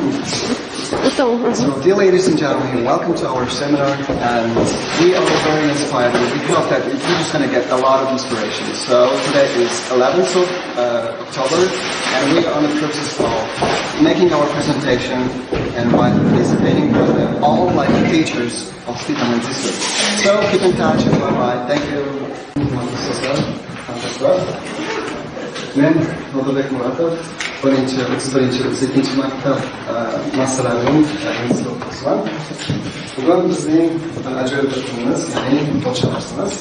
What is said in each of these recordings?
So, dear ladies and gentlemen, welcome to our seminar, and we are very inspired. We hope that you're just going to get a lot of inspiration. So today is 11th of October, and we are on the process of making our presentation and participating with all teachers of Spitamen district. So keep in touch and bye-bye. Thank you. Men Nodirbek Mуратов, birinchi maktab masalalarini o'qiyman. Bugun bizning ajoyib bir kunimiz, ya'ni ocha darsimiz.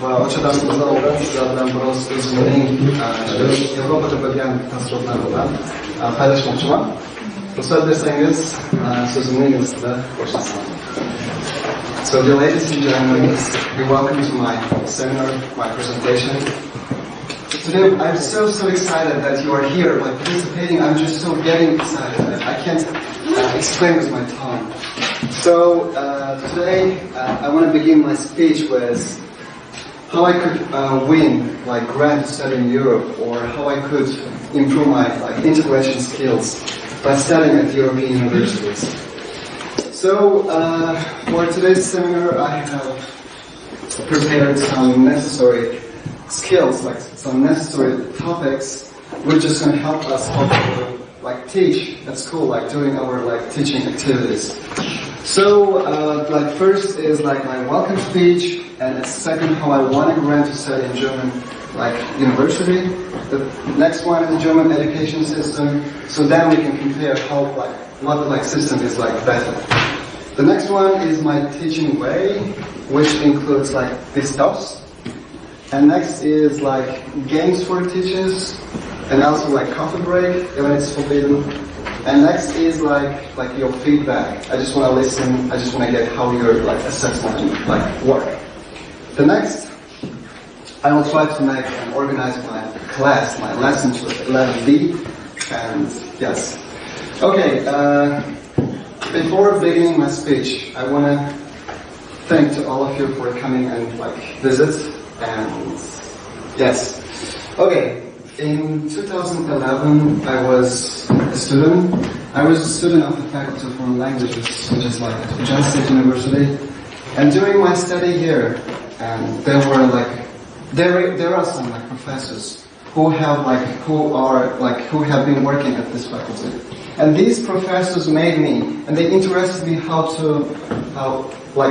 Va ocha darsimizdan oldin sizlar bilan biroz o'zimning Yevropada bo'lgan taassurotlarimdan paylaşmoqchiman. Ruxsat bersangiz, so'zimni ingliz tilida boshlasaman. So, dear ladies and gentlemen, you're welcome to my seminar, my presentation. Today, I'm so excited that you are here, participating. I'm just so getting excited. I can't explain with my tongue. So, today, I want to begin my speech with how I could win, grant to study in Europe, or how I could improve my integration skills by studying at European universities. So, for today's seminar, I have prepared some necessary skills, some necessary topics, which is going to help us how to teach at school, doing our teaching activities. So, first is my welcome speech, and second, how I want to grant to study in German, university. The next one is the German education system. So then we can compare how what the system is better. The next one is my teaching way, which includes these stuffs. And next is games for teachers, and also coffee break when it's forbidden. And next is your feedback. I just want to listen. I just want to get how your assessment work. The next, I will try to make and organize my class, my lesson to 11B. And yes, okay. Before beginning my speech, I want to thank to all of you for coming and visit. And yes, okay. In 2011, I was a student. I was a student of the Faculty of Foreign Languages, which is John State University. And during my study here, there are some professors who have been working at this faculty. And these professors made me, and they interested me how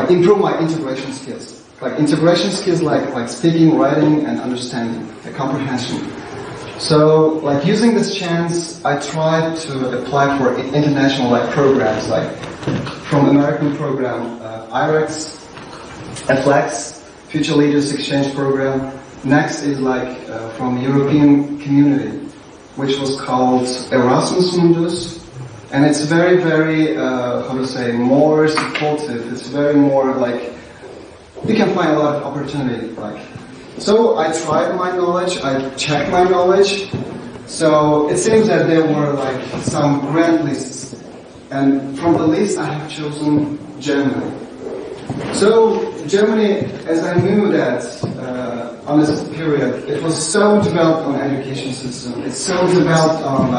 improve my integration skills. Integration skills like speaking, writing, and understanding, comprehension. So, using this chance, I tried to apply for international programs, from American program, IREX, FLEX, Future Leaders Exchange Program. Next is from European Community, which was called Erasmus Mundus. And it's very, very, more supportive. It's very more you can find a lot of opportunity. So I tried my knowledge, I checked my knowledge. So it seems that there were some grant lists, and from the list I have chosen Germany. So Germany, as I knew that on this period, it was so developed on education system. It's so developed on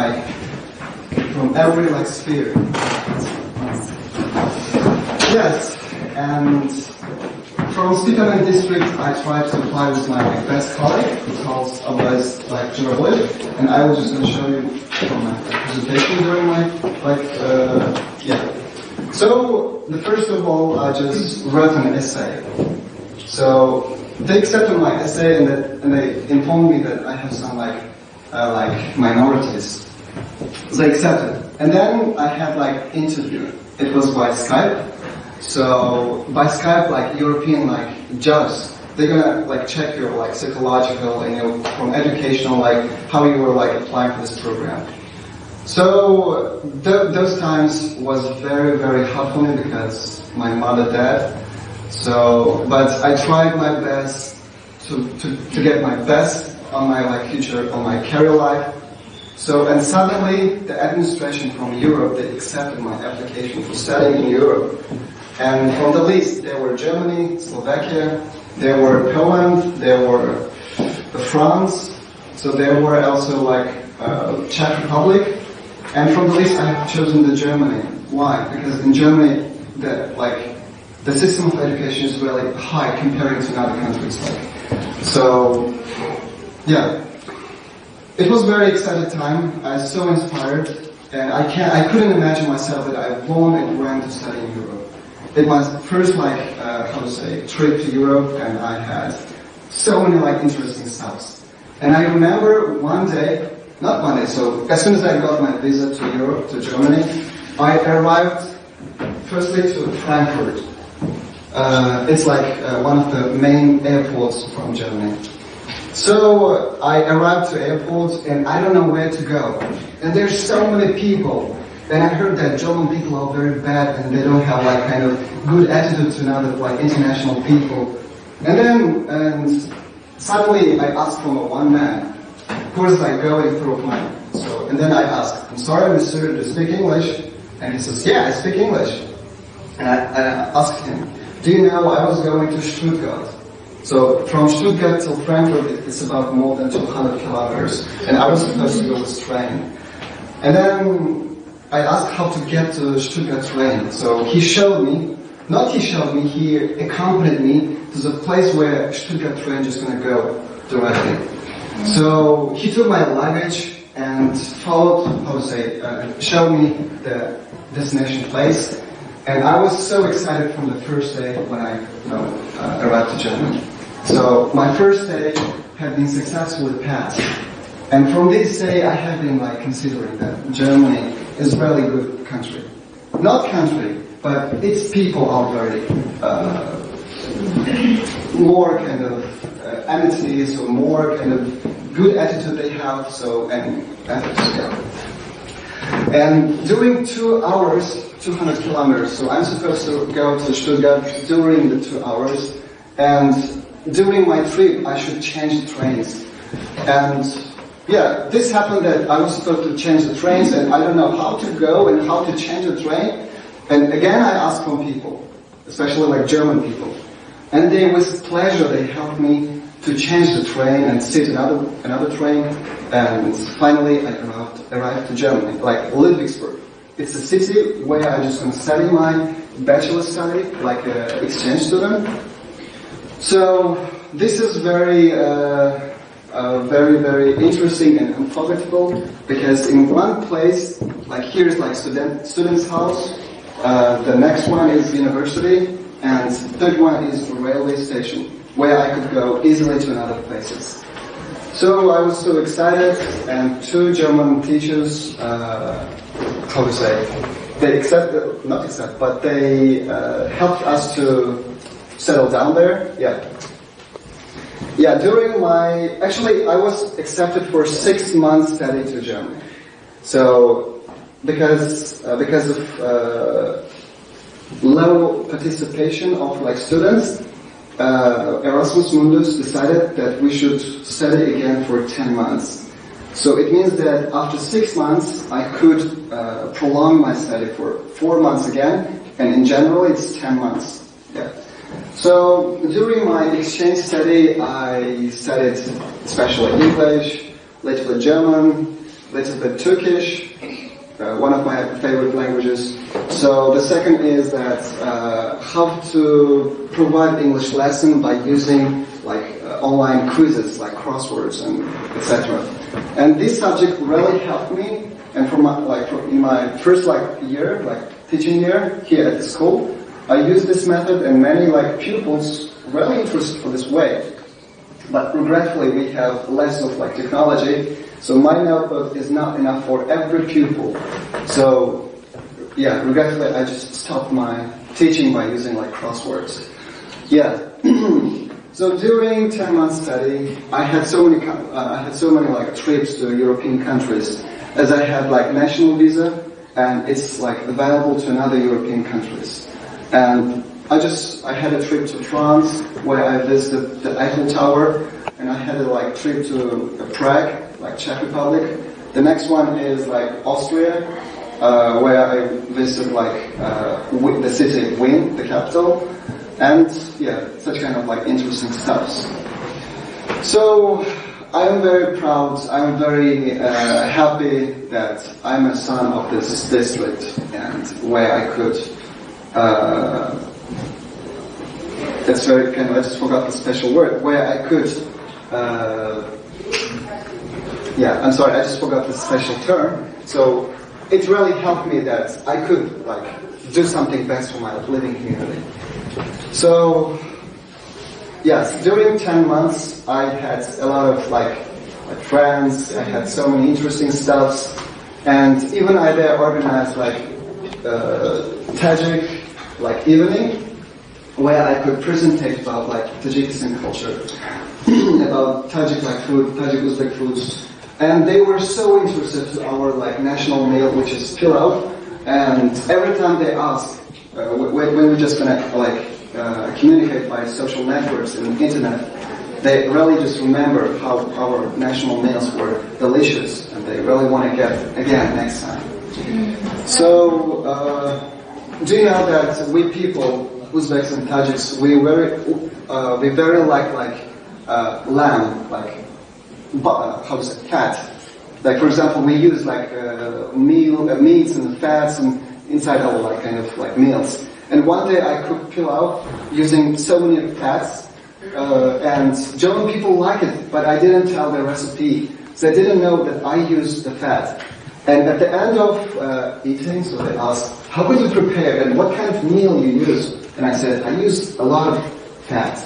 from every sphere. Yes, and from Spitamen district, I tried to apply with my best colleague, who calls otherwise Ashuralиев, and I was just going to show you from my presentation during my So the first of all, I just wrote an essay. So they accepted my essay, and they informed me that I have some minorities. They accepted, and then I had interview. It was by Skype. So by Skype, European judges, they're gonna check your psychological and from educational how you were applying for this program. So those times was very, very hard for me because my mother died. So, but I tried my best to get my best on my future, on my career life. So, and suddenly the administration from Europe, they accepted my application for studying in Europe. And from the list, there were Germany, Slovakia, there were Poland, there were France, so there were also Czech Republic, And from the list, I have chosen the Germany. Why? Because in Germany, the system of education is really high comparing to other countries. So, yeah, it was a very exciting time. I was so inspired, and I couldn't imagine myself that I won and ran to study in Europe. It was first trip to Europe, and I had so many interesting stuff. And I remember so as soon as I got my visa to Europe, to Germany, I arrived firstly to Frankfurt. It's one of the main airports from Germany. So I arrived to airport and I don't know where to go. And there's so many people. And I heard that German people are very bad and they don't have kind of good attitude to other international people. And suddenly I asked from one man, who is going through mine. So and then I asked, I'm sorry, Mr. Do you speak English? And he says, yeah, I speak English. And I asked him, do you know I was going to Stuttgart? So from Stuttgart till Frankfurt, it's about more than 200 kilometers. And I was supposed to go with train. And then I asked how to get to Stuttgart train. So he accompanied me to the place where Stuttgart train is going to go directly. So he took my luggage and showed me the destination place. And I was so excited from the first day when I arrived to Germany. So my first day had been successfully passed. And from this day I have been considering that Germany is a really good country. Not country, but its people are very more kind of amenities or more kind of good attitude they have. And during 2 hours, 200 kilometers. So I'm supposed to go to Stuttgart during the 2 hours. And during my trip, I should change the trains. And yeah, this happened that I was supposed to change the trains and I don't know how to go and how to change the train. And again, I asked from people, especially German people. And they, with pleasure, they helped me to change the train and sit another train. And finally, I arrived to Germany, Ludwigsburg. It's a city where I'm just going to study my bachelor study, like an exchange student. So this is very, very interesting and unforgettable because in one place, here is student's house. The next one is university, and third one is railway station, where I could go easily to another places. So I was so excited, and 2 German teachers, they helped us to settle down there. Yeah, actually I was accepted for 6 months study to Germany. So because of low participation of students, Erasmus Mundus decided that we should study again for 10 months. So it means that after 6 months, I could prolong my study for 4 months again, and in general it's 10 months. Yeah. So during my exchange study, I studied especially English, a little bit German, a little bit Turkish, one of my favorite languages. So the second is that how to provide English lesson by using online quizzes like crosswords and etc. And this subject really helped me. And in my first year, teaching year here at the school, I used this method, and many pupils really interested for this way. But regretfully, we have less of technology, so my notebook is not enough for every pupil. So yeah, regretfully, I just stopped my teaching by using crosswords. Yeah. So during 10 months study, I had so many trips to European countries, as I had national visa, and it's available to another European countries. And I had a trip to France where I visited the Eiffel Tower, and I had a trip to Prague, Czech Republic. The next one is Austria, where I visited the city Wien, the capital, and yeah, such kind of interesting stuff. So I am very proud, I'm very happy that I'm a son of this district and where I could, that's very kind of, I just forgot the special word, where I could, yeah, I'm sorry, I just forgot the special term. So it really helped me that I could like do something best for my living community. So yes, during 10 months I had a lot of like friends, I had so many interesting stuffs, and even I there organized like Tajik like evening where I could presentate about like Tajikistan culture, about Tajik like food, Tajik Uzbek foods. And they were so interested to our like national meal, which is pilau. And every time they ask, when we're just gonna like communicate by social networks and internet, they really just remember how our national meals were delicious, and they really want to get again next time. So, do you know that we people, Uzbeks and Tajiks, we very like lamb, like. How to say, cat. Like for example, we use like meats and fats and inside our like kind of like meals. And one day I cooked pilau using so many fats, and German people like it, but I didn't tell the recipe, so they didn't know that I used the fat. And at the end of eating, so they asked, "How would you prepare and what kind of meal you use?" And I said, "I used a lot of fat,"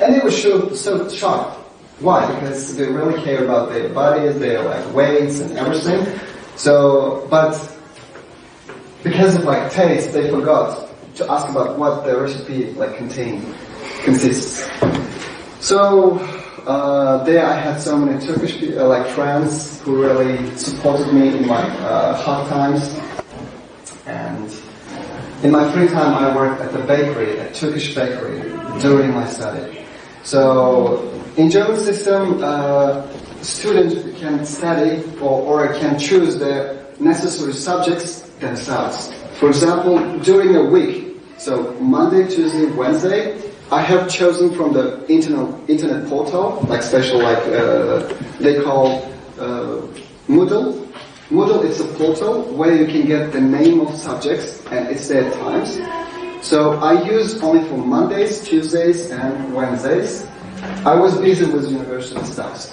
and they were so shocked. Why? Because they really care about their bodies, their like weights and everything. So, but because of like taste, they forgot to ask about what the recipe like consists. So there I had so many Turkish like friends who really supported me in my hard times. And in my free time, I worked at the bakery, a Turkish bakery, during my study. So in German system, students can study or can choose the necessary subjects themselves. For example, during a week, so Monday, Tuesday, Wednesday, I have chosen from the internet portal, like special, like they call Moodle. Moodle is a portal where you can get the name of subjects and it's their times. So I use only for Mondays, Tuesdays, and Wednesdays. I was busy with university stuff.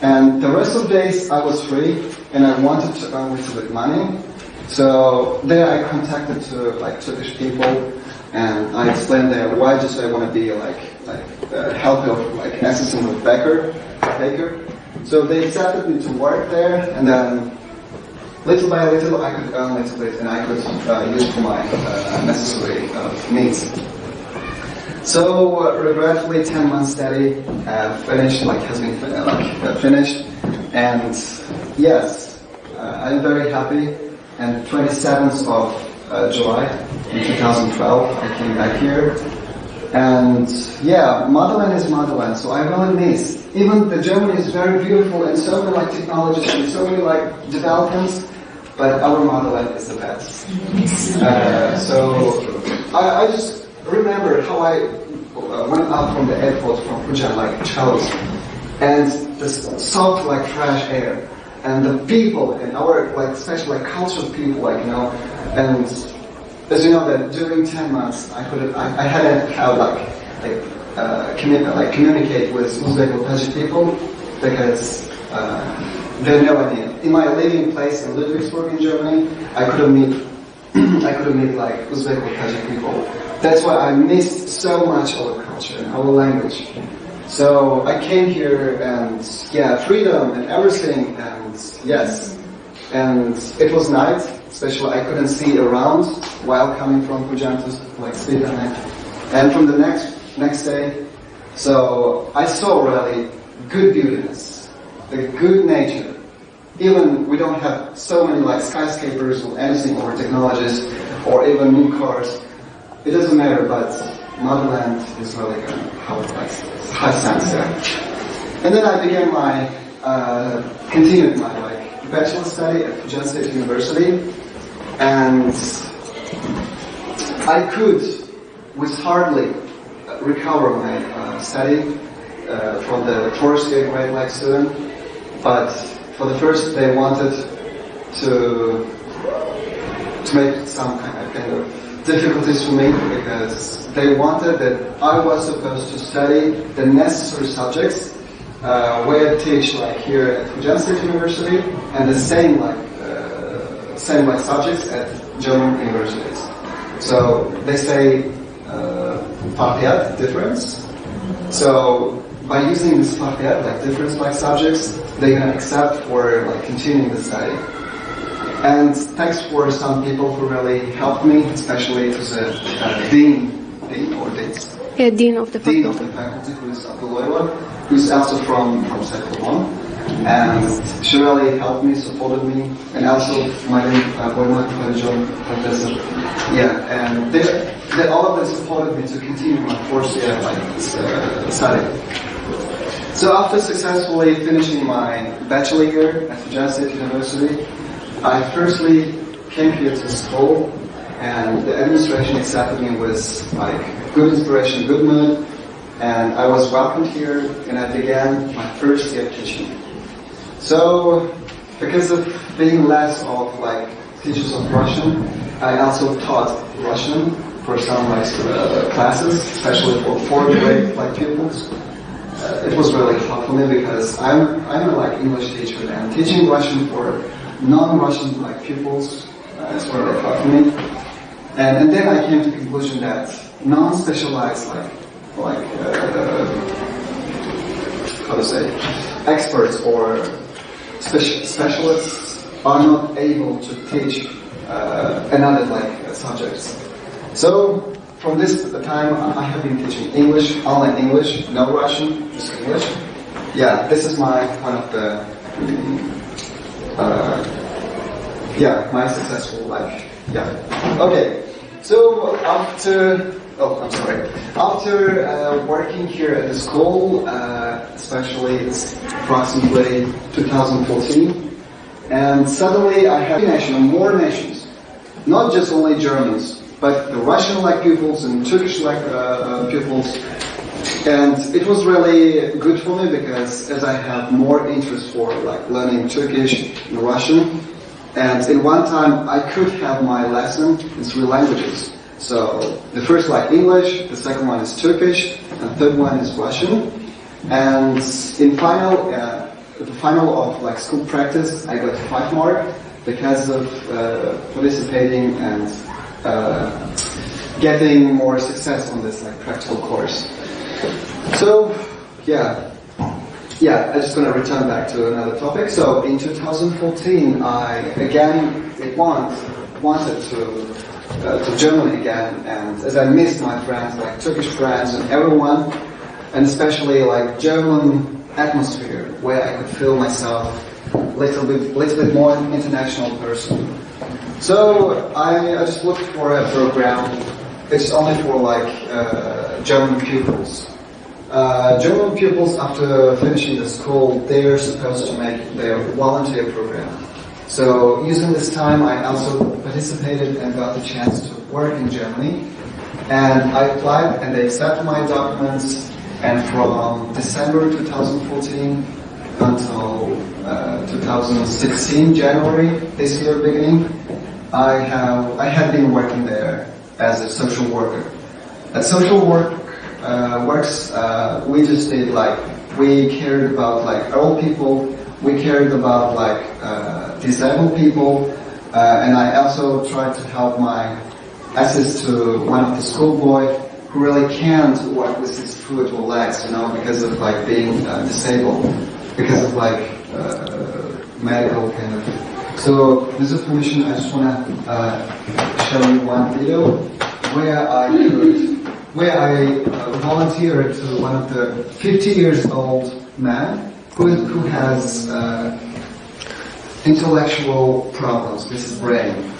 And the rest of the days I was free and I wanted to earn a little bit money. So there I contacted to like Turkish people and I explained there why just I want to be like helper of like assistant of baker. So they accepted me to work there, and then little by little I could earn a little bit and I could use for my necessary needs. So regretfully 10 months study finished, like has been finished, and yes, I'm very happy. And 27th of July in 2012 I came back here, and yeah, motherland is motherland, so I really miss. Even the Germany is very beautiful and so many like technologies and so many like developments, but our motherland is the best. So I just remember how I went out from the airport from Fujian like Charles, and this soft like fresh air, and the people and our like especially like cultural people, like you know, and as you know that during 10 months I hadn't had communicate with Uzbek or Tajik people because they had no idea. In my living place in Ludwigsburg in Germany, I couldn't meet like Uzbek or Tajik people. That's why I missed so much our culture and our language. So I came here and yeah, freedom and everything, and yes, and it was night, especially I couldn't see around while coming from Fujian to like Spitамен, and from the next day, so I saw really good beautiness, the good nature. Even we don't have so many like skyscrapers or anything or technologies or even new cars. It doesn't matter, but motherland is really good. How it likes high sense there. And then I began continued my like bachelor study at Fujian State University, and I could with hardly recover my study, from the first year grade like student, but for the first they wanted to make some kind of difficulties for me, because they wanted that I was supposed to study the necessary subjects where I teach like here at Fujian State University, and the same subjects at German universities. So they say Fahiyat, difference. So by using this Fahiyat, like difference like subjects, they can accept for like continuing the study. And thanks for some people who really helped me, especially to the dean or deans. Yeah, dean of the faculty. Dean of the faculty, who is Abdullah, who's also from Qūštegirmon. And she really helped me, supported me, and also my Бойматов Alижon professor. Yeah, and they all of them supported me to continue my fourth year study. So after successfully finishing my bachelor year at Fujian State University, I firstly came here to school, and the administration accepted me with like good inspiration, good mood, and I was welcomed here, and I began my first year teaching. So, because of being less of like teachers of Russian, I also taught Russian for some like classes, especially for fourth grade like pupils. It was really hard for me because I'm a like English teacher, and teaching Russian for non-Russian like pupils is really hard for me. And then I came to the conclusion that non-specialized how to say, experts or specialists are not able to teach another like subjects. So from this time I have been teaching English, only English, no Russian, just English. Yeah, this is my one of the my successful life. Yeah. Okay. So after working here at the school, especially it's approximately 2014, and suddenly I have more nations, not just only Germans, but the Russian-like pupils and Turkish-like pupils. And it was really good for me because as I have more interest for like learning Turkish and Russian, and in one time I could have my lesson in 3 languages. So the first like English, the second one is Turkish, and third one is Russian. And in the final of like school practice, I got 5 marks because of participating and getting more success on this like practical course. So I just going to return back to another topic. So in 2014, I again wanted to Germany again, and as I missed my friends, like Turkish friends and everyone, and especially like German atmosphere, where I could feel myself little bit more international person. So I just looked for a program. It's only for like German pupils. German pupils, after finishing the school, they're supposed to make their volunteer program. So using this time, I also participated and got the chance to work in Germany. And I applied, and they accepted my documents. And from December 2014 until 2016 January this year beginning, I had been working there as a social worker. At social works, we just did like, we cared about like old people, we cared about like disabled people, and I also tried to help assist to one of the schoolboy who really can't work with his foot or legs, because of like being disabled, because of like medical kind of. So with your permission, I just want to show you one video where I volunteered to one of the 50 years old man who has intellectual problems with his brain.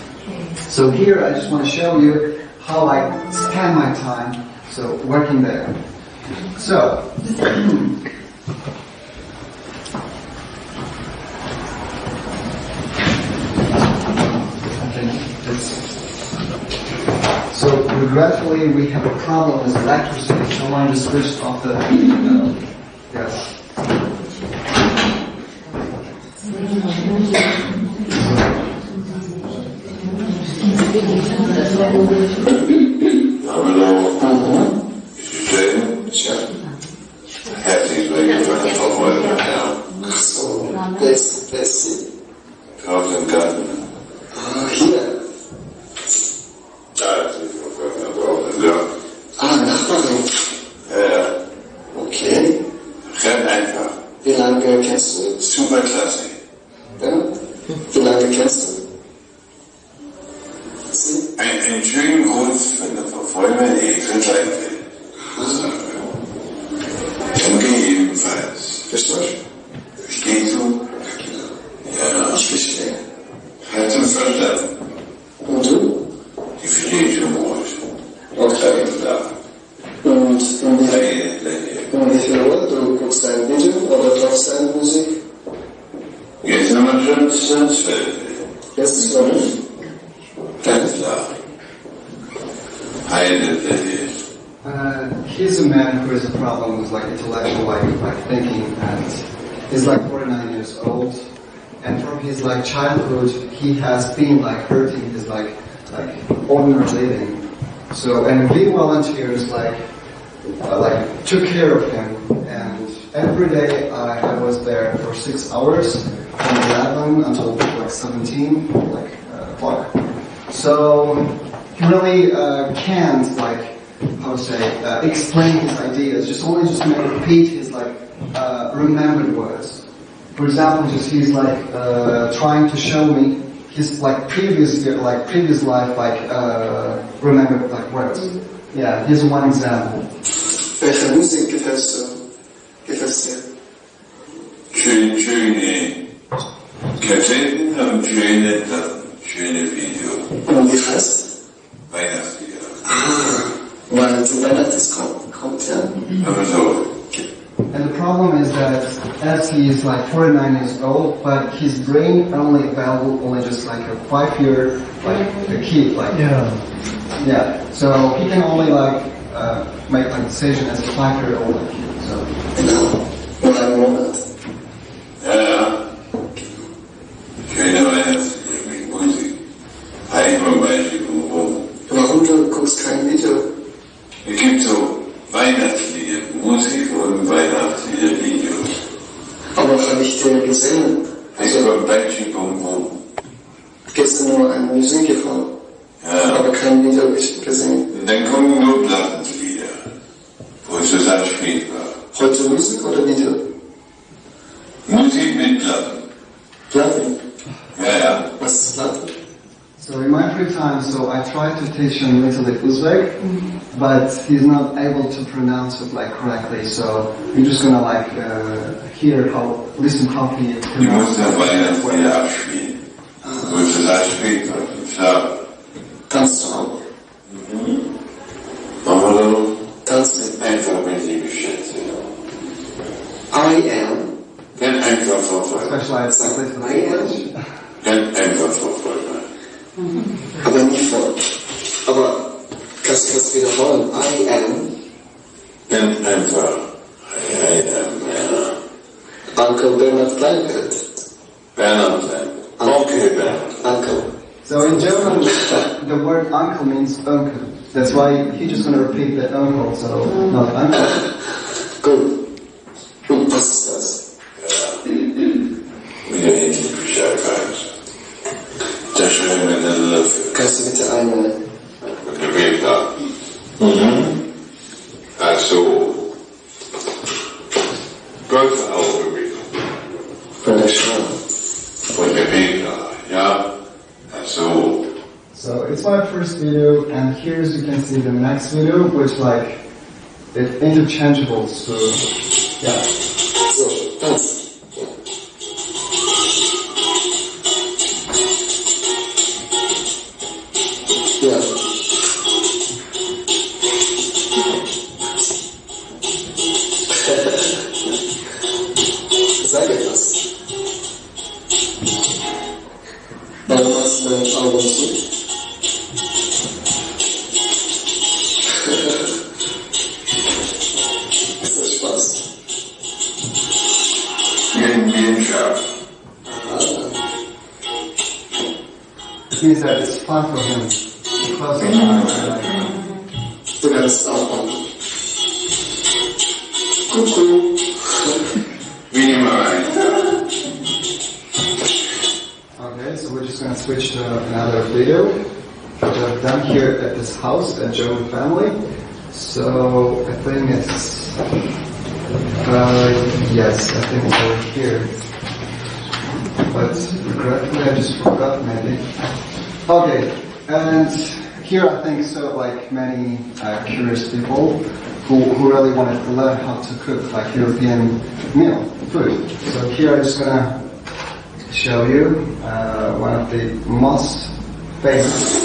So here I just want to show you how I spend my time working there. So regretfully we have a problem with electricity. Someone just switched off the Yes. Herzlich willkommen von heute her. Ach so, Bessie. Draußen im Garten. Ah, hier. Da ist die Frau. Ja. Ah, Nachbarin. Ja. Okay. Renn einfach. Wie lange kennst du? Super klasse. Ja? Wie lange kennst du? Sie? Einen schönen Gruß von der Verfolger, die Drittleite. Danke ebenfalls. Verstehst Verstehst du? Ja. Ich verstehe. Hat du verstanden? Und du? Die verstehe ich schon gut. Okay. Da. Und wie viel Uhr? Du guckst ein Video oder hörst eine Musik? Jetzt haben wir schon 12. Jetzt ist noch nicht. Ganz klar. Heide. He's a man who has a problem with like intellectual like thinking, and he's like 49 years old, and from his like childhood he has been like hurting his like ordinary living. So and we volunteers like took care of him, and every day I was there for 6 hours from 11 until like 17 o'clock. So he really can't like how to say explain his ideas, just repeat his like remembered words. For example, just he's like trying to show me his like previous life remembered like words. Yeah, here's one example. Welche Musik gefällt dir? Schöne Kassetten und schöne Platten, schöne Videos. Und wie heißt? Weihnachtslieder. Weil zu Weihnachten kommt ja. Aber so. And the problem is that as he is like 49 years old, but his brain only available only just like a 5-year like a kid like yeah. So he can only like make like decision as a 5-year-old kid. So Genau. Nur einen Monat. Ja. Schöne Weihnachtslieder mit Musik. Einmal Beispiel rum. Warum du guckst kein Video? Es gibt so Weihnachtslieder, Musik und Weihnachtslieder-Videos. Aber habe ich dir gesehen? Also beim Beispiel rum. Gestern nur eine Musik gefahren. Ja. Aber kein Video gesehen. Und dann kommen nur Plattenlieder, wo es zusammen spät war. Heute Musik oder Video? Musik mit Platten. Platten. Ja. Was ist Platten? So in my free time, so I try to teach him little bit Uzbek, but he's not able to pronounce it like correctly. So we're just gonna like listen how he Die pronounces mussten das Weihnachtslieder abspielen. Wo es zusammen spät war. Schlafen. Tanzt du auch? Machen wir da noch? Tanzt Einfach mit liebe Schätze. I am. Ganz einfach verfolgen. specialized like I am. Ganz einfach verfolgen. Aber nicht voll. Aber kannst du wiederholen? I am. Ganz einfach. Uncle Bernhard Kleinfeld. Bernhard. Okay, Bernhard. Uncle. So in German, the word uncle means uncle. That's why he's just going to repeat the uncle, so not uncle. Gut. Und was ist das? Wieder endlich Bescheid weiß. Da schreiben wir den Löffel. Kannst du bitte eine... Und der Weg da. Ach so. Gott Auge wieder. Von der Schau. Und der Weg da. Ja. Ach so. So it's my first video, and here as you can see the next video, which like it's interchangeable. So yeah. So, tanz. Ja. Sag etwas. Warum hast du deine Augen zu? Ist das Spaß? It means that it's fun for him because of That's Cuckoo. Okay, so we're just going to switch to another video that I've done here at this house, at German family. So I think it's, yes, I think it's over here. But regretfully I just forgot maybe. Okay, and here I think so like many curious people who really wanted to learn how to cook like European meal, food. So here I'm just gonna show you one of the most famous.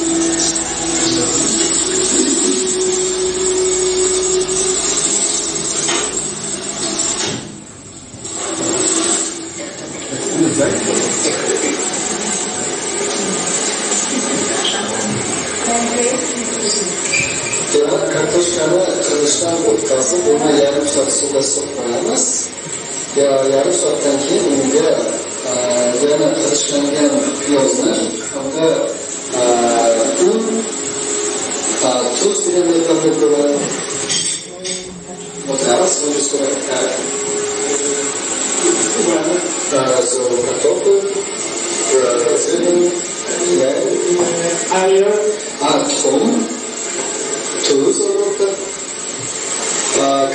Kartoshkani qirishdan o'tkazib, uni yarim soat suvga solib qo'yamiz. Yarim soatdan keyin unga yana qirishlangan piyozni hamda un, tuz bilan qo'yib o'tiramiz. So kartoffel, Zwiebeln, Eier, tuxum, tuz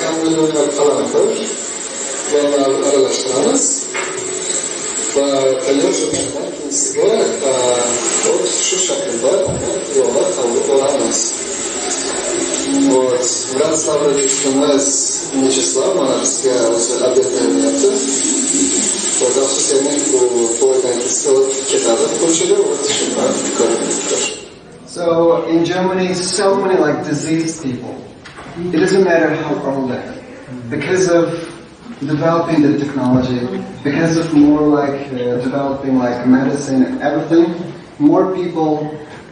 kamilini qalamqir va aralashtiramiz va tayyor bo'lgandan keyinsiga shu shaklda yog'da qovurib olamiz. Вот, Муратович Вячеслав mana bizga o'zi obed beryapti. Вот, afsuslarning bu bo'yidan ketadi ko'chada va So in Germany, so many like diseased people. It doesn't matter how old they are, because of developing the technology, because of more like developing like medicine and everything. More people,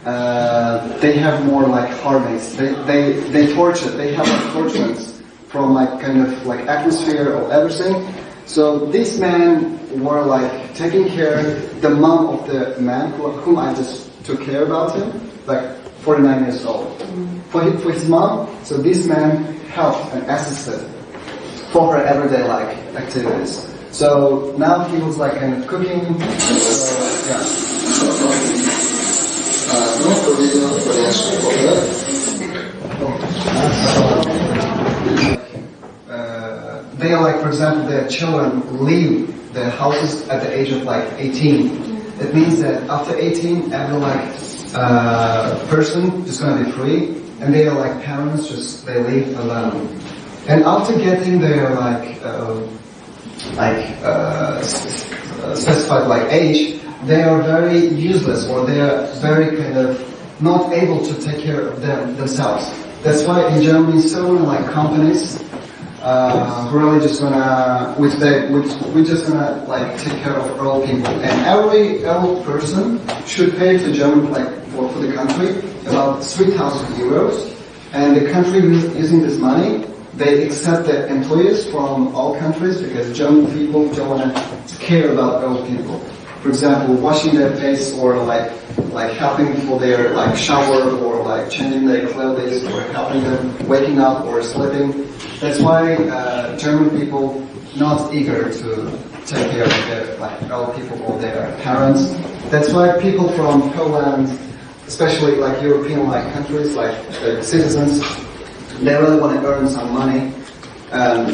they have more like harmonies. They torture. They have like torturants from like kind of like atmosphere or everything. So these men were like taking care. The mom of the man whom I just took care about him, like 49 years old. For his mom, so this man helped and assisted for her everyday like activities. So now he was like kind of cooking. Yeah. They are like, for example, their children leave their houses at the age of like 18. It means that after 18, every like person is going to be free, and they are like parents, just they leave alone. And after getting their specified like age, they are very useless, or they are very kind of not able to take care of themselves. That's why in Germany, so many like companies who really just gonna, we're just gonna like take care of old people, and every old person should pay to German like for the country about 3,000 euros, and the country using this money, they accept the employees from all countries because German people don't want to care about old people. For example, washing their face, or like helping for their like shower, or like changing their clothes, or helping them waking up or sleeping. That's why German people not eager to take care of their like old people or their parents. That's why people from Poland, especially like European like countries, like citizens, they really want to earn some money.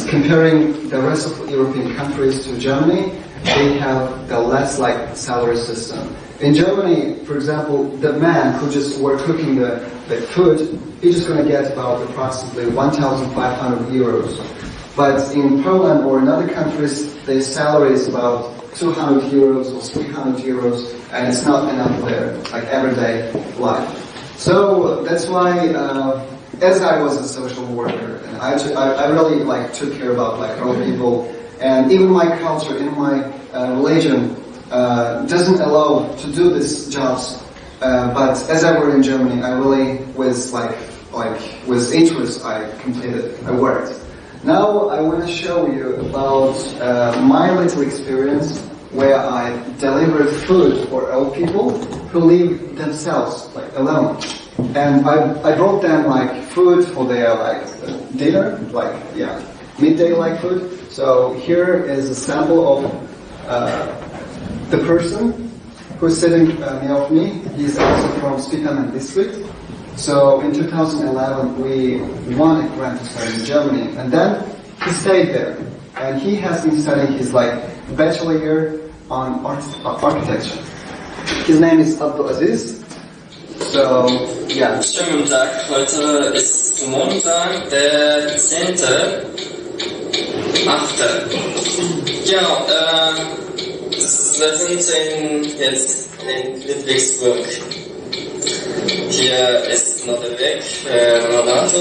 Comparing the rest of European countries to Germany, they have the less like salary system. In Germany, for example, the man who just were cooking the food, he's just going to get about approximately 1,500 euros. But in Poland or in other countries, their salary is about 200 euros or 300 euros, and it's not enough for their like everyday life. So that's why, as I was a social worker, and I really like took care about like old people, and even my culture, in my religion, doesn't allow to do these jobs. But as I were in Germany, I really with interest I worked. Now I want to show you about my little experience where I delivered food for old people who live themselves like alone, and I brought them like food for their like dinner, like midday like food. So here is a sample of the person who's sitting near of me. He's also from Spitamen district. So in 2011 we won a grant to study in Germany, and then he stayed there, and he has been studying his like bachelor year on architecture. His name is Aziz. So yeah. Schönen guten Tag. Heute ist Montag, der 10.8. Genau, wir sind jetzt in Ludwigsburg. Hier ist Nodirbek Murato,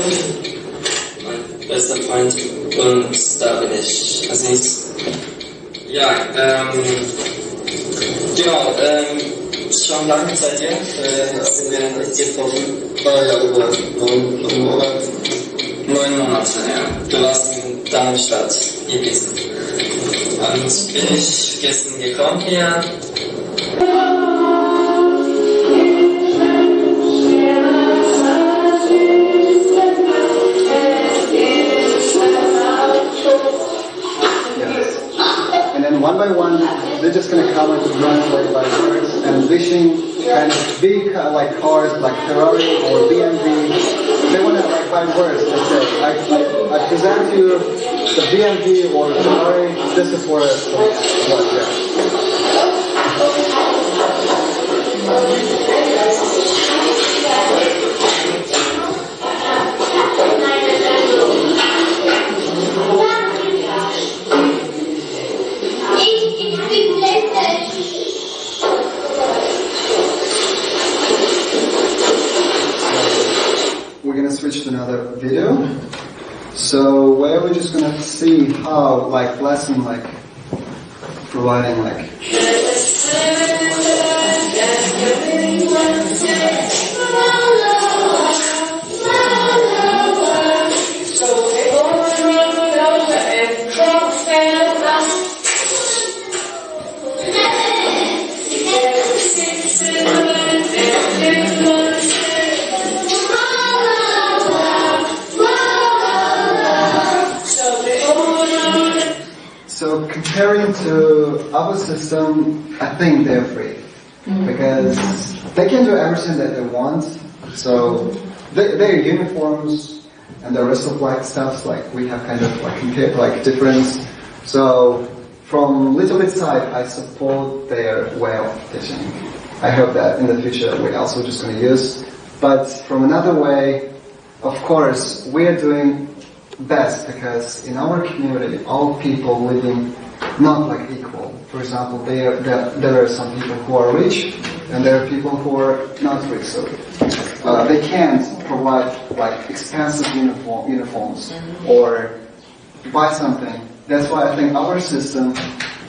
mein bester Freund, und da bin ich, Aziz. Ja, genau, schon lange Zeit hier, sind wir jetzt getroffen. Ja, über 9 Monate. 9 Monate, ja. Du warst in Darmstadt, Inglise. Und bin ich gestern gekommen hier. One by one, they're just going to come and translate by words and wishing kind of big like cars like Ferrari or BMW. They want to like by words. They say, I present you the BMW or Ferrari. This is what we're going to switch to another video. So where we're just going to see how like lesson like providing like So comparing to our system, I think they're free because they can do everything that they want. So their uniforms and the rest of like stuff, like we have kind of like difference. So from little bit side, I support their way of teaching. I hope that in the future we're also just going to use. But from another way, of course, we are doing best because in our community, all people living not like equal. For example, there are some people who are rich and there are people who are not rich. So they can't provide like expensive uniforms or buy something. That's why I think our system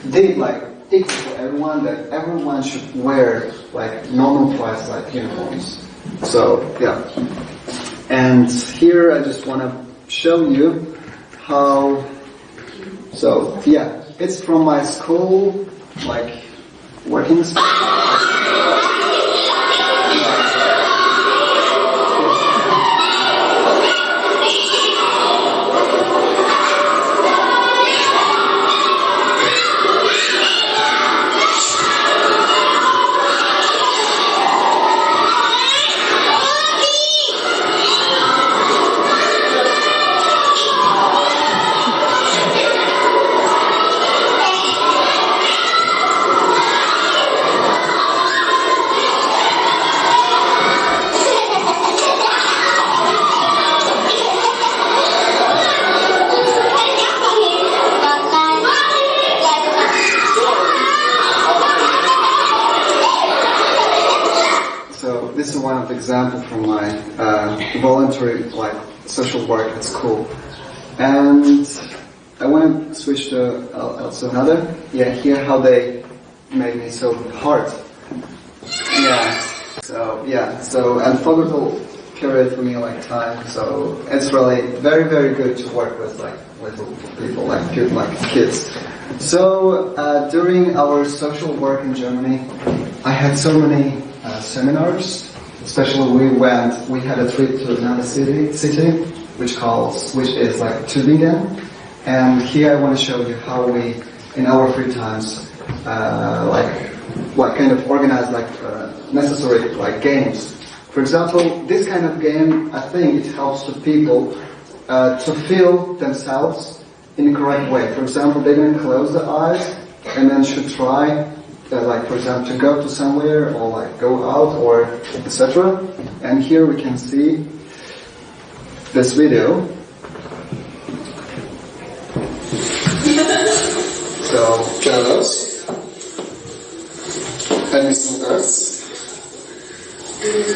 did like equal for everyone, that everyone should wear like normal price like uniforms. So yeah. And here I just want to show you how, so yeah, it's from my school, like working space. This is one of the examples from my voluntary like social work at school, and I want to switch to also another. Yeah, here how they made me so hard. Yeah. So and for little period for me, like time. So it's really very, very good to work with like little people, like kids. So during our social work in Germany, I had so many seminars. Especially we had a trip to another city, which is like Tübingen. And here I want to show you how we, in our free times, what kind of organize necessary games. For example, this kind of game, I think it helps the people to feel themselves in the correct way. For example, they're going to close their eyes and then should try, for example, to go to somewhere or go out or etc. And here we can see this video. So, Carlos, ein bisschen rechts.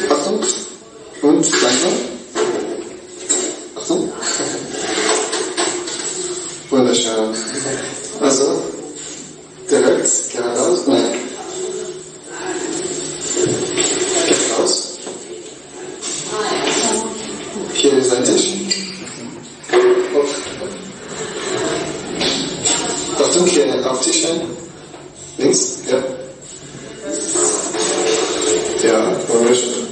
Achtung, und langsam. Achtung. Wunderschön. Also, direkt, geradeaus, nein. Geradeaus. Hier seitlich. Achtung, hier auf Tisch ein. Links, ja. Ja, wunderschön.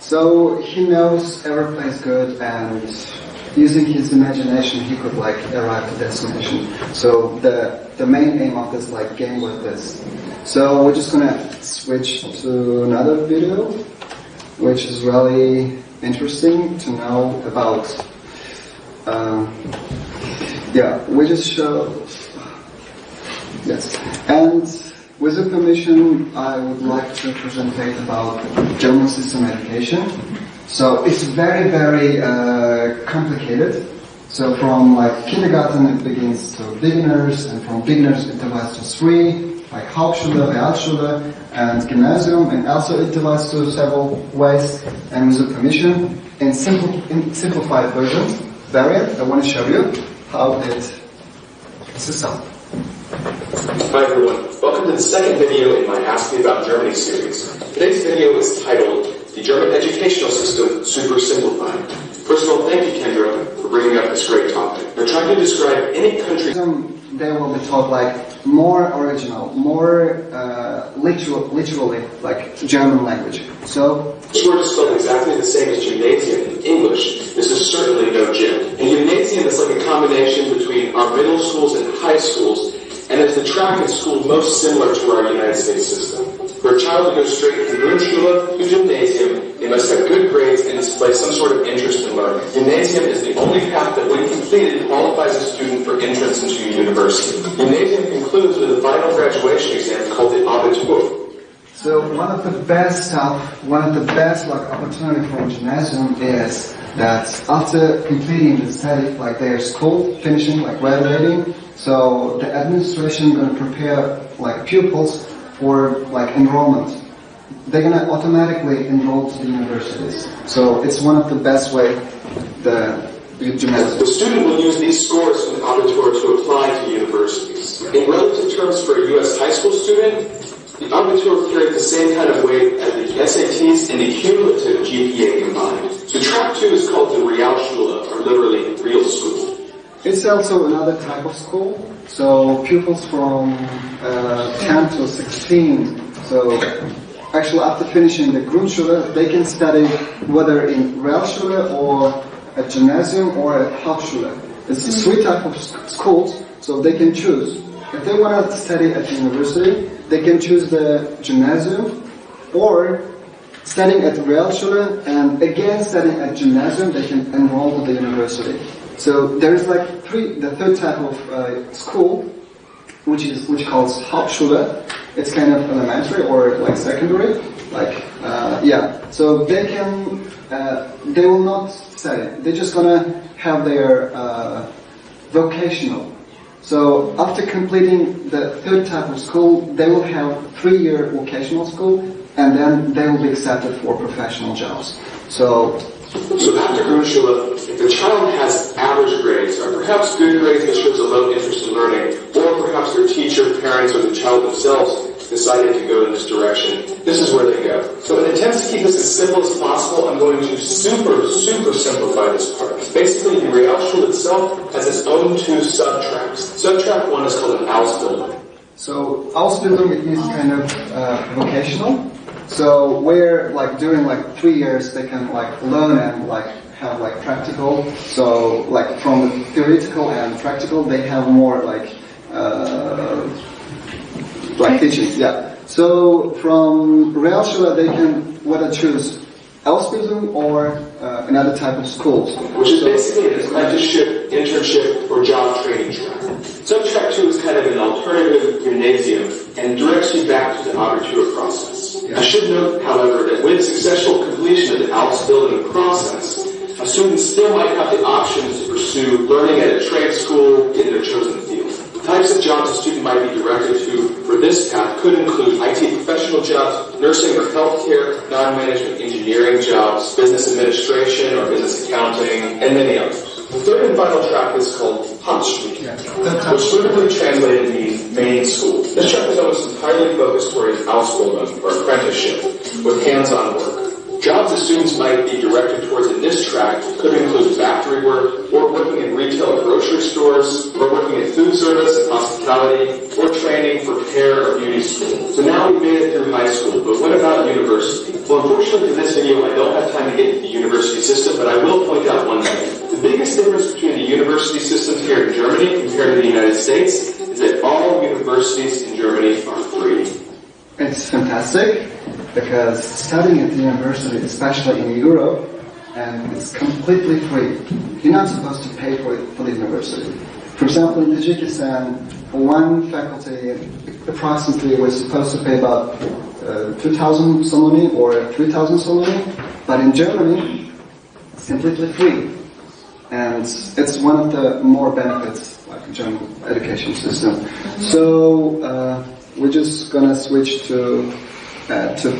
So he knows every place good, and using his imagination he could arrive to destination. So the main aim of this game was this. So we're just gonna switch to another video, which is really interesting to know about. We just show. Yes, and with your permission, I would like to present about German system education. So it's very, very complicated. So from kindergarten it begins to beginners, and from beginners it divides to three, Hauptschule, Realschule, and Gymnasium, and also it divides to several ways. And with your permission, in simplified version, variant, I want to show you how it is up. Hi everyone, welcome to the second video in my Ask Me About Germany series. Today's video is titled, The German Educational System Super Simplified. First of all, thank you Kendra for bringing up this great topic. We're trying to describe any country... They will be taught more original, more literally German language. So this word is spelled exactly the same as gymnasium in English. This is certainly no gym. And gymnasium is like a combination between our middle schools and high schools, and is the track in school most similar to our United States system. For a child to go straight from Grundschule to gymnasium, they must have good grades and display some sort of interest in learning. Gymnasium is the only path that, when completed, qualifies a student for entrance into university. Gymnasium concludes with a final graduation exam called the Abitur. So one of the best opportunity for gymnasium is that after completing the study, their school, finishing, graduating, so the administration going to prepare pupils for enrollment. They're going to automatically enroll to the universities. So it's one of the best way the gymnasium. The student will use these scores from the Abitur to apply to universities. In relative terms, for a U.S. high school student, the Abitur carries the same kind of weight as the SATs and the cumulative GPA combined. So track 2 is called the Realschule, or literally real school. It's also another type of school. So pupils from 10 to 16. So actually after finishing the Grundschule, they can study whether in Realschule or a gymnasium or a Hauptschule. It's three types of schools, so they can choose. If they want to study at the university, they can choose the gymnasium, or studying at the Realschule and again studying at gymnasium, they can enroll to the university. So there's like the third type of school, which calls Hauptschule. It's kind of elementary or like secondary, So they can, they will not study. They're just gonna have their vocational. So after completing the third type of school, they will have 3-year vocational school, and then they will be accepted for professional jobs. So after Grundschule, if the child has average grades, or perhaps good grades that shows a low interest in learning, or perhaps their teacher, parents, or the child themselves decided to go in this direction, this is where they go. So in attempts to keep this as simple as possible, I'm going to super simplify this part. Basically, the Realschule itself has its own 2 subtracks. Subtract 1 is called an Ausbildung. So Ausbildung, it means kind of vocational. So where like during like 3 years they can like learn and like have like practical. So like from the theoretical and practical, they have more like teaching. Yeah. So from Realschule they can whether choose Ausbildung or another type of schools, which is basically an apprenticeship, internship, or job training track. Subtract 2 is kind of an alternative gymnasium and directs you back to the Abitur process. I should note, however, that with successful completion of the Ausbildung process, a student still might have the option to pursue learning at a trade school in their chosen field. The types of jobs a student might be directed to for this path could include IT professional jobs, nursing or healthcare, non-management engineering jobs, business administration or business accounting, and many others. The third and final track is called Hauptschule, which literally translated means main school. This track is almost entirely focused towards Ausbildung, or apprenticeship, with hands-on work. Jobs that students might be directed towards in this track could include factory work, or working in retail or grocery stores, or working in food service and hospitality, or training for hair or beauty school. So now we've made it through high school, but what about university? Well, unfortunately for this video, I don't have time to get into the university system, but I will point out one thing. The biggest difference between the university systems here in Germany compared to the United States is that all universities in Germany are free. It's fantastic because studying at the university, especially in Europe, and it's completely free. You're not supposed to pay for the university. For example, in Tajikistan, for one faculty, approximately we're supposed to pay about 2,000 somoni or 3,000 somoni, but in Germany, it's completely free. And it's one of the more benefits like the German education system. So we're just gonna switch to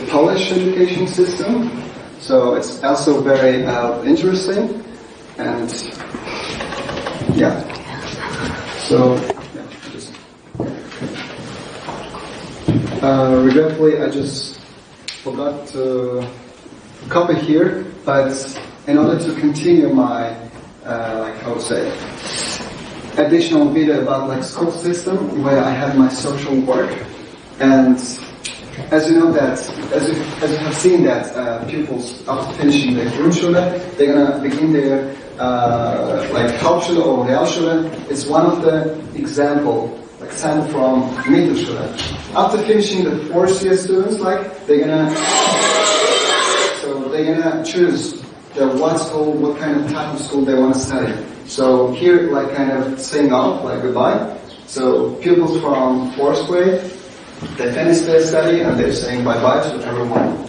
Polish education system. So it's also very interesting, and So regretfully, I just forgot to copy here, but in order to continue my additional video about school system where I have my social work, and as you know that, as you have seen that pupils after finishing their Grundschule, they're gonna begin their Hauptschule or Realschule. It's one of the example from Mittelschule. After finishing the 4th-year students, they're gonna choose what school, what kind of type of school they want to study. So here, kind of saying off, goodbye. So pupils from 4th grade, they finish their study and they're saying bye-bye to everyone.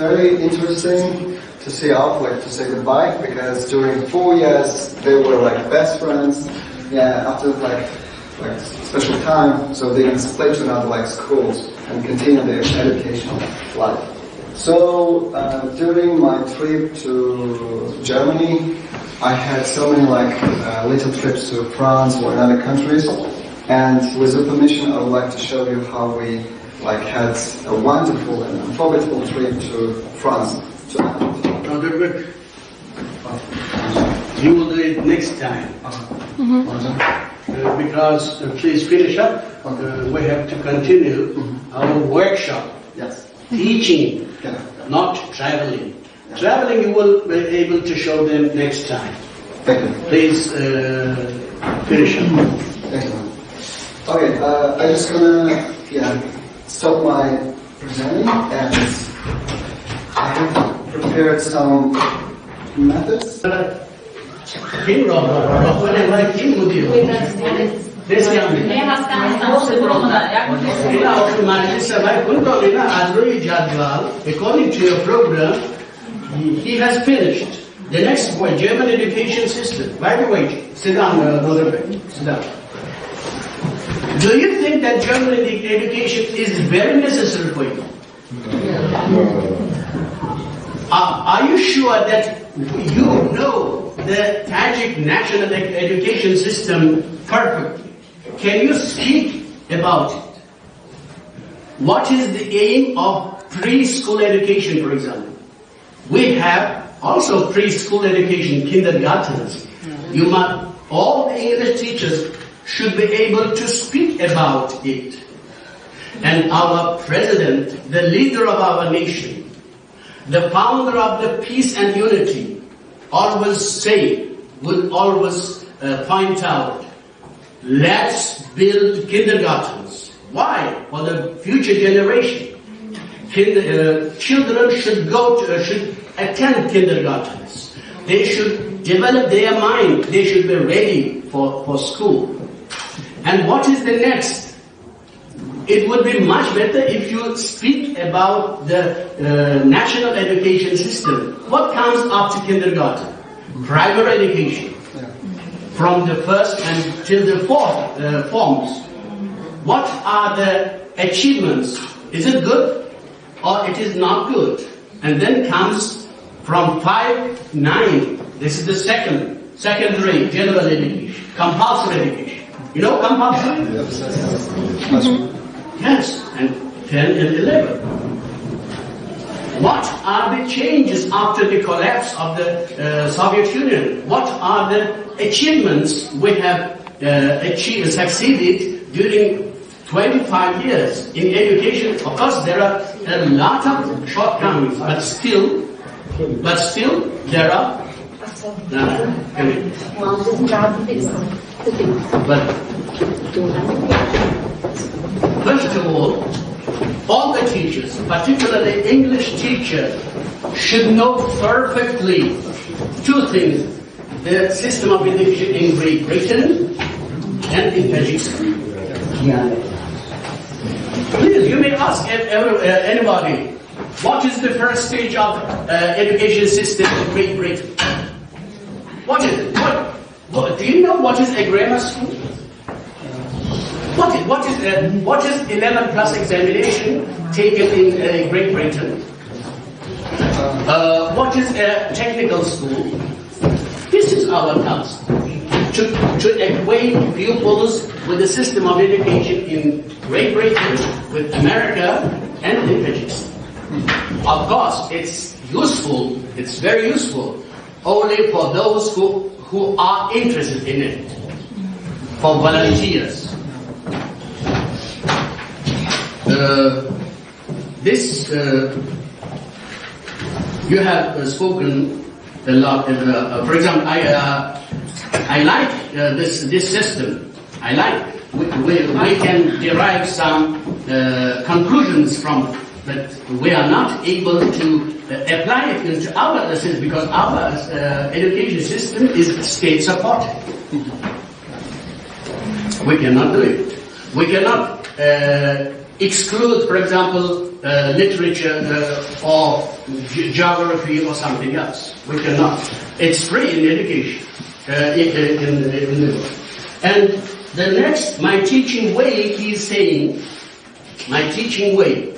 very interesting to see off, like to say goodbye, because during 4 years they were like best friends. Yeah, after like special time, so they can split to another like schools and continue their educational life. So during my trip to Germany, I had so many like little trips to France or other countries, and with your permission, I would like to show you how we like had a wonderful and unforgettable trip to France. Nodirbek, you will do it next time. Because please finish up. We have to continue our workshop. Yes. Teaching, not traveling. Traveling you will be able to show them next time. Thank you. Please finish up. Thank you. Okay, I'm just gonna stop my presenting, and I have prepared some methods. According to your program, he has finished. The next one, German education system. By the way, sit down, Nodirbek. Sit down. Do you think that German education is very necessary for you? Are you sure that you know the Tajik national education system perfectly? Can you speak about it? What is the aim of preschool education, for example? We have also preschool education, kindergartens. You must, all the English teachers should be able to speak about it. And our president, the leader of our nation, the founder of the peace and unity, would always point out, let's build kindergartens. Why? For the future generation. Children should attend kindergartens. They should develop their mind. They should be ready for school. And what is the next? It would be much better if you speak about the national education system. What comes after kindergarten? Primary education. From the first until the fourth forms. What are the achievements? Is it good or it is not good? And then comes from 5, 9. This is the secondary general education, compulsory education. You know compulsory? Yes, and 10 and 11. What are the changes after the collapse of the Soviet Union? What are the achievements we have succeeded during 25 years in education? Of course, there are a lot of shortcomings, but still there are. But first of all the teachers, particularly English teachers, should know perfectly two things: the system of education in Great Britain and in Tajikistan. Please, you may ask anybody, what is the first stage of education system in Great Britain? What is it? Do you know what is a grammar school? What is 11 plus examination taken in Great Britain? What is a technical school? This is our task, to acquaint pupils with the system of education in Great Britain, with America, and in Tajikistan. Of course, it's useful, it's very useful, only for those who are interested in it, for volunteers. You have spoken a lot. For example, I like this system. I like we can derive some conclusions from, but we are not able to apply it into our lessons because our education system is state supported. We cannot do it. We cannot exclude, for example, literature or geography or something else. We cannot. It's free in education in the world. And the next, my teaching way, he's saying, my teaching way.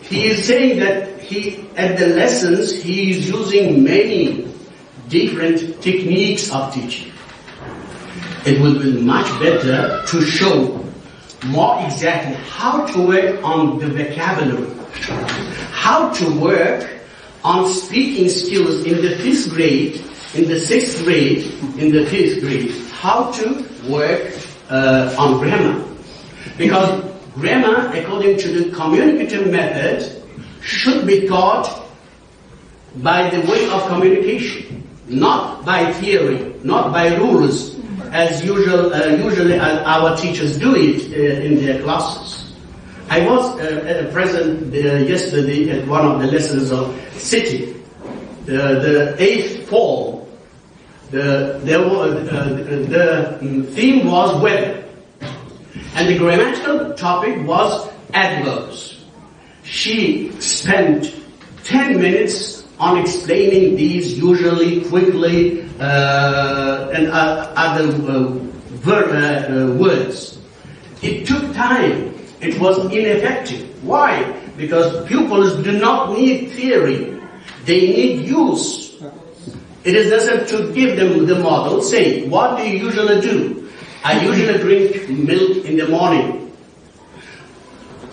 He is saying that at the lessons, he is using many different techniques of teaching. It would be much better to show more exactly how to work on the vocabulary, how to work on speaking skills in the 5th grade, in the 6th grade, in the 5th grade, how to work on grammar. Because grammar, according to the communicative method, should be taught by the way of communication, not by theory, not by rules, as usually our teachers do it in their classes. I was present yesterday at one of the lessons of City, the 8th form. The theme was weather, and the grammatical topic was adverbs. She spent 10 minutes on explaining these, usually quickly, and other words. It took time. It was ineffective. Why? Because pupils do not need theory. They need use. It is necessary to give them the model. Say, what do you usually do? I usually drink milk in the morning.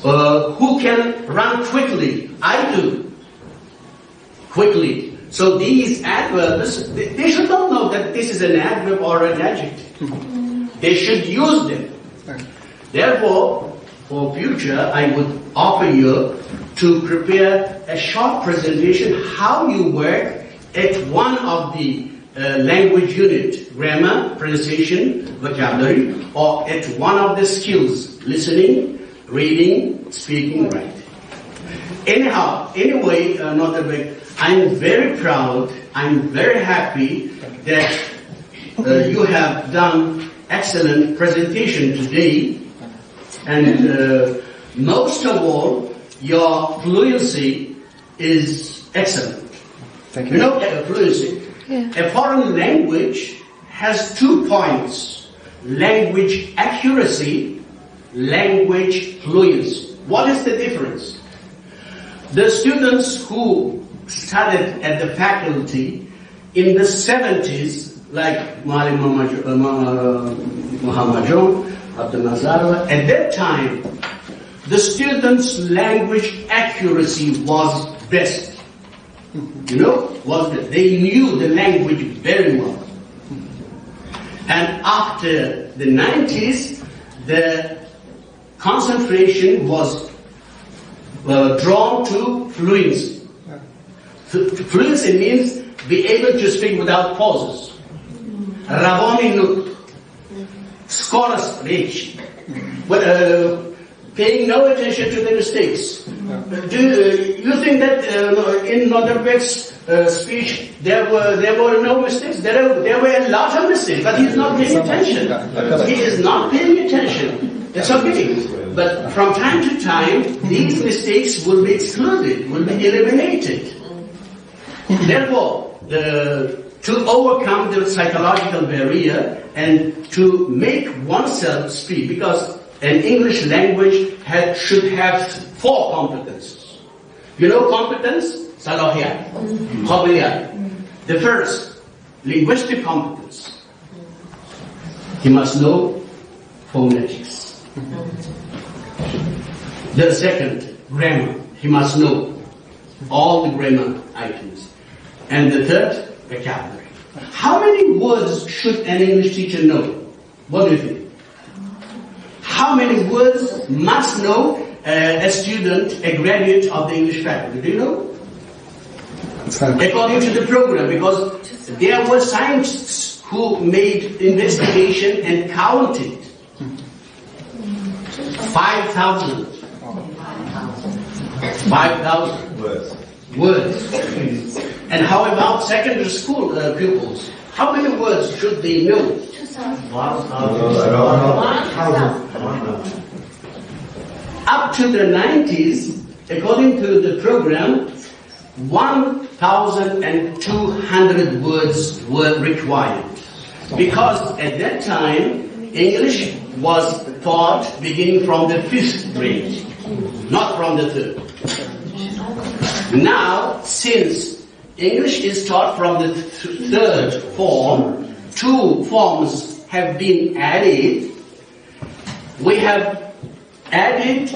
Who can run quickly? I do. Quickly. So these adverbs, they should not know that this is an adverb or an adjective. They should use them. Therefore, for future, I would offer you to prepare a short presentation how you work at one of the language unit, grammar, pronunciation, vocabulary, or at one of the skills, listening, reading, speaking, writing. Anyhow, anyway, Nodirbek, I'm very proud, I'm very happy that you have done excellent presentation today, and most of all, your fluency is excellent. Thank you. You know, fluency. Yeah. A foreign language has 2 points: language accuracy, language fluency. What is the difference? The students who studied at the faculty in the 70s, like maullima Muhammadjon, Abdulnazarova, at that time, the students' language accuracy was best. You know, they knew the language very well. And after the 90s, the concentration was drawn to fluency. Fluency means be able to speak without pauses. Raboni nut, scholars reach, paying no attention to the mistakes. Do you think that in Nodirbek's speech there were no mistakes? There were a lot of mistakes, but he's not paying attention. He is not paying attention. It's okay. But from time to time, these mistakes will be excluded, will be eliminated. Therefore, to overcome the psychological barrier and to make oneself speak, because an English language should have 4 competences. You know competence? Salahiyat, qabiliyat. The first, linguistic competence. He must know phonetics. The second, grammar. He must know all the grammar items. And the third, vocabulary. How many words should an English teacher know? What do you think? How many words must know a student, a graduate of the English faculty? Do you know? According to the program, because there were scientists who made investigation and counted 5,000 words. And how about secondary school pupils? How many words should they know? Up to the 90s, according to the program, 1,200 words were required. Because at that time, English was taught beginning from the 5th grade, not from the 3rd. Now, since English is taught from the 3rd form, 2 forms have been added. We have added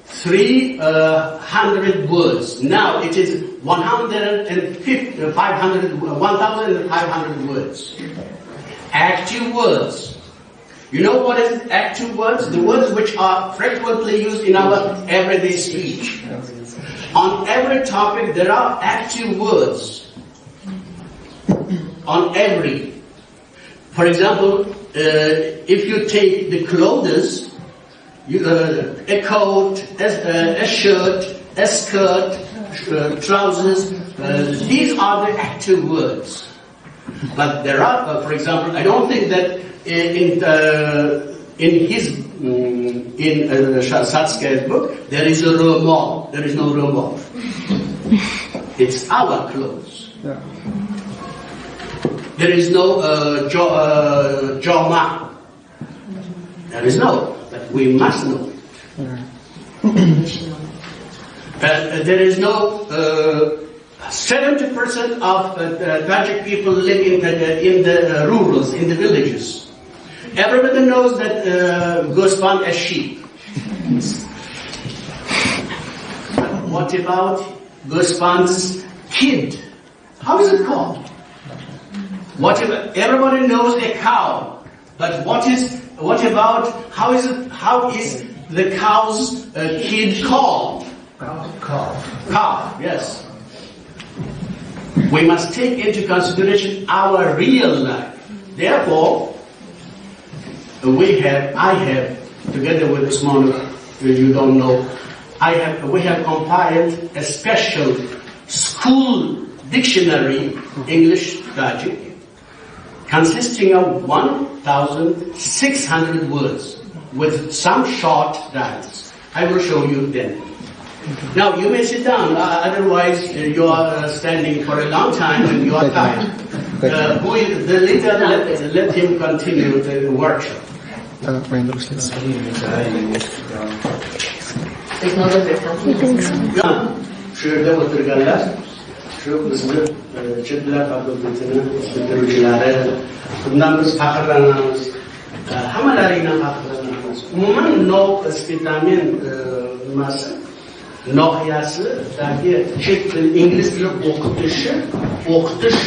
300 words. Now it is 1,500 words. Active words. You know what is active words? The words which are frequently used in our everyday speech. On every topic there are active words. On every. For example, if you take the clothes, a coat, a shirt, a skirt, trousers, these are the active words. But there are, for example, I don't think that in Satske's book there is a roman. There is no roman. It's our clothes. Yeah. There is no jama. There is no. But we must know. There is no. 70% of Tajik people live in the rurals, in the villages. Everybody knows that Gospan is sheep. What about Gospan's kid? How is it called? Everybody knows a cow, but what about how is the cow's kid called? Cow, yes. We must take into consideration our real life. Therefore, I have, together with this monarch, you don't know, we have compiled a special school dictionary, English Tajik, consisting of 1,600 words with some short dialects. I will show you then. Now you may sit down, otherwise you are standing for a long time and you are tired. The leader, let him continue the workshop. Şurada oturganlar, şu bizni chetlar fakultetini bitiruvchilari, bundan biz faxrlanamiz. Hammalaringdan faxrlanamiz. Umuman Spitamen nimasi, nohiyasidagi chet til, ingliz tili o'qitish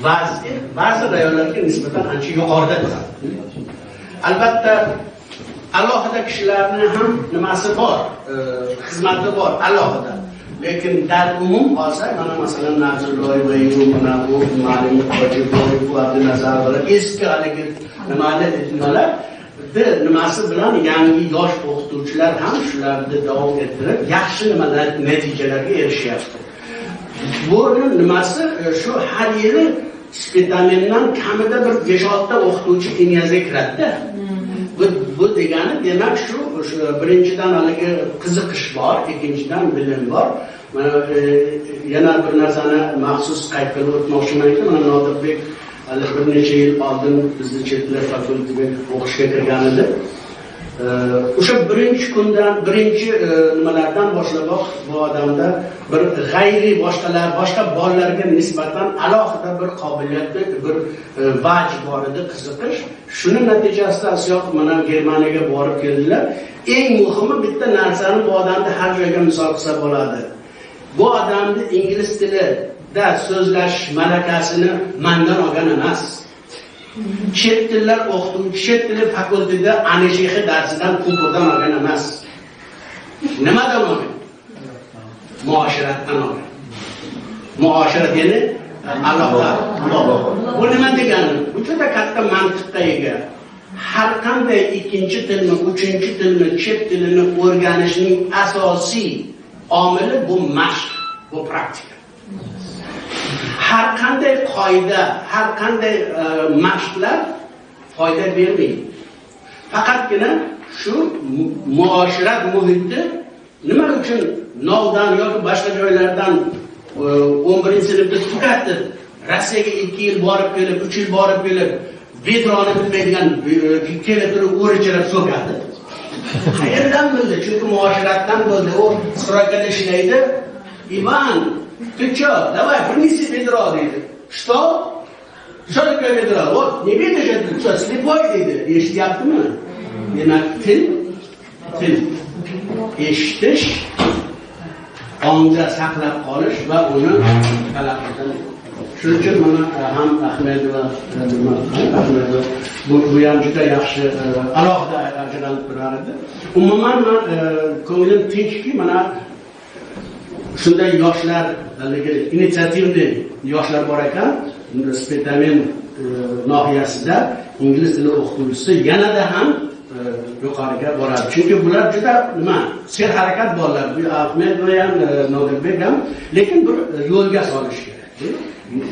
vaziyati ba'zi rayonlarga nisbatan ancha yuqorida turadi. Albatta alohida kishilarni ham nimasi bor, xizmati bor alohida. Lekin dar umum olsak, mana masalan Nodirboyev va bu ma'lum Qo'shboyev va Abdunazarov eski haligi nimalar nimasi bilan yangi yosh o'qituvchilar ham shularni davom ettirib yaxshi natijalarga erishyapti. Bu nimasi shu har yili Spitamendan kamida bir 5-6 ta o'qituvchi Inglizga kiradi. Bu degani demak shu birinchidan haligi qiziqish bor, ikkinchidan bilim bor. Yana bir narsani maxsus qayd qilib o'tmoqchimanki, mana Nodirbek bir necha yil oldin bizni chet tillar fakultetiga o'qishga kirgan edi. O'sha birinchi kundan, birinchi nimalardan boshlaboq bu odamda bir g'ayri boshqa bolalarga nisbatan alohida bir qobiliyatli bir vaj bor edi, qiziqish. Shuni natijasida asiyoq mana Germaniyaga borib keldilar. Eng muhimi bitta narsani bu odamni har joyga misol qilsa bo'ladi. Bu odamni ingliz tilida so'zlash malakasini mendan olgan emas. Chet tillar o'qituvchi, chet tili fakultetida anglishixi darsidan ko'pirdan olgan emas. Nimadan olgan? Muoshiratdan olgan. Muoshirat ya'ni aloqa. Bu nima degani? Bu juda katta mantiqqa ega. Har qanday ikkinchi tilni, uchinchi tilni, chet tilini o'rganishning asosiy omili bu mashq, bu praktika. Har qanday qoida, har qanday mashqlar foyda bermaydi. Faqatgina shu muoshirat muhiti nima uchun Novdan yoki boshqa joylardan 11-sinfda tugatdi. Rossiyaga 2 yil borib kelib, 3 yil borib kelib, vetroni bilmaydigan kelib turib o'richalab so'kadi. Qayerdan bildi? Chunki muoshiratdan bildi. U стройкада ishlaydi. Ivan, ты что? Давай, принеси ведро, deydi. Что? Что такое ведро? Вот, не видишь, это что, слепой, deydi. Eshityaptimi? Demak, til. Eshitish, ongda saqlab qolish va uni talab qilish. Shuning uchun mana ham Ahmed va bu ham juda yaxshi alohida ajralib turardi. Umuman men ko'nglim tinchki, mana shunday yoshlar, inisiativli yoshlar bor ekan. Spitamen nohiyasida ingliz tili o'qituvchisi yanada ham yuqoriga boradi. Chunki bular juda serharakat bolalar. Bu Ahmed va ham Nodirbek ham, lekin bir yo'lga solish kerak.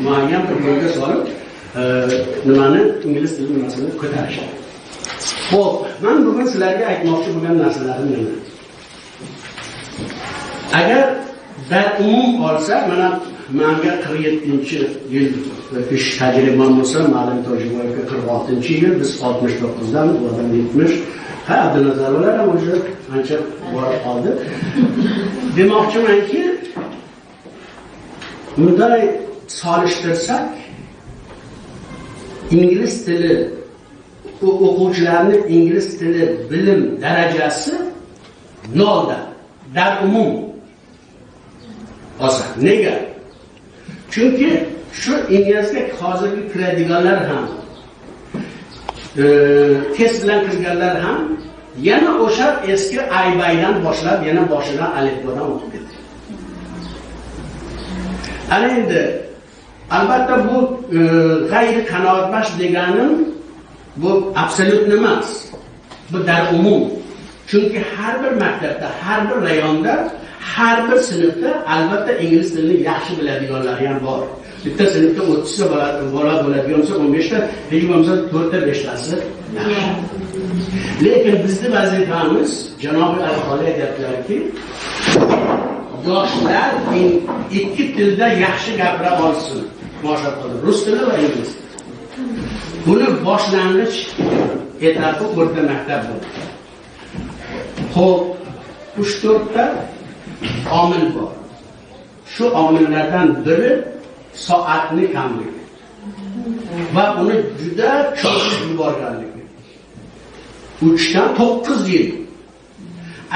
Muayyan bir yo'lga solib nimani ingliz tili masalasini ko'tarish. Xo'p, men bugun sizlarga aytmoqchi bo'lgan narsalarim nima? Agar umum olsak, mana menga 47-yil ish tajribam bo'lsa, Ma'lum Tojiboyevga 46-yil, biz 69dan, u odam 70. Ha, Abdunazarlar ham o'sha ancha borib qoldi. Demoqchimanki, bunday solishtirsak, ingliz tili o'quvchilarning ingliz tili bilim darajasi 0 dar umum. Olsa, nega? Chunki shu inglizga hozirgi kiradiganlar ham, test bilan kirganlar ham yana o'sha eski aybaydan boshlab, yana boshidan alifbodan o'qib ketdi. Ana endi albatta bu g'ayri qanoatbaxsh deganim bu absolyut emas. Bu dar umum. Chunki har bir maktabda, har bir rayonda, har bir sinfda albatta ingliz tilini yaxshi biladiganlar ham bor. Bitta sinfda 30 ta bola bo'ladigan bo'lsa, 15 ta, hech bo'lmasa 4 ta 5 tasi yaxshi. Lekin bizning vazifamiz, janobi aholi aytadilarki, yoshlar ikki tilda yaxshi gapira olsin. Boshqa rus tili va ingliz tili. Buni boshlang'ich etapi o'rta maktab bo'ldi. Xo'p, 3-4 ta omil bor. Shu omillardan biri soatni kamligi va uni juda cho'zib yuborganligi. 3 dan 9 yil.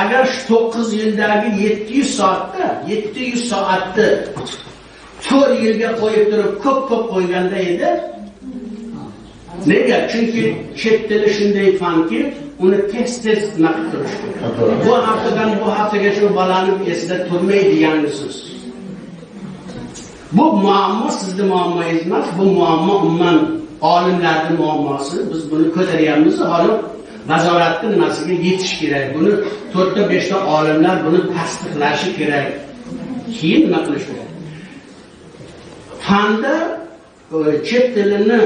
Agar shu 9 yildagi 700 soatda 4 yilga qo'yib turib ko'p qo'yganda edi. Nega? Chunki chet tili shunday fanki, uni tez naqd qilish kerak. Bu haftadan bu haftagacha bolaning esida turmaydi yangi so'z. Bu muammo sizning muammongiz emas, bu muammo umuman olimlarning muammosi. Biz buni ko'taryapmiz, hali nazoratning nimasiga yetish kerak. Buni 4 ta 5 ta olimlar buni tasdiqlashi kerak. Keyin nima qilish kerak? Fanda chet tilini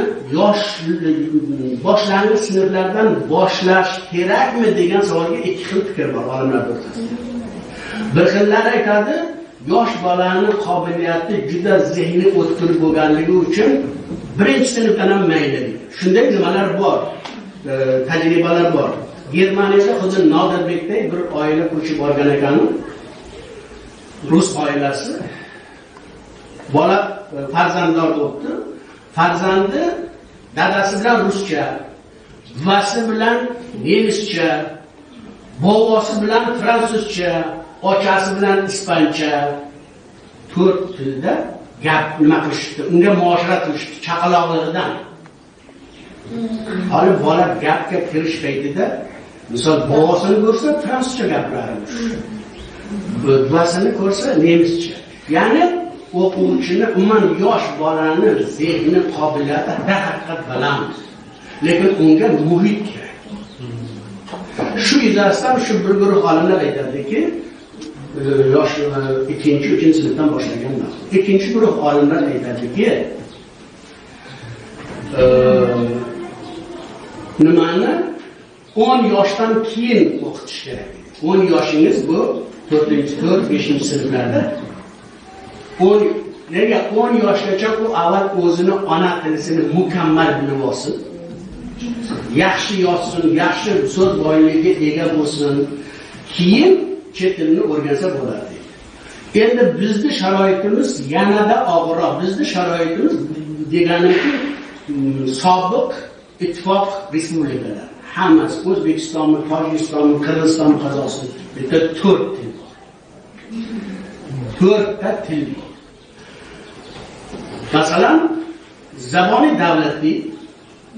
boshlang'ich sinflardan boshlash kerakmi degan savolga ikki xil fikr bor olimlar o'rtasida. Bir xillar aytadi, yosh bolaning qobiliyati juda zehni o'tkir bo'lganligi uchun birinchi sinfdan ham mayli. Shunday nimalar bor, tajribalar bor. Germaniyada xuddi Nodirbekdek bir oila ko'chib borgan ekan. Rus oilasi. Bola farzandlar bo'ldi. Farzandi dadasi bilan ruscha, buvasi bilan nemischa, bobosi bilan fransuzcha, ochasi bilan ispancha, 4 tilda gap nima qilishdi, unga muosharat qilishdi chaqaloqligidan. Hali bola gapga kirish paytida, misol bobosini ko'rsa fransuzcha gapirardi. Buvasini ko'rsa nemischa. Ya'ni o'quvchini, umuman yosh bolani zehni qobiliyati haqiqat baland. Lekin unga muhit kerak. Shu yuzasidan shu bir guruh olimlar aytadiki, yosh 2-3 sinfdan boshlaganlar. Ikkinchi guruh olimlar aytadiki, nimani 10 yoshdan keyin o'qitish kerak. 10 yoshingiz bu 4-5 sinflarda. Nega 10 yoshgacha u avval o'zini ona tilisini mukammal bilib olsin. Yaxshi yozsin, yaxshi so'z boyligiga ega bo'lsin. Keyin chet tilini o'rgansa bo'ladi. Endi bizning sharoitimiz yanada og'irroq. Bizning sharoitimiz deganiki sobiq ittifoq respublikalar. Hammasi O'zbekistonmi, Tojikistonmi, Qirg'izistonmi, Qozog'iston. Bitta 4 til bor. 4 ta til bor. Masalan, zaboni davlatli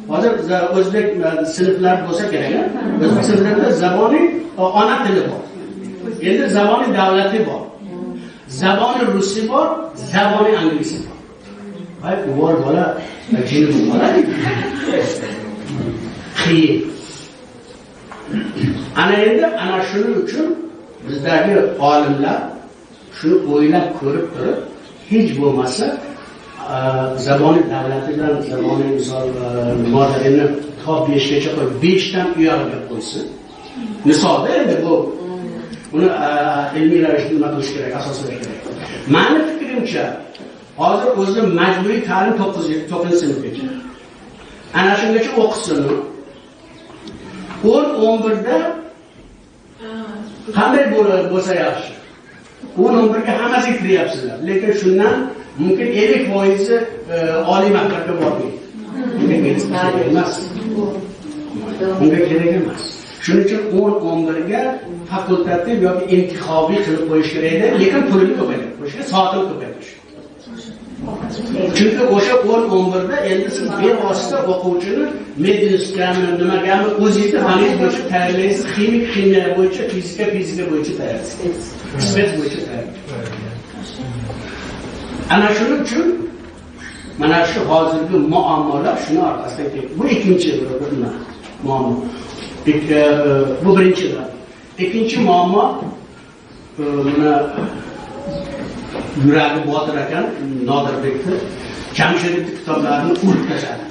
hozir o'zbek sinflar bo'lsa kerak, o'zbek sinflarida zaboni ona tili bor. Endi zaboni davlatli bor. Zaboni rusi bor, zaboni anglisi bor. Ay, bor bola, jini bola. Qiyin. Ana endi ana shuning uchun bizdagi olimlar shuni o'ylab ko'rib turib, hech bo'lmasa zaboni davlati bilan zaboni misol modelini top 5 gacha qo'yib 5 dan uyog'iga qo'ysin. Misolda endi bu buni ilmiy ravishda nima qilish kerak, asoslash kerak. Meni fikrimcha, hozir o'zi majburiy ta'lim 9-sinfgacha. Ana shungacha o'qisin. 10-11 da qanday bo'lsa yaxshi. 10-11 ga hammasi kiryapsizlar, lekin shundan mumkin 50% oliy maktabga bormaydi. Bunga kerak emas. Shuning uchun 10-11 ga fakultativ yoki intihobiy qilib qo'yish kerak edi, lekin pulini ko'paytirib qo'yishga, soatini ko'paytirish. Chunki o'sha 10-11 da endi siz bevosita o'quvchini medinskami, nimagami o'zingizni fanningiz bo'yicha tayyorlaysiz, ximiya bo'yicha, fizika bo'yicha tayyorlaysiz. Spets bo'yicha tayyorlaysiz. Ana shuning uchun mana shu hozirgi muammolar shuni orqasidan kelib. Bu ikkinchi muammo. Bu birinchi. Ikkinchi muammo buni yuragi botir ekan Nodirbekni Jamshidning kitoblarini urib tashladi.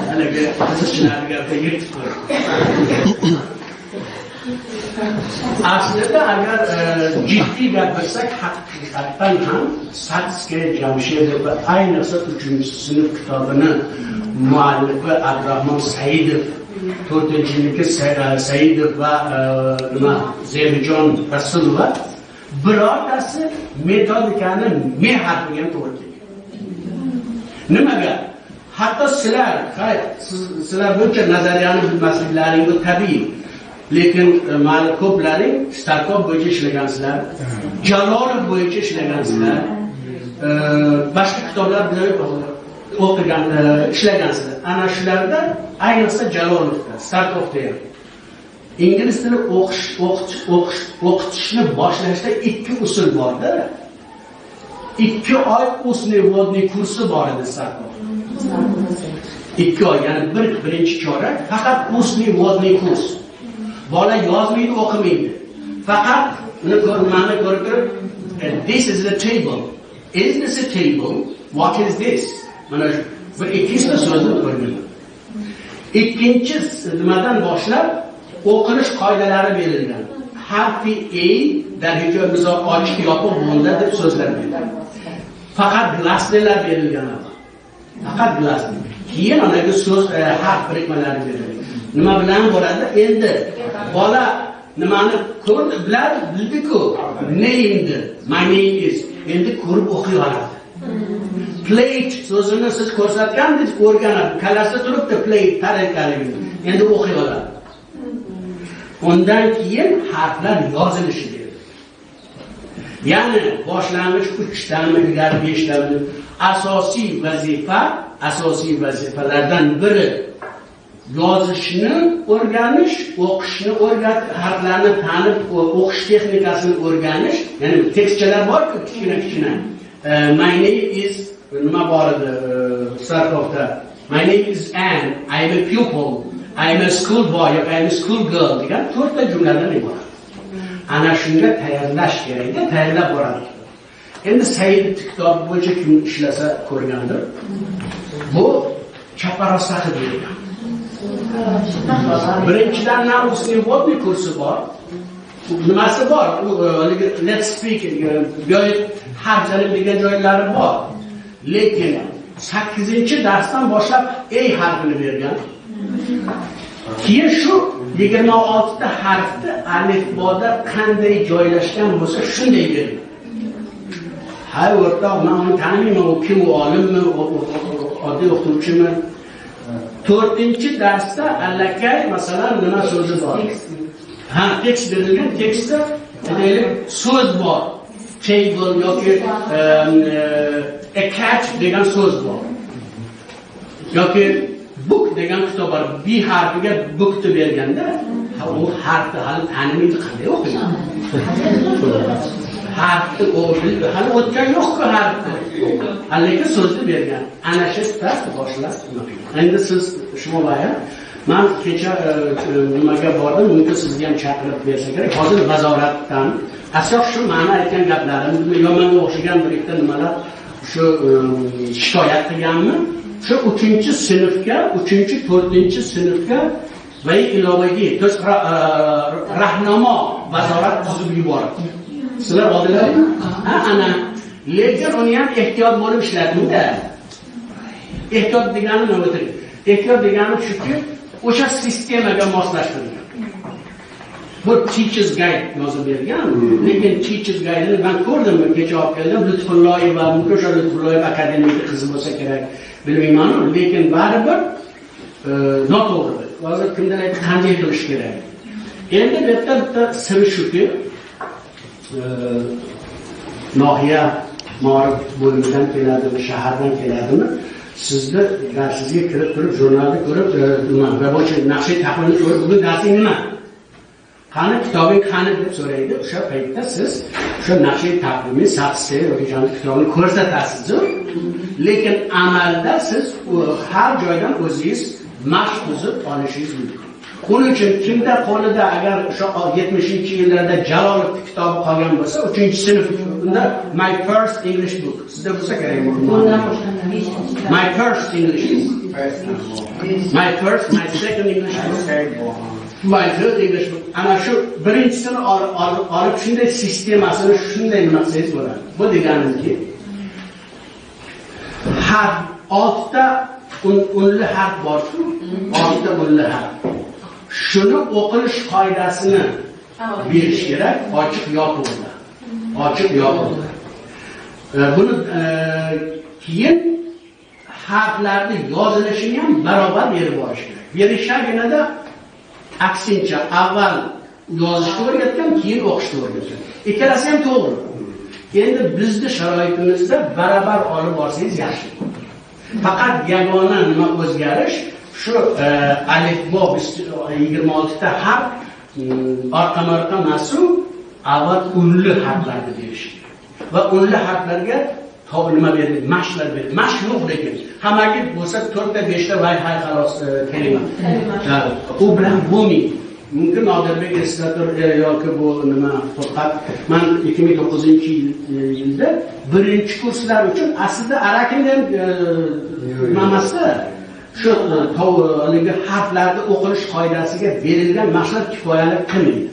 Haligi qiziqchilarga yetib qo'ydi. Aslida agar jiddiy gapirsak, haqiqatan ham Satskiy Jamshidov va ayniqsa 3-sinf kitobini muallifi Abdurahmon Saidov, 4-niki Saidov va Zemijon Rasulova birortasi metodikani mehr bilan to'g'ri kelgan. Nimaga? Hatto sizlar buncha nazariyani bilmasliklaring bu tabiiy. Lekin ma'lum ko'plaring Starkov bo'yicha ishlagansizlar, Jalolov bo'yicha ishlagansizlar, boshqa kitoblar bilan o'qigan, ishlagansizlar. Ana shularda ayniqsa Jalolovda, Starkovda ham ingliz tili o'qitishni boshlashda 2 usul borda. 2 oy ustniy vodniy kursi bor edi Starkov. 2 oy, ya'ni birinchi chorak faqat ustniy vodniy kurs. Bola yozmaydi, o'qimaydi. Faqat ma'ni ko'rib, this is the table. Is this a table? What is this? Mana bu ikkita so'zni ko'rdim. Ikkinchi nimadan boshlab o'qilish qoidalari berilgan. Harfi A darajada misol ochiq yopiq bo'ldi deb so'zlar berilgan. Faqat glaslar berilgan. Faqat glaslar. Keyin anaga so'z harf birikmalari berilgan. Nima bilan bo'ladi? Endi bola nimani ko'rdi, bildi-ku. Named, my name is. Endi ko'rib o'qiy oladi. Plate so'zini siz ko'rsatgandingiz, o'rganadi. Kallasida turibdi plate tariqaligi. Endi o'qiy oladi. Undan keyin harflar yozilishi kerak. Ya'ni boshlang'ich 3 tami, ilgari 5 tami asosiy vazifalardan biri yozishni o'rganish, o'qishni o'rgatib, harflarni tanib, o'qish texnikasini o'rganish, ya'ni tekstchalar bor-ku, kichkina. My name is nima bor edi Starkovda. My name is Anne, I am a pupil, I am a school boy, I am a school girl degan 4 ta jumladan iborat. Ana shunga tayyorlash kerak, tayyorlab boradi. Endi Said kitob bo'yicha kim ishlasa ko'rgandir. Bu chaparoq sahib bo'lgan. Birinchidan na usnivodniy kursi bor. Nimasi bor? Let's speak harflar degan joylari bor. Lekin 8-darsdan boshlab ey harfini bergan. Keyin shu 26 ta harfni alifboda qanday joylashgan bo'lsa shunday bergan. Hay o'rtoq, men uni taniyman, u kim, u olimmi, oddiy o'qituvchimi? 4-darsda allakay masalan nima so'zi bor? Ha, tekst berilgan, tekstda so'z bor. Table yoki a cat degan so'z bor. Yoki book degan kitob bor. B harfiga book deb berganda, u harfni hali tanimaydi, qanday o'qiydi? Harfni o'qiydi, hali o'tgan yo'q-ku harfni. Lekin so'zni bergan. Ana shu dars boshlab o'qiydi. Endi siz shuma baya, men kecha nimaga bordim, mumkin sizga ham chaqirib bersa kerak. Hozir nazoratdan asoq shu ma'no aytgan gaplarimni yomonga o'xshagan bir ikkita nimalar shu shikoyat qilganmi? Shu 3-sinfga, 3-4-sinfga va ilovaga rahnamo nazorat tuzib yubordi. Sizlar oldinglarmi? Ana lekin uni ham ehtiyot bo'lib ishlatdi-da. Ehtiyot degani nima o'tir? Ehtiyot degani shuki, o'sha sistemaga moslashtirilgan. Bu teachers guide yozib bergan, lekin teachers guide'ni men ko'rdim, kecha olib keldim, Lutfulloyev va Mukosha Lutfulloyev akademik qizi bo'lsa kerak, bilmayman, lekin baribir noto'g'ri. Hozir kimdan aytib qanday qilish kerak? Endi bu yerda bitta siri shuki, nohiya ma'rif bo'limidan keladimi, shahardan keladimi? Sizni darsingizga kirib turib, jurnalni ko'rib, nima, rabochiy naqshiy tahlilni ko'rib, bugun darsing nima? Qani kitobing qani deb so'raydi. O'sha paytda siz o'sha naqshiy tahlilni satsga yoki kitobni ko'rsatasiz. Lekin amalda siz har joydan o'zingiz mashq qilib olishingiz mumkin. Buning uchun kimda qo'lida agar o'sha 70-yillarda Jalolov kitobi qolgan bo'lsa, 3-sinfda My First English Book sizda bo'lsa kerak. My First English My Second English Book. My Third English Book. Ana shu birinchisini olib shunday sistemasini shunday nima qilsangiz bo'ladi. Bu deganimki, har 6 ta unli harf bor-ku, 6 ta unli harf. Shuni o'qilish qoidasini berish kerak, ochiq yopiqda. Ochiq yopiqda. Buni keyin harflarni yozilishini ham barobar berib borish kerak. Berishganida aksincha avval yozishni o'rgatgan, keyin o'qishni o'rgatgan. Ikkalasi ham to'g'ri. Endi bizning sharoitimizda barobar olib borsangiz yaxshi. Faqat yagona nima o'zgarish shu alifbo 26 ta harf orqama-orqa masu avval unli harflarni berish va unli harflarga nima berdi? Mashqlar berdi. Mashq yo'q lekin hammaga bo'lsa 4 ta 5 ta voy hay xolos kalima. U bilan bo'lmaydi. Mumkin Nodirбек yoki bu nima faqat men 2009-yilda birinchi kurslar uchun aslida arakindan nimasida shu haligi harflarni o'qilish qoidasiga berilgan mashqlar kifoyalik qilmaydi.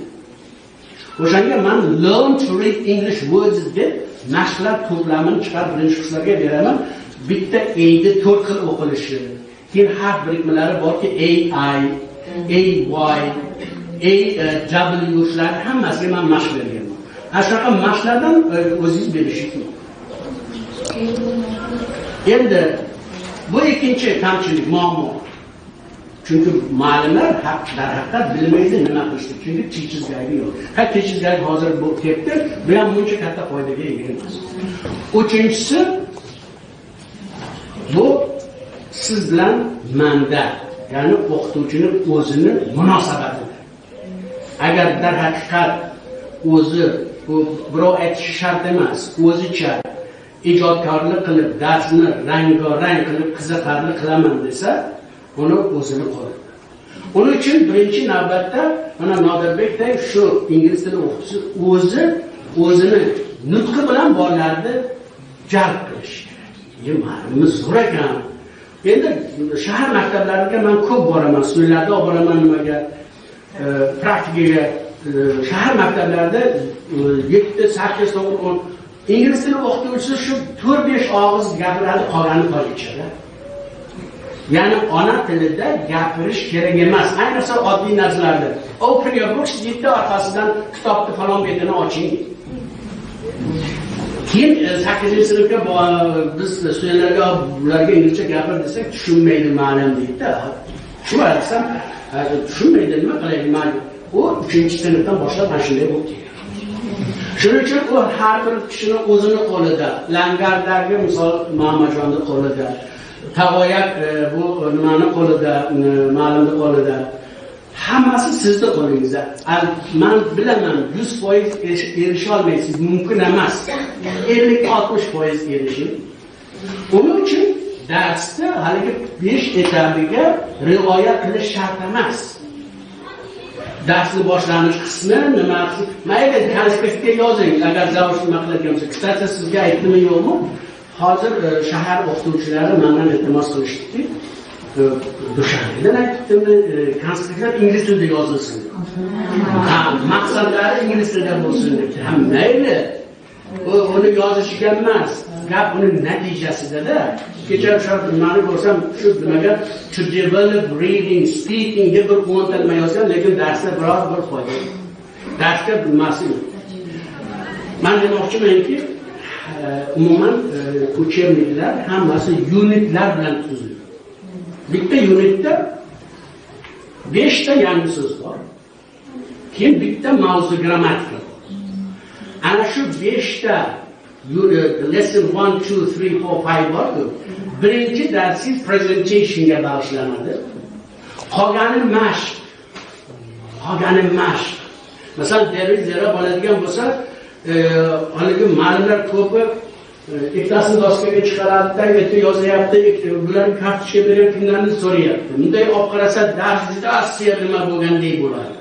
O'shanga men learn to read English words deb mashqlar to'plamini chiqarib birinchi kurslarga beraman. Bitta A'ni 4 xil o'qilishi. Keyin harf birikmalari borki AI, W shular hammasiga men mashq berganman. Shunaqa mashqlardan o'zingiz berishingiz mumkin. Endi bu ikkinchi kamchilik, muammo. Chunki muallimlar darhaqiqat bilmaydi nima qilishni. Chunki teachers guide yo'q. Teachers guide hozir bu ketdi, bu ham buncha katta foydaga ega emas. Uchinchisi bu siz bilan manda, ya'ni o'qituvchining o'zini munosabati. Agar darhaqiqat o'zi bu birov aytishi shart emas, o'zicha ijodkorlik qilib, darsni rang-rang qilib qiziqarli qilaman desa, uni o'zini qo'yadi. Uning uchun birinchi navbatda mana Nodirbekdek shu ingliz tili o'qituvchisi o'zini nutqi bilan bolalarni jalb qilish kerak. Ma'lumot zo'r ekan. Endi shahar maktablariga men ko'p boraman, stullarda olib boraman nimaga, praktikaga. Shahar maktablarida 7, 8, 9, 10 ingliz tili o'qituvchisi shu 4-5 og'iz gapiradi, qolgani qolgichada. Ya'ni ona tilida gapirish kerak emas. Ayniqsa oddiy narsalarda. Open your books, yetti orqasidan kitobni falon betini oching. Keyin 8-sinfga biz studentlarga ularga inglizcha gapir desak, tushunmaydi ma'lum deydi. Shu aytsam, tushunmaydi nima qilayman? U 3-sinfdan boshlab mana shunday bo'lib kelgan. Shuning uchun u har bir kishini o'zini qo'lida, Langardagi misol Mamajonni qo'lida, Tavoyak bu nimani qo'lida, ma'lumni qo'lida. Hammasi sizning qo'lingizda. Men bilaman 100% erisha olmaysiz, mumkin emas. 50-60% erishing. Uning uchun darsda haligi 5 etabiga rioya qilish shart emas. Darsning boshlanish qismi nima? Mayli konspektga yozing, agar zavq qiladigan bo'lsa. Kstati sizga aytdimmi yo'qmi? Hozir shahar o'qituvchilari mendan iltimos qilishdi. Dushanbedan aytdimmi, konspektlar ingliz tilida yozilsin. Maqsadlari ingliz tilida bo'lsin deb. Mayli. Uni yozishiga emas, gap uning natijasida-da. Kecha o'sha nimani ko'rsam, shu nimaga to develop reading, speaking deb bir o'ntalma yozgan, lekin darsda biror bir foyda. Darsga bilmasin. Men demoqchimanki, umuman uchebniklar hammasi unitlar bilan tuzilgan. Bitta unitda 5 ta yangi so'z bor. Keyin bitta mavzu grammatika. Ana shu 5 ta lesson 1, 2, 3, 4, 5 bor. Birinchi darsiz presentationga bag'ishlanadi. Qolgani mashq. Masalan, deraza bo'ladigan bo'lsa, haligi ma'lumlar ko'pi ikkitasini doskaga chiqaradi, yerga yozyapti, bularni kartochka berib kunlarni so'rayapti. Bunday olib qarasa, darsda asliy nima bo'lgandek bo'ladi.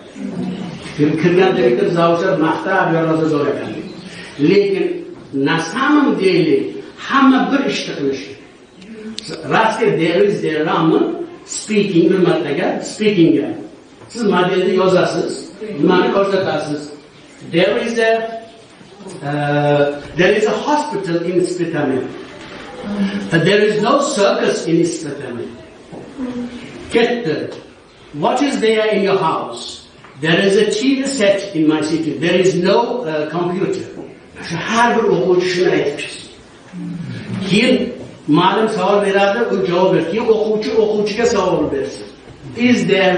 Kirgan direktor zavsar maqtab yozib zo'r ekan. Lekin nasamim deylik, hamma bir ishni qilish. Rastga derizlarni speaking bilmataga, speakingga. Siz modelni yozasiz, nimani ko'rsatasiz. There is a hospital in Spitamen. There is no circus in Spitamen. Get there. What is there in your house? There is a TV set in my city. There is no computer. Har bir o'quvchi shuni aytibsiz. Keyin ma'lum savol beradi, u javob beradi. Keyin o'quvchiga savol bersin. Is there?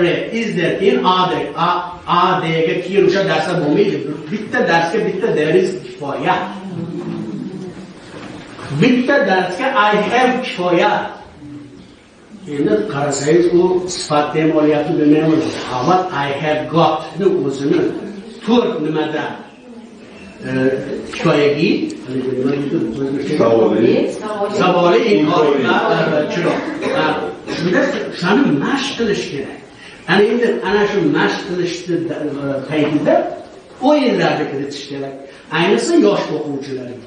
Keyin are there? Keyin o'sha darsda bo'lmaydi. Bitta darsga bitta there is kifoya. Bitta darsga I have kifoya. Endi qarasangiz u sifatda ham olyapti bilmayman. Avval I have got ni o'zini to'rt nimada kifoyagi savoli inkor chiroq. Shunda shuni mashq qilish kerak. Ana shu mashq qilishni paytida o'yinlarga kiritish kerak. Ayniqsa yosh o'quvchilarga.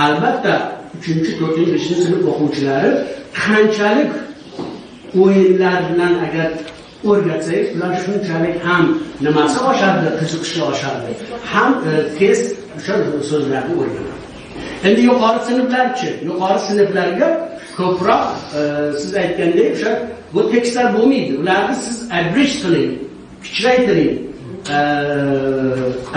Albatta 3-4-5-sinf o'quvchilari qanchalik o'yinlar bilan agar o'rgatsangiz, ular shunchalik ham nimasi oshadi, qiziqishi oshadi. Ham tez o'sha so'zlarni o'rganadi. Endi yuqori sinflarchi, yuqori sinflarga ko'proq siz aytgandek o'sha bu tekstlar bo'lmaydi. Ularni siz abridge qiling, kichraytiring,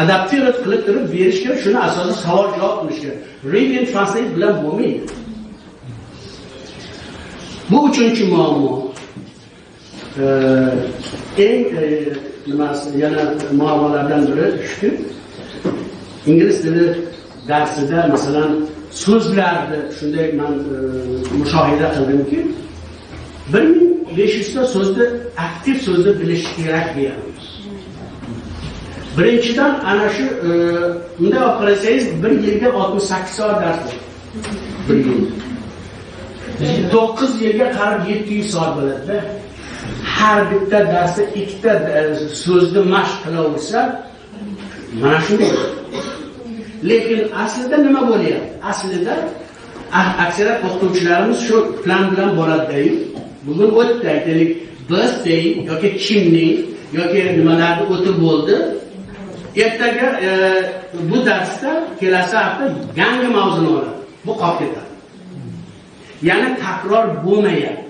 adaptirovat qilib turib berish kerak. Shuni asosiy savol javob qilish kerak. Read and translate bilan bo'lmaydi. Bu uchinchi muammo. Eng yana muammolardan biri shuki, ingliz tili darsida masalan so'zlarni shunday men mushohada qildimki, 1500 ta so'zni aktiv so'zni bilish kerak deyapmiz. Birinchidan ana shu bunday olib qarasangiz 1 yilga 68 soat dars bor. 1 yil. 9 yilga qarab 700 soat bo'ladi. Har bitta darsda 2 ta so'zni mashq qilaversa, mana shunday. Lekin aslida nima bo'lyapti? Aslida aksariyat o'qituvchilarimiz shu plan bilan boradi-da. Bugun o'tdi, aytaylik, birthday yoki kimning yoki nimalarni o'tib bo'ldi. Ertaga bu darsda kelasi hafta yangi mavzuni oladi. Bu qolib ketadi. Ya'ni takror bo'lmayapti.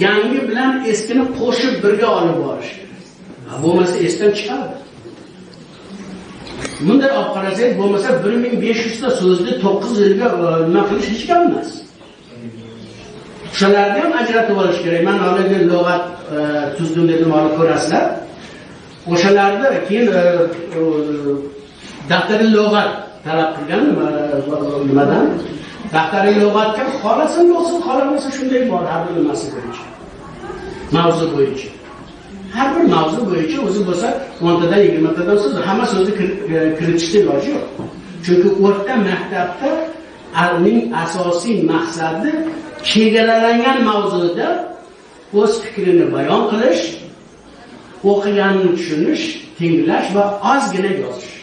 Yangi bilan eskini qo'shib birga olib borish kerak. Bo'lmasa esdan chiqadi. Bunday olib qarasangiz, bo'lmasa 1500 ta so'zni 9 yilga nima qilish hech kam emas. Shularni ham ajratib olish kerak. Men hozirgi lug'at tuzdim dedim, olib ko'rasizlar. O'shalarda keyin daftari lug'at talab qilgan nimadan? Daftari lug'atga xolasin bo'lsin, xolamasa shunday bor, har bir nimasi bo'yicha. Mavzu bo'yicha. Har bir mavzu bo'yicha o'zi bo'lsa 10 tadan 20 tadan so'z, hamma so'zni kiritishga iloji yo'q. Chunki o'rta maktabda uning asosiy maqsadi chegaralangan mavzuda o'z fikrini bayon qilish, o'qiganni tushunish, tinglash va ozgina yozish.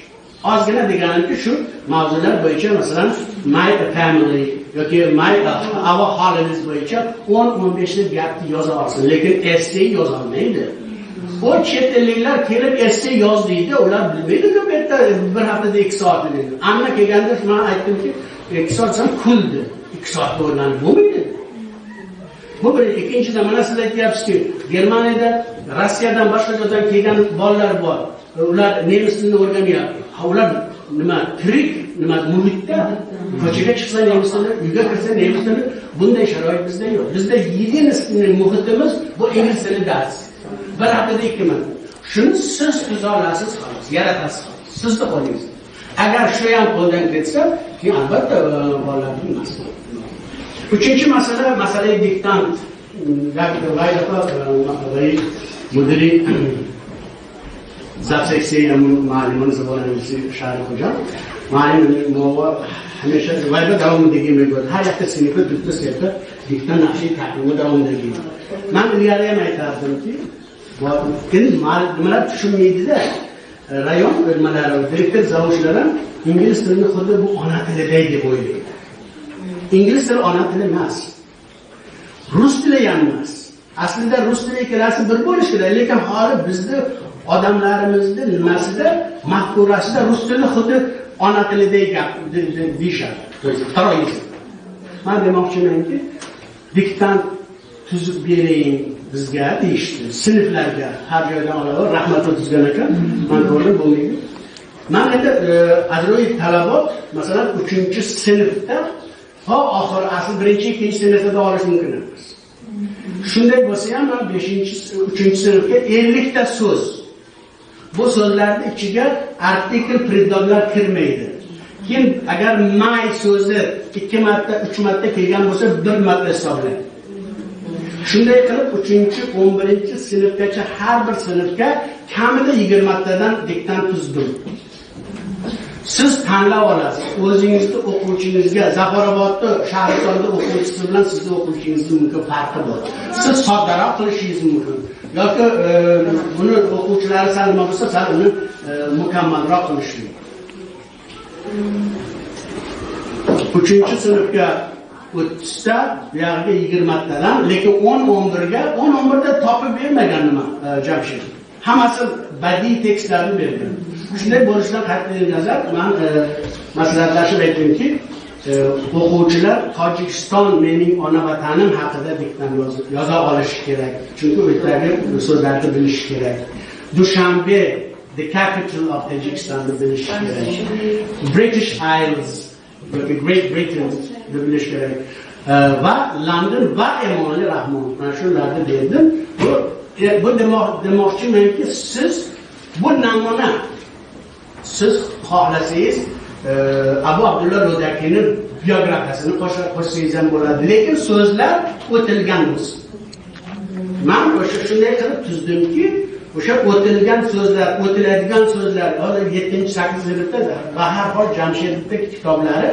Ozgina deganimki shu mavzular bo'yicha, masalan, my family yoki our holimiz bo'yicha 10-15 ta gapni yoza olsin, lekin essay yoza olmaydi. O chet elliklar kelib essay yoz deydi, ular bilmaydi-ku bu yerda bir haftada 2 soat deydi. Amma kelganda men aytdimki 2 soat ham kuldi. 2 soat o'rganib bo'lmaydi. Bu bir. Ikkinchidan mana siz aytyapsizki, Germaniyada, Rossiyadan boshqa joydan kelgan bolalar bor. Ular nemis tilini o'rganyapti. Ular nima tirik, nima muhitda ko'chaga chiqsa nemis tili, uyga kirsa nemis tili, bunday sharoit bizda yo'q. Bizda yedinchi muhitimiz bu ingliz tili dars. Bir haftada 2 marta. Shuni siz tuza olasiz xolos, yaratasiz xolos. Sizda qo'lingiz. Agar shu ham qo'ldan ketsa, keyin albatta bolalarning mas'ul. Uchinchi masala diktant. Mudiri zabseksiya muallimani zabonasi shahri xo'ja. Muallimning mo'va hamisha vayda davomidagi bo'ladi. Har hafta sinfda bitta sinfda diktant naqshi ta'limi davomidagi. Men ilgari ham aytardimki, nimalar tushunmaydi-da. Rayon bölmelari, direktor zavuşlar ham ingliz tilini xuddi bu ona tiliday deb o'ylaydi. İngliz tili ona tili emas. Rus tili ham emas. Aslida rus tili ikkalasi bir bo'lishi kerak, lekin hozir bizning odamlarimizning nimasida, mafkurasida rus tilini xuddi ona tiliday gap deyishadi. Taroyiz. Men demoqchimanki, diktant tuzib bering bizga deyishdi. Sinflarga har joydan oladi, rahmat tuzgan ekan. Men ko'rdim bo'lmaydi. Men endi ajroy talabot, masalan 3-sinfda oxir asl 1-2-sinfda olish mumkin emas. Shunday bo'lsa ham men 3-sinfga 50 ta so'z. Bu so'zlarning ichiga artikl predodlar kirmaydi. Keyin agar my so'zi 2 marta, 3 marta kelgan bo'lsa 1 marta hisoblanadi. Shunday qilib 3-11-sinfgacha har bir sinfga kamida 20 tadan diktant tuzdim. Siz tanlab olasiz. O'zingizning o'quvchingizga Zaxarobodda Shahristonda o'quvchisi bilan sizning o'quvchingizning mumkin farqi bor. Siz soddaroq qilishingiz mumkin. Yoki buni o'quvchilari sal nima bo'lsa, sal uni mukammalroq qilish mumkin. 3-sinfga 30 ta, bu yerga 20 tadan, lekin 10-11ga, 10-11da topib bermagan nima Jamshid. Hammasi badiiy tekstlarni bergan. Shunday bo'lishidan qat'iy nazar men maslahatlashib aytdimki, o'quvchilar Tojikiston mening ona vatanim haqida diktant yoza olishi kerak. Chunki u yerdagi so'zlarni bilish kerak. Dushanbe, the capital of Tajikistan bilish kerak. British Isles, yoki Great Britain bilish kerak. Va London va Emomali Rahmon. Men shularni berdim. Bu demoqchimanki, siz bu namuna siz xohlasangiz Abu Abdullah Ro'dakining biografiyasini qo'shsangiz ham bo'ladi, lekin so'zlar o'tilgan bo'lsin. Men o'sha shunday qilib tuzdimki, o'sha o'tilgan so'zlar, o'tiladigan so'zlar hozir 7-8-sinfda va har xil Jamshidning kitoblari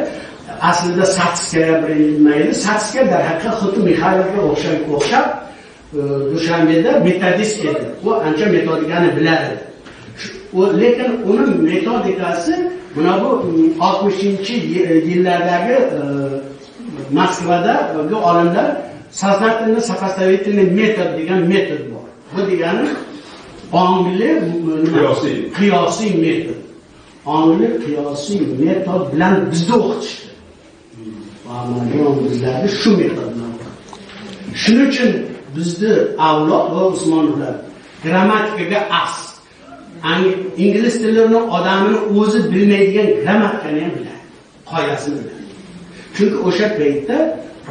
aslida Satskaya bilmaydi. Satskaya darhaqiqat xuddi Mixaylovga o'xshab Dushanbeda metodist edi. U ancha metodikani bilardi. Lekin uning metodikasi mana bu 60-yillardagi Moskvada olimlar soznательно сопоставительный metod degan metod bor. Bu degani ongli qiyosiy metod. Ongli qiyosiy metod bilan bizda o'qitishdi. Bizlarda shu metod bilan. Shuning uchun bizni avlod va Usmonovlar grammatikaga as. İngliz tilini odamini o'zi bilmaydigan grammatikani ham biladi. Qoidasini biladi. Chunki o'sha paytda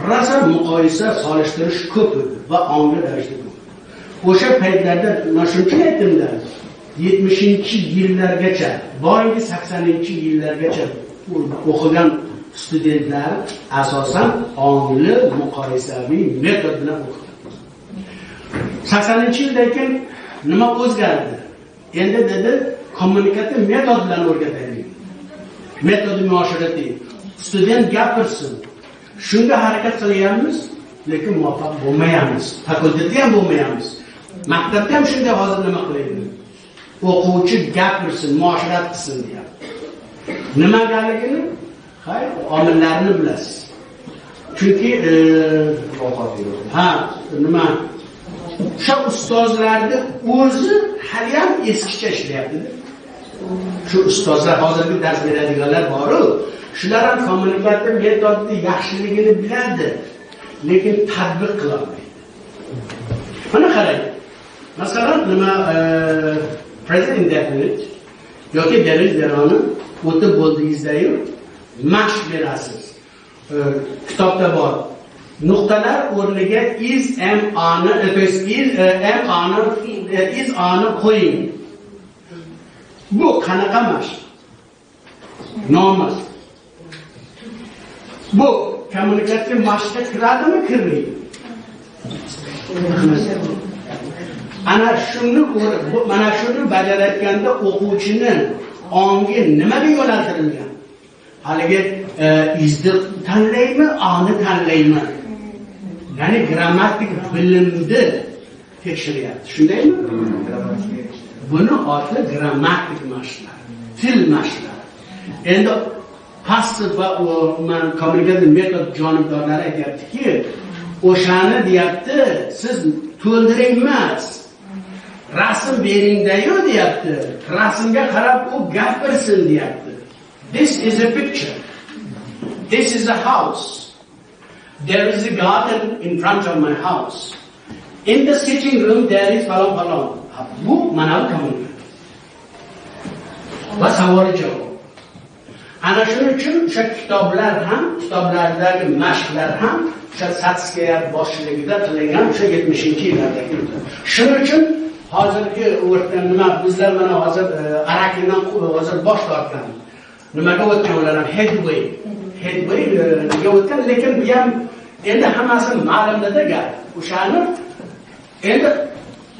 rosa muqoyisa solishtirish ko'p edi va ongli ravishda ko'p. O'sha paytlarda mana shuncha aytimda 70-yillargacha, boyagi 80-yillargacha o'qigan studentlar asosan ongli muqoyisaviy metod bilan o'qidi. 80-yildan keyin nima o'zgardi? Endi dedi kommunikativ metod bilan o'rgataylik. Metodi muoshirati. Student gapirsin. Shunga harakat qilyapmiz, lekin muvaffaq bo'lmayapmiz. Fakultetda ham bo'lmayapmiz. Maktabda ham shunday hozir nima qilaylik? O'quvchi gapirsin, muoshirat qilsin deyapti. Nimagaligini? Hay, omillarini bilasiz. Chunki nima? Shu ustozlarni o'zi hali ham eskicha ishlayapti. Shu ustozlar hozirgi dars beradiganlar bor-ku, shular ham kommunikativ metodni yaxshiligini biladi, lekin tatbiq qila olmaydi. Mana qarang. Masalan, nima present indefinite yoki darajani o'tib bo'ldingizda-yu mashq berasiz. Kitobda bor. Nuqtalar o'rniga is ani qo'ying. Bu qanaqa mashq? Nomas. Bu kommunikativ mashqqa kiradimi, kirmaydi? Ana shuni bajarayotganda o'quvchining ongi nimaga yo'naltirilgan? Haligi izni tanlaymi, ani tanlaymi? Ya'ni grammatik bilimni tekshiryapti. Shundaymi? Buni oti grammatik mashqlar, til mashqlar. Endi passiv va kommunikativ metod jonibdorlari aytayaptiki, o'shani deyapti, siz to'ldiring emas, rasm beringda-yu deyapti. Rasmga qarab u gapirsin deyapti. This is a picture. This is a house. There is a garden in front of my house. In the sitting room there is falon. Bu manavi kommunikativ. Va savol javob. Ana shuning uchun o'sha kitoblardagi mashqlar ham o'sha satskiyat boshchiligida qilingan o'sha 70-yillardagi. Shuning uchun hozirgi o'rta nima bizlar mana hozir arakidan hozir bosh tortgan. Nimaga o'tgan ular ham headway nega o'tgan, lekin bu ham endi hammasi ma'lumda gap. O'shani endi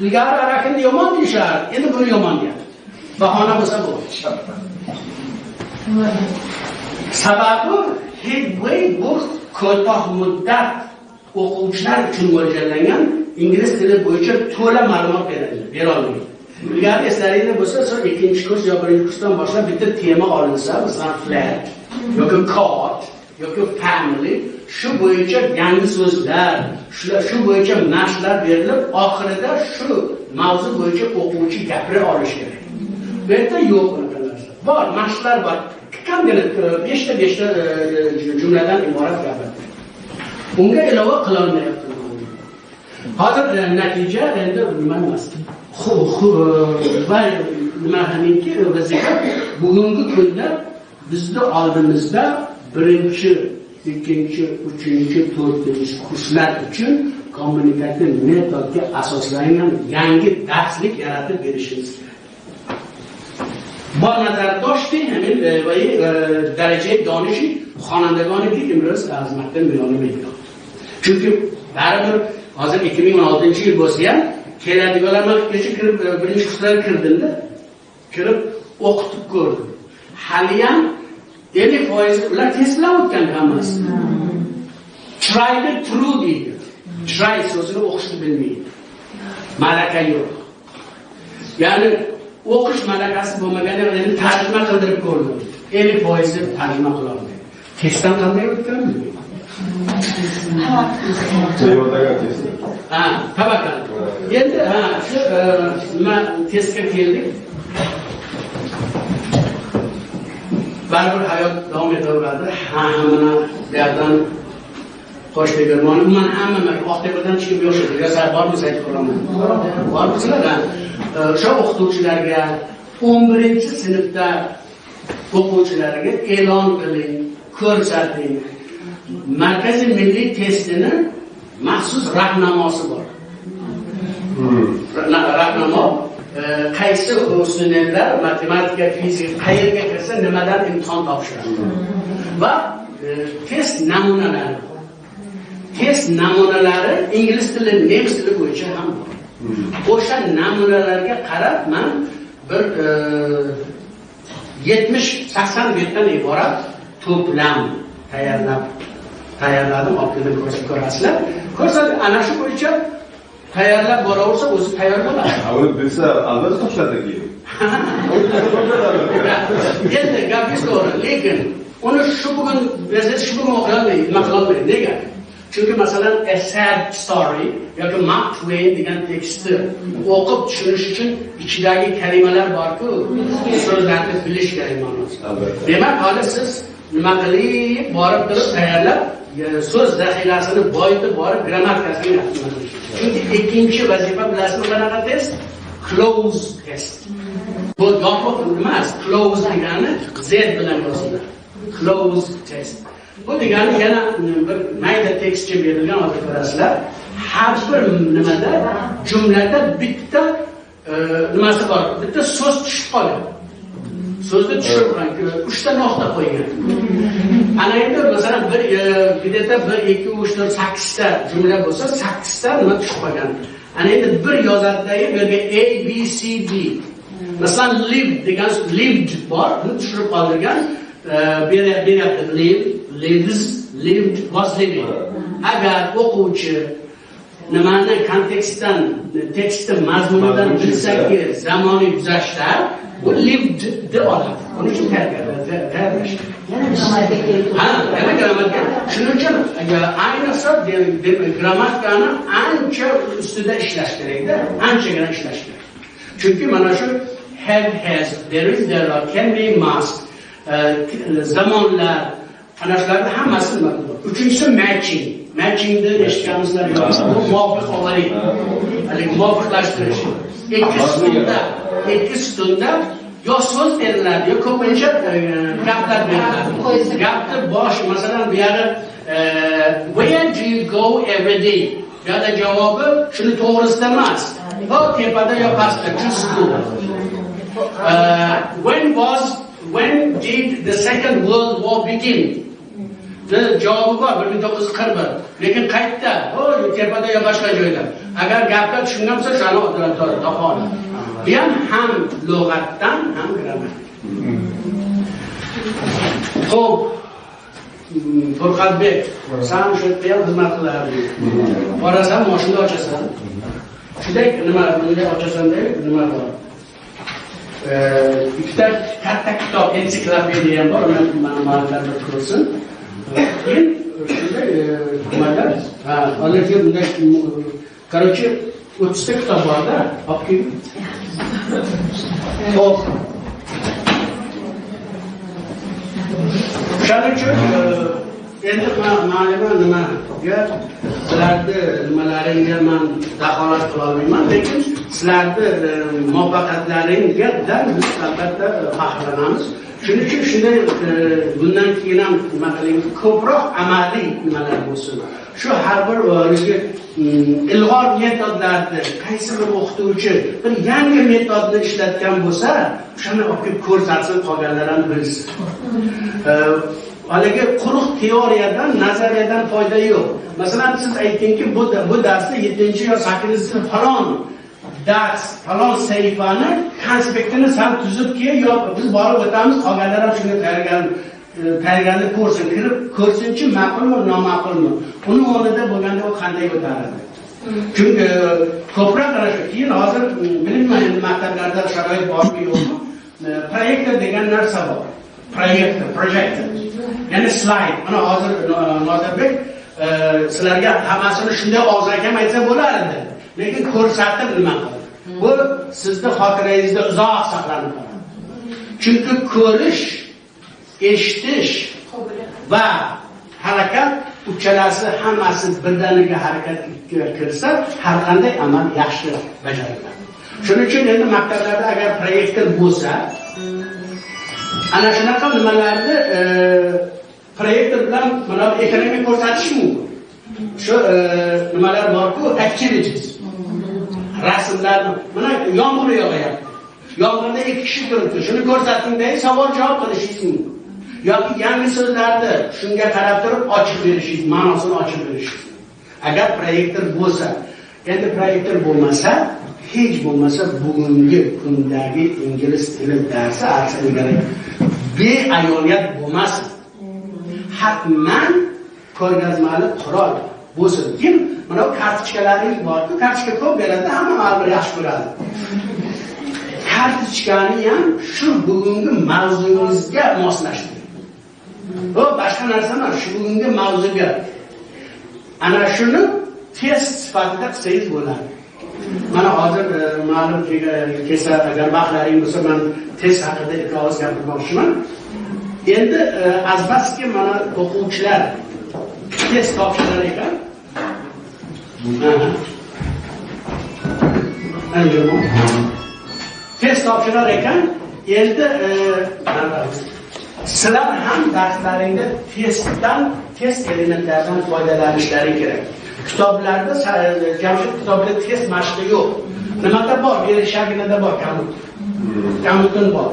ilgari arakini yomon deyishar, endi buni yomon deyapti. Bahona bo'lsa bo'ldi. Sababi headway bu ko'toq muddat o'quvchilar uchun mo'ljallangan ingliz tili bo'yicha to'la ma'lumot bera olmaydi. Ilgari eslaringizda bo'lsa, siz 2-kurs yo 1-kursdan boshlab bitta tema olinsa, masalan flat yoki card yoki family, shu bo'yicha yangi so'zlar, shu bo'yicha mashqlar berilib, oxirida shu mavzu bo'yicha o'quvchi gapira olishi kerak. Bu yerda yo'q unaqa narsa. Bor, mashqlar bor. Kamgina 5ta jumladan iborat gapir. Unga ilova qila olmayapti. Hozir natija endi nima emas. Va nimahaniki vazifa bugungi kunda bizni oldimizda 1-chi, 2-chi, 3-chi, 4-chi kurslar uchun kommunikativ metodga asoslangan yangi darslik yaratib berishimiz kerak. با نظر داشتی همین درجه دانشی خوانندگانی که امروز از مکتب میانه میگیرند. چونکه برابر حاضر 2016 yıl bo'lsa-ham keladiganlar maktabgacha kirib birinchi kurslarga kirdimda, kirib o'qitib ko'rdim. Hali ham 50% ular test bilan o'tgan hammasi. Try the true deydi. Try so'zini o'qishni bilmaydi. Malaka yo'q. Ya'ni o'qish malakasi bo'lmaganda endi tarjima qildirib ko'rdim. 50% tarjima qila olmaydi. Testdan qanday o'tgan bilmaydi. Tabakan. Endi shu nima testga keldik. Baribir hayot davom etaveradi. Hammani bu yerdan Qӯштегирмон, umuman hamma oktyabrdan chiqib yoshadi. Yo'sa bormi sayt quraman. Bormisizlar? O'sha o'qituvchilarga 11-sinfda o'quvchilarga e'lon qiling, ko'rsating. Markaziy milliy testini maxsus rahnamosi bor. Rahnamo qaysi studentlar matematika, fizika qayerga kirsa nimadan imtihon topshiradi. Va test namunalari. Test namunalari ingliz tili, nemis tili bo'yicha ham bor. O'sha namunalarga qarab men bir 70-80 betdan iborat to'plam tayyorladim. Optimum ko'rasizlar. Ko'rsatib, ana shu bo'yicha tayyorlab boraversa o'zi tayyorlanadi. Uni bilsa, albatta topshiradi. Endi gapingiz to'g'ri, lekin uni shu bugun biz shu bugun o'qilmaydi. Nega? Chunki masalan A Sad Story yoki Mark Twain degan tekstni o'qib tushunish uchun ichidagi kalimalar bor-ku, so'zlarni bilish kerak ma'nosida. Demak, hali siz nima qilib borib turib tayyorlab so'z zaxirasini boyitib borib grammatikasini yaxshilash. Chunki ikkinchi vazifa bilasizmi qanaqa test? Close test. Bu yopiq emas, close degani Z bilan yoziladi. Close test. Bu degani yana bir mayda tekstcha berilgan, hozir ko'rasizlar. Har bir nimada jumlada bitta nimasi bor, bitta so'z tushib qoladi. So'zni tushirib qo'ygan, 3 ta nuqta qo'ygan. Ana endi masalan bir bitta 1 2 3 4 8 ta jumla bo'lsa, 8 ta nima tushib qolgan. Ana endi bir yozadagi yerga A B C D. Masalan lived degan lived bor, buni tushirib qoldirgan. Beryapti lives, lived, was living. Agar o'quvchi nimani kontekstdan, tekstni mazmunidan bilsaki zamoniy yuzashda bu lived de oladi. Buning uchun tayyorlash. Yana grammatika. Shuning uchun ayniqsa grammatikani ancha ustida ishlash kerak-da, anchagina ishlash kerak. Chunki mana shu have, has, there is, there are, can be, must, zamonlar, ana shularni hammasini bor. Uchinchisi matching. Matchingni eshitganmizlar yo'q. Bu muvofiq ovalik. Hali muvofiqlashtirish. Ikki stunda yo so'z beriladi, yo ko'pincha gaplar beriladi. Gapni bosh, masalan, bu yerda where do you go every day? Bu yerda javobi shuni to'g'risida emas. Yo tepada yo pastda, to school. When did the Second World War begin? Javobi bor 1941. Lekin qayerda? Tepada yo boshqa joyda. Agar gapga tushungan bo'lsa, shuni topadi. Bu ham lug'atdan, ham grammatik. Xo'p, Furqatbek, sen shu yerda ham xizmat qilarding. Borasan, mashina ochasan. Shunday nima bunday ochasanda nima bor? Ikkita katta kitob, ensiklopediya ham bor, mana ma'lumotlar ko'rsin. Keyin shunday nimalar, hozirgi bunday короче 30 ta kitob bor-da, olib kelib. Xo'p. Shuning uchun endi ma'luma nima? Sizlarni nimalaringga men daholat qila olmayman, lekin sizlarni muvaffaqiyatlaringizdan biz albatta faxrlanamiz. Shuning uchun shunday bundan keyin ham nima qilamiz? Ko'proq amaliy nimalar bo'lsin. Shu har bir ilg'or metodlarni qaysi bir o'qituvchi bir yangi metodni ishlatgan bo'lsa, o'shani olib kelib ko'rsatsin, qolganlar ham bilsin. Haligi quruq teoriyadan, nazariyadan foyda yo'q. Masalan, siz aytingki, bu darsda 7 yo 8 falon dars, falon sahifani konspektini sen tuzib kel, yo biz borib o'tamiz, qolganlar ham shunga tayyorgarlik ko'rsin, kirib ko'rsinchi, ma'qulmi, noma'qulmi. Uni o'rnida bo'lganda u qanday o'taradi? Chunki ko'proq ana shu keyin hozir bilmayman maktablarda sharoit bormi yo'qmi? Proyektor degan narsa bor. Proyektor. ya'ni slayd. Mana hozir Nodirbek sizlarga hammasini shunday og'zakam aytsa bo'lardi. Lekin ko'rsatib nima qildi? Bu sizni xotirangizda uzoq saqlanib qoladi. Chunki ko'rish, eshitish va harakat uchalasi hammasi birdaniga harakatga kirsa, har qanday amal yaxshi bajariladi. Shuning uchun endi maktablarda agar proyektor bo'lsa, ana shunaqa nimalarni proyektor bilan mana ekranga ko'rsatish mumkin. Shu nimalar bor-ku, activities. Rasmlarni, mana yomg'ir yog'ayapti. Yomg'irda ikki kishi turibdi. Shuni ko'rsatingda savol javob qilishingiz mumkin. Yoki yangi so'zlarni shunga qarab turib ochib berishingiz, ma'nosini ochib berishingiz. Agar proyektor bo'lsa, endi proyektor bo'lmasa, hech bo'lmasa bugungi kundagi ingliz tili darsi aslida beayoniyat bo'lmasin. Hatman ko'rgazmali qurol bo'lsin. Kim mana kartochkalaringiz bor-ku, kartochka ko'p beradi, hamma ma'lum yaxshi ko'radi. Kartochkani ham shu bugungi mavzungizga moslashtiring. Bu boshqa narsa emas, shu bugungi mavzuga. Ana shuni test sifatida qilsangiz bo'ladi. Mana hozir ma'lum kelsa, agar vaqtlaring bo'lsa, men test haqida ikki og'iz gapirmoqchiman. Endi azbaski mana o'quvchilar test topshirar ekan. Test topshirar ekan. Endi sizlar ham darslaringda test elementlaridan foydalanishlari kerak. Kitoblarda jamshid kitobida test mashqi yo'q. Nimada bor? Berishagida bor, kamutun bor.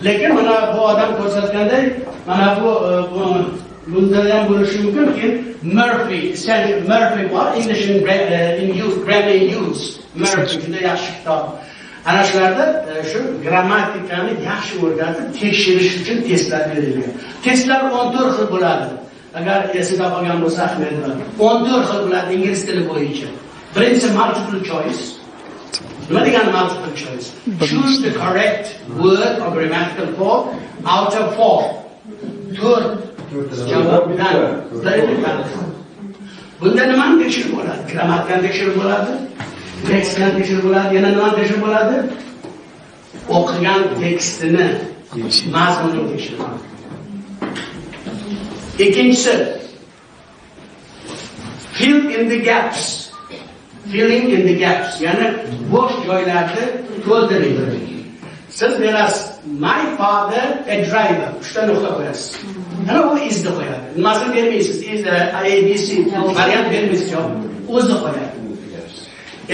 Lekin mana bu odam ko'rsatganday, mana bu bunda ham bo'lishi mumkin. Murphy bor, English in use, grammar in use. Murphy juda yaxshi kitob. Ana shularda shu grammatikani yaxshi o'rgatib, tekshirish uchun testlar berilgan. Testlar 14 xil bo'ladi. Agar esida qolgan bo'lsa, Ahmed, 14 xil bo'ladi ingliz tili bo'yicha. Birinchi multiple choice. Nima degani multiple choice? Choose the correct word or grammatical form out of 4. Javobdan bunda nimani tekshirib bo'ladi? Grammatikani tekshirib bo'ladi, tekstni tekshirib bo'ladi, yana nimani tekshirib bo'ladi? O'qigan tekstini, mazmunini tekshirib bo'ladi. İkincisi, fill in the gaps. Filling in the gaps. Yani boş joylarda to'ldiring. Siz berasiz, my father a driver. 3 ta nuqta qo'yasiz. Ana u isni qo'yadi. Nimasini bermaysiz? Is ABC variant bermaysiz. O'zi qo'yadi.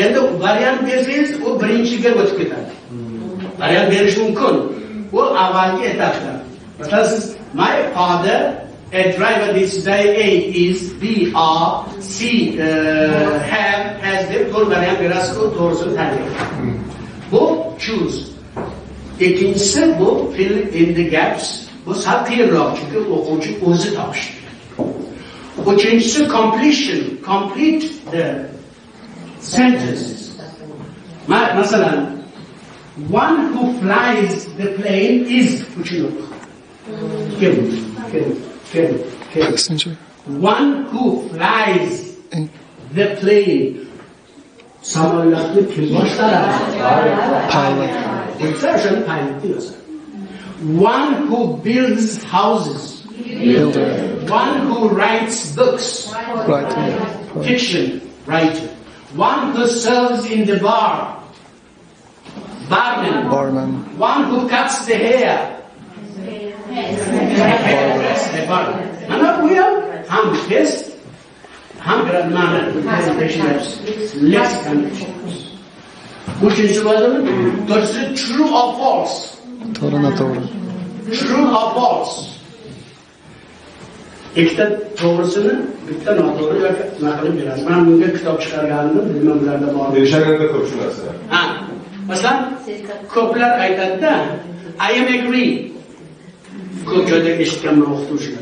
Endi variant bersangiz, u birinchiga o'tib ketadi. Variant berish mumkin. U avvalgi etapda. Masalan, siz my father a driver this day A is B R C have has deb to'g'ri variant berasiz, u to'g'risini tanlaydi. Bu choose. İkincisi bu fill in the gaps. Bu sal qiyinroq, chunki o'quvchi o'zi topishi. Uchinchisi completion. Complete the sentences. Masalan, one who flies the plane is uchinchi. One who flies the plane. Samolyotni kim boshqaradi? Pilot. One who builds houses. Builder. One who writes books. Writer. Fiction. Writer. One who serves in the bar. Barman. Barman. One who cuts the hair. Mana bu ham test, ham grammar presentations, less conditions. Uchinchi bo'ladimi? To'g'risi true or false. To'g'ri, noto'g'ri. True or false. Ikkita to'g'risini, bitta noto'g'ri yoki nima qilib berasiz. Men bunga kitob chiqargandim, bilmem ularda bor. Berishaganda ko'p shu narsa. Ha. Masalan, ko'plar aytadi-da, I am agree. Ko'p joyda eshitganman o'qituvchilar.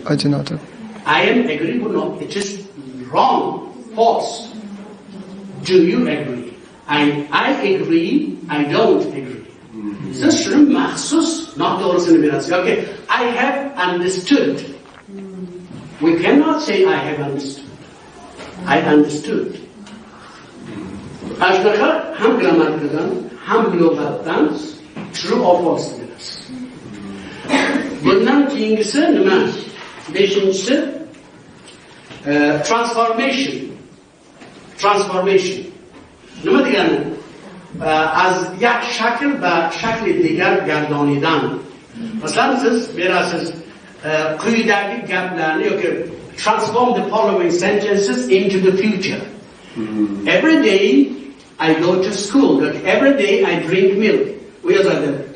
I am agree, but no, it is wrong, false. Do you agree? I agree, I don't agree. Siz shuni maxsus noto'g'risini berasiz. Okay, I have understood, We cannot say I have understood. I understood. Ashnaqa ham grammatikadan, ham lug'atdan true or false deymiz. Bundan keyingisi nima? Beshinchisi transformation. Nima degani? Az yak shakl va shakli digar gardonidan. Masalan siz berasiz quyidagi gaplarni yoki transform the following sentences into the future. Every day I go to school. Every day I drink milk.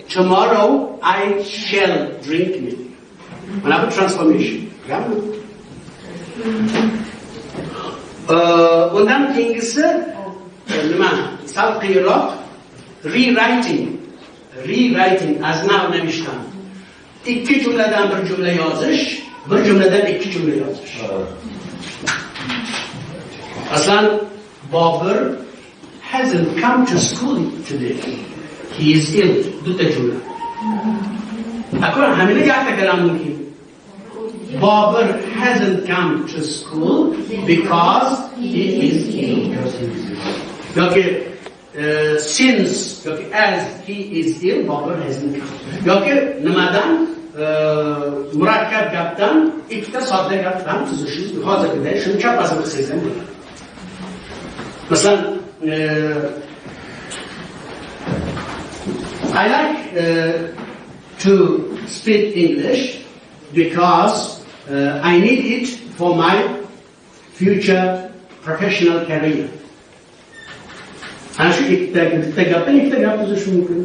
Tomorrow I shall drink milk. Mana bu transformation. Undan keyingisi nima? Sal qiyinroq rewriting aznav navishtan. İki cümleden bir cümle yozish, bir cümleden iki cümle yozish. Aslan Bobur hasn't come to school today. He is ill. Duta cümle. Akor hamine gapta kalam mumkin. Bobur hasn't come to school because he is ill. Yoki since yoki as he is ill, Bobur hasn't come. Yoki nimadan murakkab gapdan ikkita sodda gapdan tuzishingiz hozirgidek shuncha ba'zi qilsangiz ham bo'ladi. Masalan, I like to speak English because I need it for my future professional career. Ana shu ikkita gapdan ikkita gap tuzish mumkin.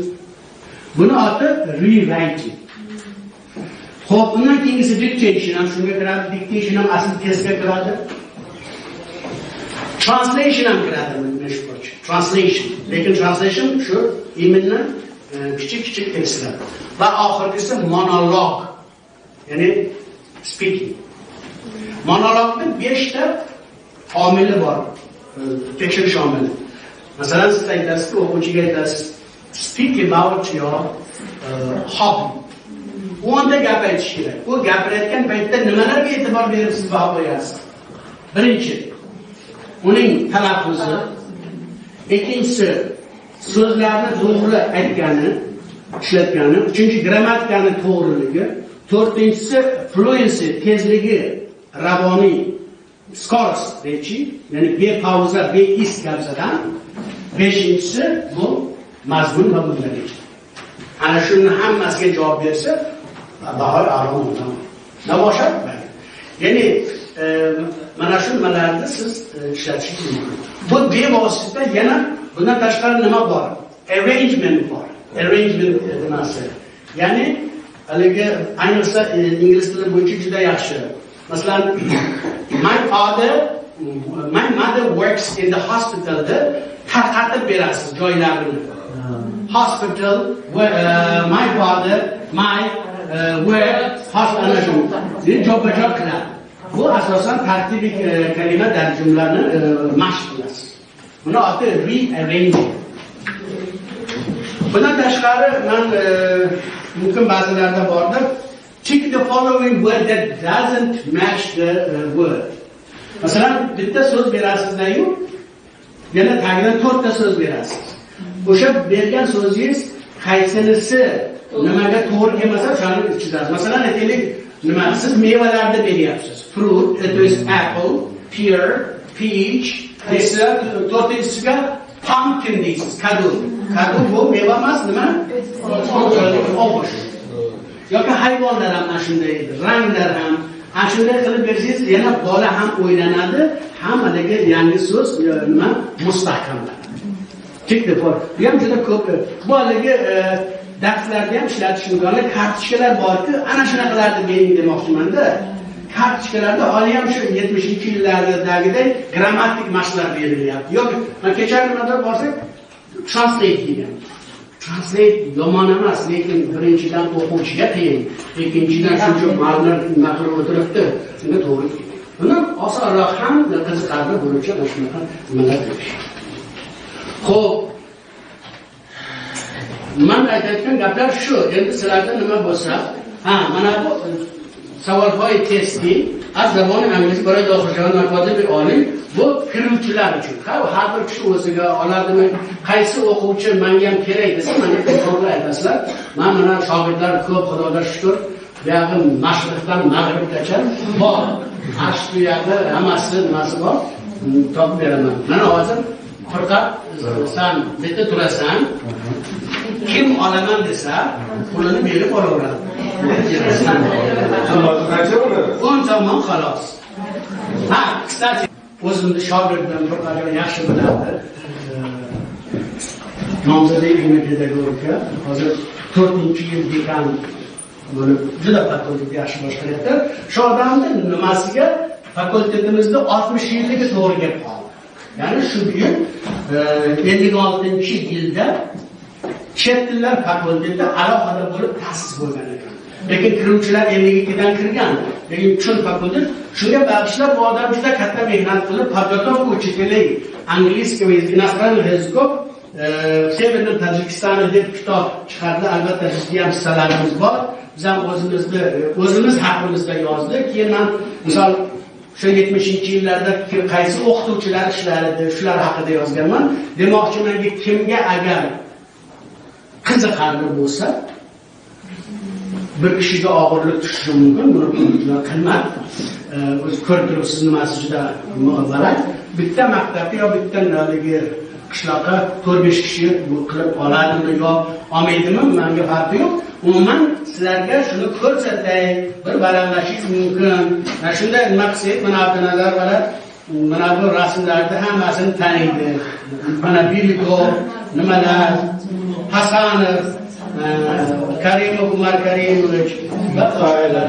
Buni oti rewriting. Xo'p, undan keyingisi dictation ham shunga kiradi. Dictation ham asl testga kiradi. Translation ham kiradi mana shu bo'yicha. Lekin translation shu iminni kichik tekstlar. Va oxirgisi monolog. Ya'ni speaking. Monologning 5 ta omili bor. Tekshirish omili. Masalan, siz aytasizki, o'quvchiga aytasiz, speak about your hobby. U onda gap aytish kerak. U gapirayotgan paytda nimalarga e'tibor berib siz baho qo'yasiz? Birinchi, uning talaffuzi, ikkinchisi so'zlarni to'g'ri aytgani, ishlatgani, uchinchi grammatikani to'g'riligi, to'rtinchisi fluency, tezligi, ravoniy, skorost rechi, ya'ni bepauza, beis gapzadan, beshinchisi bu mazmun va bunday. Ana shuni hammasiga javob bersa, baho a'lo bo'ladi. Navoshab ya'ni mana shu nimalarni siz ishlatishingiz mumkin. Bu bevosita yana bundan tashqari nima bor? Arrangement bor. Arrangement nimasi? Ya'ni haligi ayniqsa ingliz tili bo'yicha juda yaxshi. Masalan, my mother works in the hospital. Tarqatib berasiz joylarini. Hospital, my father, where hospital. Job qiladi. Bu asosan tartibiy kalima dar jumlani mashq qilasiz. Buni oti rearranging. Bundan tashqari men mumkin ba'zilarda bordir. Check the following word that doesn't match the word. Masalan, bitta so'z berasizlar-yu, yana tagidan 4 ta so'z berasiz. O'sha bergan so'zingiz qaysinisi nimaga to'g'ri kelmasa, o'shani chizasiz. Masalan, aytaylik, nima siz mevalarni beryapsiz. Fruit, that is apple, pear, peach, esa 4-inchisiga pumpkin deysiz, kadu. Kadu bu meva emas, nima? Ovosh. Yoki hayvonlar ham shunday, ranglar ham shunday qilib bersangiz, yana bola ham o'ylanadi, hammaga yangi so'z nima mustahkamlanadi. Chekdi for. Bu ham juda ko'p. Bolaga darslarda ham ishlatish mumkin. Kartochkalar borki, ana shunaqalarni bering demoqchiman-da. Kartochkalarda hali ham shu 70-yillardagidek grammatik mashqlar berilyapti. Yoki men kecha nimada borsak, translate degan. Translate yomon emas, lekin birinchidan o'quvchiga qiyin, ikkinchidan shuncha ma'lumotlar naql o'tiribdi, shunga to'g'ri keladi. Buni osonroq ham qiziqarli bo'luvchi shunaqa nimalar berish. Xo'p, men aytayotgan gaplar shu. Endi sizlarda nima bo'lsa, mana bu savolxoy testi از زبان انگلیسی برای داخلشان مکاتب عالی bu kiruvchilar uchun. Har bir kishi o'ziga oladimi, qaysi o'quvchi menga ham kerak desa, menga to'g'ri aytasizlar. Men mana shogirdlar ko'p, Xudoga shukr, buyog'i mashriqdan mag'ribgacha bor. Ashbu yoqda hammasi nimasi bor, topib beraman. Mana hozir faqat san bitta turasan, kim olaman desa, pulini berib olaveradi. 10 so'm xolos. Ha, kстати, o'zimni shogirdim bir qadar yaxshi biladi. Nomzodi ilmiy pedagogika, hozir 4-yil dekan bo'lib juda fakultet yaxshi boshqaryapti. Shu odamni nimasiga fakultetimizda 60 yilligi to'g'ri kelib qoldi. Ya'ni shu yil 56-yilda chet tillar fakulteti alohida bo'lib ta'sis bo'lgan ekan. Lekin kiruvchilar 52dan kirgan. Lekin chun fakultet shunga bag'ishlab bu odam juda katta mehnat qilib, подготовку учителей английского иностранных языков Severdan Tojikiston deb kitob chiqardi. Albatta bizga ham hissalarimiz bor. Biz ham o'zimiz haqimizda yozdik. Keyin men misol shu 70-yillarda qaysi o'qituvchilar ishlardi, shular haqida yozganman. Demoqchimanki, kimga agar qiziqarli bo'lsa, bir kishiga og'irlik tushishi mumkin. Buni qilmang. O'z ko'rib turibsiz, nimasi juda muazzam. Bitta maktabga yo bitta noligi qishloqqa 4-5 kishi bu qilib oladimi yo olmaydimi, menga farqi yo'q. Umuman sizlarga shuni ko'rsatay, bir balandlashingiz mumkin. Mana shunday nima qilsak, mana bu nazar bilan mana bu rasmlarda hammasini taniydi. Mana Bilikov, nimalar, Hasanov, Karimov, Umar Karimovich, baqalar.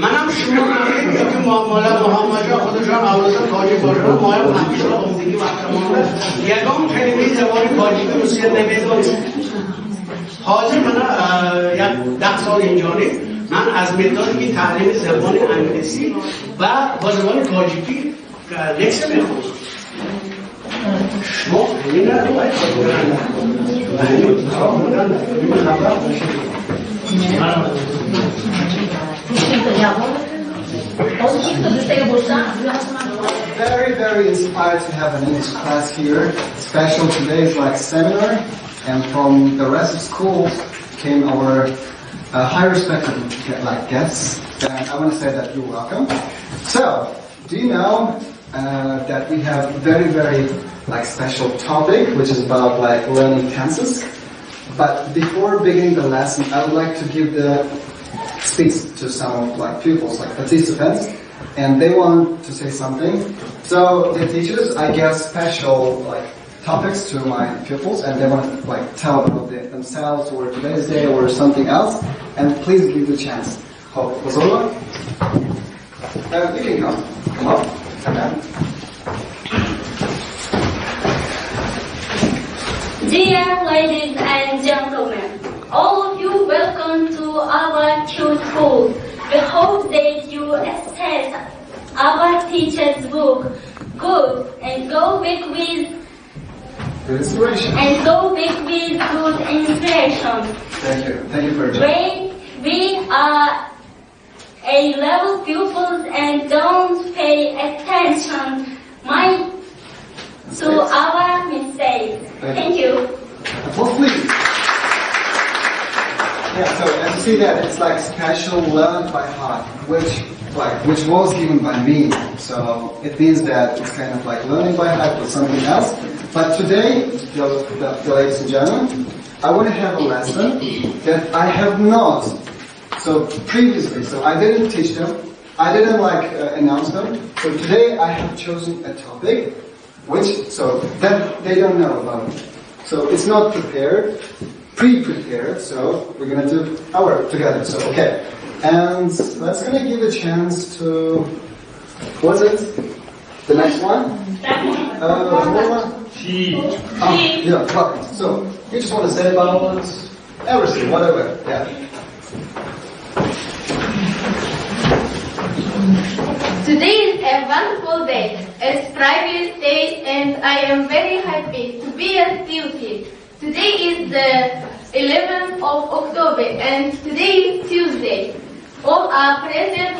منم شما نمید که مولا محمد خودشان آوازه تاجی باشه مایا همیشه آموزگی وقتمان یکم کلمه زبان تاجیک روسیه نمیدونم حاضر من 10 سال اینجانی من از مقداری که تعلیم زبان انگلیسی و با زبان تاجیکی لکس میخونم شما همین رو باید Very, very inspired to have an English class here. Special today is like seminar, and from the rest of schools came our high respected like guests. And I want to say that you're welcome. So, do you know that we have very, very like special topic, which is about like learning tenses. But before beginning the lesson, I would like to give the speech to some like pupils, like participants, and they want to say something. So the teachers, I guess, special like topics to my pupils, and they want to like tell about themselves or today's day or something else. And please give the chance. You can come up. Dear ladies and gentlemen, all of you welcome to our cute school. We hope that you assess our teacher's book good and go back with inspiration. Good inspiration. Thank you for your job. We are A-level pupils and don't pay attention to our mistakes. Thank you. Well, please. Yeah, so as you see that it's like special learned by heart, which was given by me. So it means that it's kind of like learning by heart or something else. But today, the ladies and gentlemen, I want to have a lesson that I have not. So previously, so I didn't teach them, I didn't like announce them. So today I have chosen a topic so that they don't know about it. So it's not prepared, pre-prepared, so we're going to do our together, so okay. And let's going to give a chance to, what's it? The next one? Yeah, perfect. So you just want to say about everything, whatever. Yeah. Today is a wonderful day. It's Friday day and I am very happy to be a student. Today is the 11th of October and today is Tuesday. All are present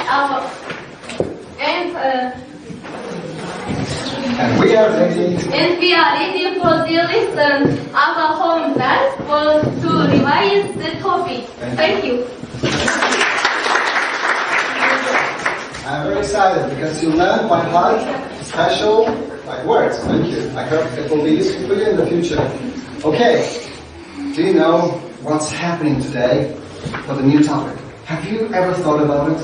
And we are ready. And we are ready for the lesson our home class for to revise the topic. Thank you. I'm very excited because you learn by heart special words. Thank you. I hope it will be useful for you in the future. Okay. Do you know what's happening today for the new topic? Have you ever thought about it?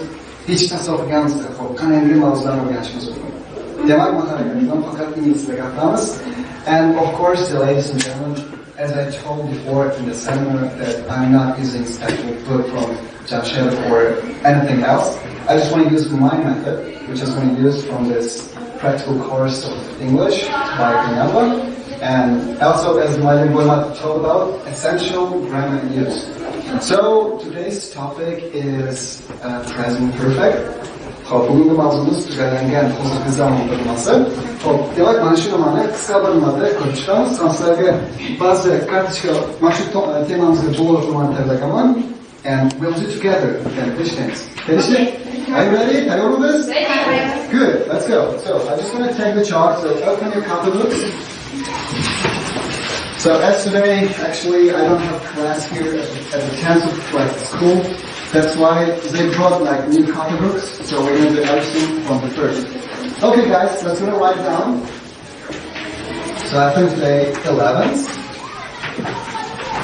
Hiç tasavvur gelmiştir. Kan emri mavzularını öğrenişimiz olur. Demek makalelerimizden fakat İngilizce yapmamız. And of course, ladies and gentlemen, as I told before in the seminar that I'm not using special book from Jamshed or anything else. I just want to use my method, which is going to use from this practical course of English by Muyamba. And also, as Alижон Бойматов talked about, essential grammar use. So, today's topic is present perfect. Bugünkü mavzumuz tugallangan hozirgi zamon bo'lmasi. Xo'p, demak, mana shu nimani qisqa bir marta ko'rib chiqamiz. Sizlarga ba'zi kartochka mana shu temamizga to'g'ri qilib tayyorlagaman. And we'll do together again, distance. Finish? Are you ready? Are you all this? Ready. Good, let's go. So, I'm just going to take the chart. So, open your copybooks. So, as today, actually, I don't have class here at the 10th of school. That's why they brought new copybooks. So, we're going to do everything from the first. Okay, guys, let's go write down. So, I think today, 11th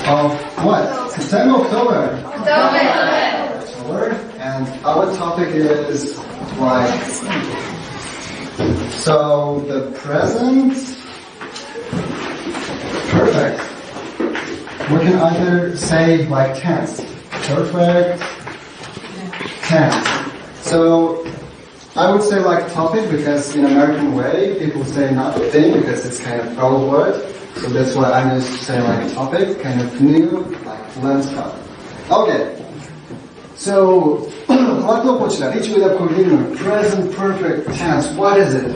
of what? September, October? October. And our topic is like, so the present perfect. We can either say like tense, perfect tense. So I would say like topic because in American way people say not thing because it's kind of old word. So that's why I used to say like topic, kind of new, like learn stuff. Okay. So, present perfect tense, what is it?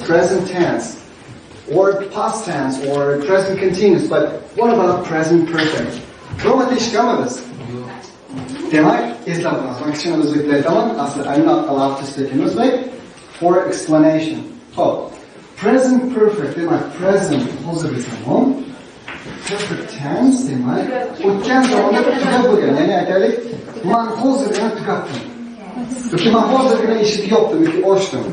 Present tense, or past tense, or present continuous, but what about present perfect? I'm not allowed to speak in Uzbek. For explanation. Oh, present perfect, present perfect tense demak o'tgan zamonda tugab bo'lgan, ya'ni aytaylik men hozirgina tugatdim yoki men hozirgina eshikni yopdim yoki ochdim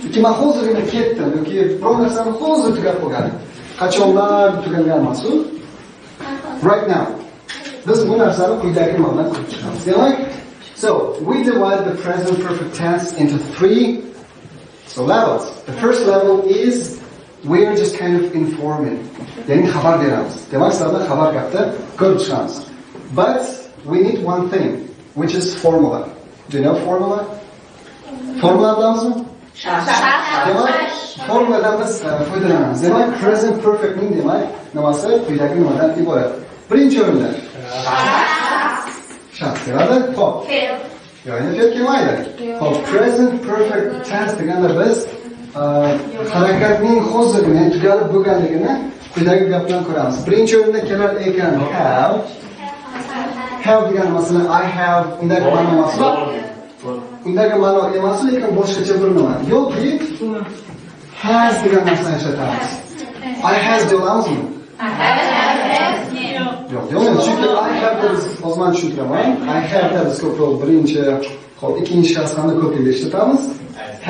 yoki men hozirgina ketdim yoki biror narsani hozir tugab bo'lgan, qachonlar tugagan emas u right now. Biz bu narsani quyidagi ma'noda ko'rib chiqamiz. Demak, so we divide the present perfect tense into three levels. The first level is we are just kind of informing. Yani xabar beramiz. Demak, sizlarga xabar gapda ko'rib chiqamiz. But we need one thing, which is formula. Do you know formula? Formula bilamizmi? Demak, formuladan biz foydalanamiz. Demak, present perfect ning demak nimasi quyidagi nimadan iborat. Birinchi o'rinda shaxs keladi. Xo'p. Ya'ni fe'l kelmaydi. Xo'p, present perfect tense deganda biz harakatning hozirgina tugalib bo'lganligini quyidagi gap bilan ko'ramiz. Birinchi o'rinda kelar ekan have. Have degan masalan I have undagi ma'no emas. Undagi ma'no emas, lekin boshqacha bir nima. Yoki has degan narsani ishlatamiz. I has deyolamizmi? Yo'q, chunki I have da biz o'zman tushuntiraman. I have da biz ko'proq birinchi, ikkinchi shaxs hamda ko'plikda ishlatamiz.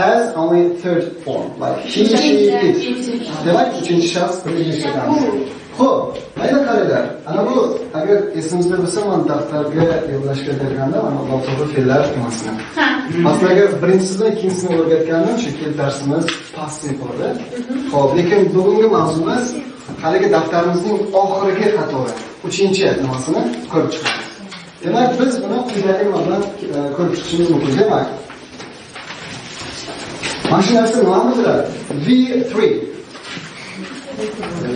Has only third form, like he, she, it. Demak, uchinchi shaxs birlikda ishlatamiz. Xo'p, mayli qaranglar. Ana bu agar esimizda bo'lsa, men daftarga yo'llashga berganda mana bu fe'llar temasini. Masalan, agar birinchisini, ikkinchisini o'rgatgandim, chunki darsimiz past tempoda. Xo'p, lekin bugungi mavzumiz haligi daftarimizning oxirgi qatori, 3-nimasini ko'rib chiqamiz. Demak, biz buni quyidagi bilan ko'rib chiqishimiz mumkin. Demak, mana shu narsa nimani biladi? V3.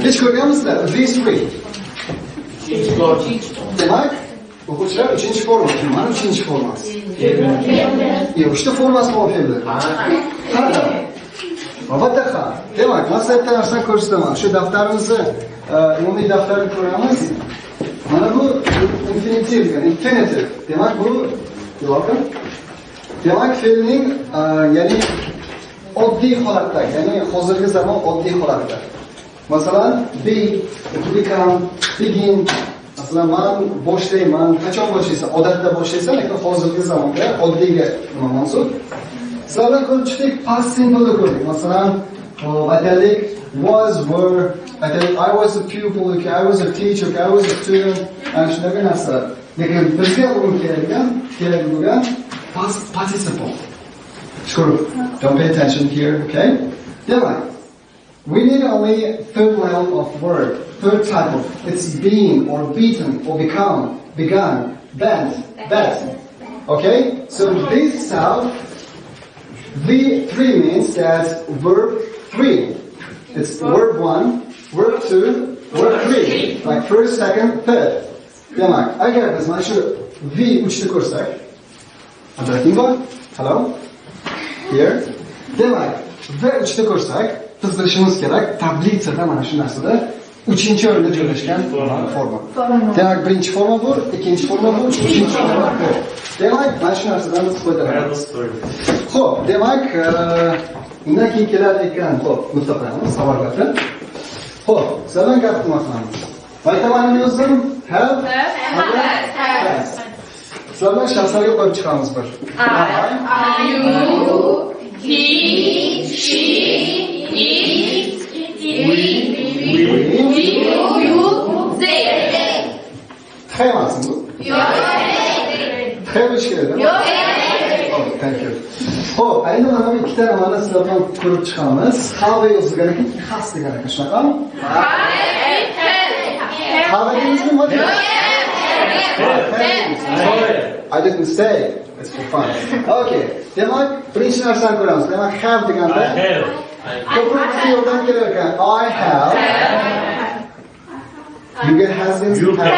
Hech ko'rganmisizlar? These three. Demak, o'quvchilar uchinchi forma. Mana uchinchi formasi. Yo'q, uchta formasi bor fe'lda. Qanaqa? Albatta. Demak, mana bu narsani ko'rsataman. Shu daftarimizni, umumiy daftarni ko'ramiz. Mana bu infinitiv degan, infinitiv. Demak, bu yo'qmi? Demak, fe'lning ya'ni oddiy holatda, ya'ni hozirgi zamon oddiy holatda. Masalan, be, to become, begin. Masalan, man boshlayman, qachon boshlaysan? Odatda boshlaysan, lekin hozirgi zamonda oddiyga nima mansub? Sizlar ko'rib chiqdik, past simple ko'rdik. Masalan, aytaylik, was, were, aytaylik, I was a pupil, I was a teacher, I was a student, ana shunaqa narsalar. Lekin bizga u kerak bo'lgan past participle. Sure. Don't pay attention here, okay? Demak, we need only third level of word, third type of, it's been or beaten or become, begun, bent, that. Okay? So this sound, V3 means that verb 3. It's verb 1, verb 2, verb 3. Like first, second, third. Demak, agar biz mana shu V uchni ko'rsak, hello? Here. Demak, V uchni ko'rsak, biz bilishimiz kerak, tablitsada mana shu narsada 3-o'rinda joylashgan forma. Demak, birinchi forma bu, ikkinchi forma bu, uchinchi forma bu. Demak, mana shu narsadan biz foydalanamiz. Xo'p, demak, undan keyin kelar ekan, xo'p, mustaqilmiz, savollarga. Xo'p, sizlardan gap qilmoqchiman. Aytaman yozdim, have, has. Sizlardan shaxslarga qo'yib chiqamiz bir. You, he, she, it, we, you, they. Xeymasın bu? Yo'q. Xeymish kerak. Yo'q. Thank you. Xo'p, endi mana bu ikkita nimani sizlardan ko'rib chiqamiz. Have yozilgan ekan, has degan ekan, shunaqami? Have deymizmi? I didn't say. It's for fun. Okay. Demak, birinchi narsani ko'ramiz. Demak, have deganda ko'proq yo'ldan kelar ekan. I have. You get has means you have.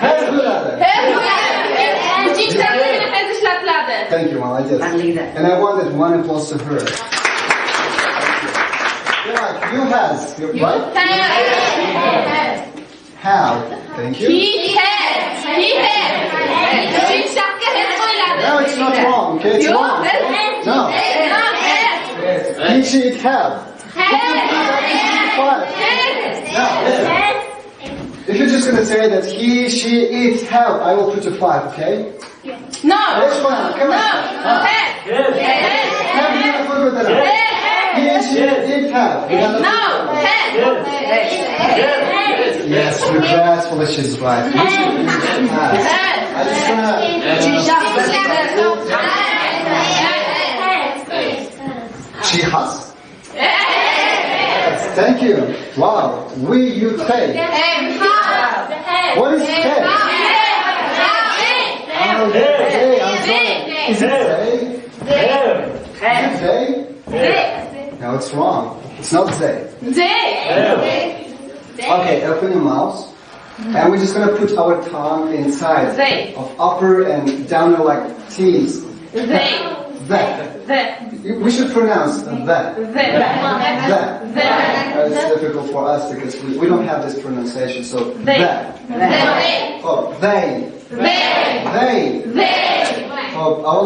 Has bo'ladi. Thank you, Mama. Yes. And I wanted one applause to her. Demak, you has. Right? Have. Thank you. He has. No, it's not wrong. Okay, it's wrong. No. He, she, it, have. No. If you're just going to say that he, she, it, have, I will put you 5, okay? No. That's fine. Come on. He, she, it, have. No. Yes, regretfully she's right. I just She has? Thank you. Wow. We, you, they. What is they? They, I'm sorry. Is it they? Is it they? No, it's wrong. It's not they. Okay, open your mouth. And we're just going to put our tongue inside of upper and downer like T's. That. We should pronounce that. It's difficult for us because we don't have this pronunciation. So that. Oh, they. Oh,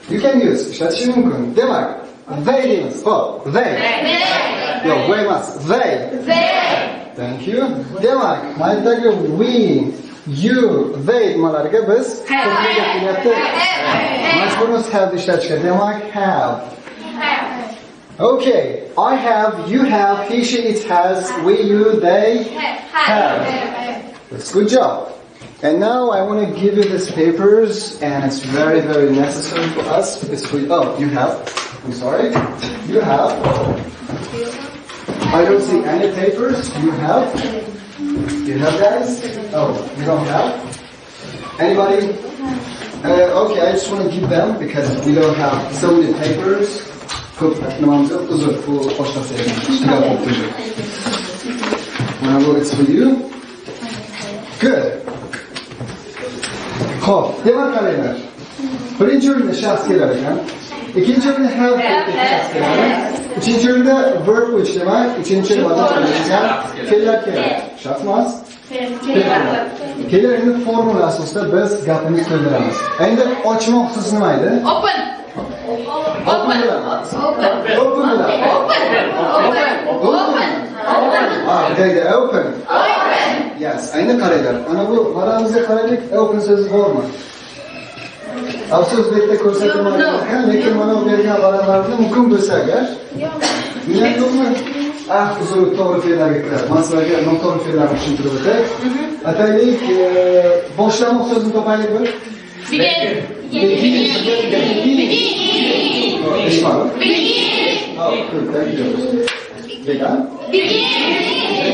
you can use. Demak. They means. Oh, they. Yo, way much. They. Thank you. Demak. We. You, they, malarga biz ko'pliga kelyapti. Majburimiz have ishlashga. Demak, have. Okay, I have, you have, he, she, it has, we, you, they have. That's good job. And now I want to give you these papers, and it's very, very necessary for us because you have. I'm sorry. You have. I don't see any papers. You have. You have, guys? Oh, you don't have? Anybody? Okay, I just want to give them because we don't have so many papers. ko'p nimamiz yo'q, uzr, bu boshqasi ekan. Juda ko'p uzr. Mana bu it's for you. Good. Xo'p, demak qaranglar. Birinchi o'rinda shaxs kelar ekan. İkinci o'rinda have shaxs keladi. Uchinchi o'rinda verb which demak, uchinchi o'rinda fe'llar keladi. Shaxs emas. Keyin endi formula asosida biz gapimizni to'ldiramiz. Endi ochmoq so'zi nima edi? Open. Open. Open. Yes, endi qaranglar. Mana bu varamizga qaraylik, open so'zi bormi? Afsus bu yerda ko'rsatilmaydi ekan, lekin mana bu bergan varamlarda mumkin bo'lsa agar. Nima yo'qmi? Uzr, to'g'ri fe'llarga kiradi. Masalaga noto'g'ri fe'llarni tushuntirib o'tay. Ataylik, boshlamoq so'zini topaylik bir. Begin.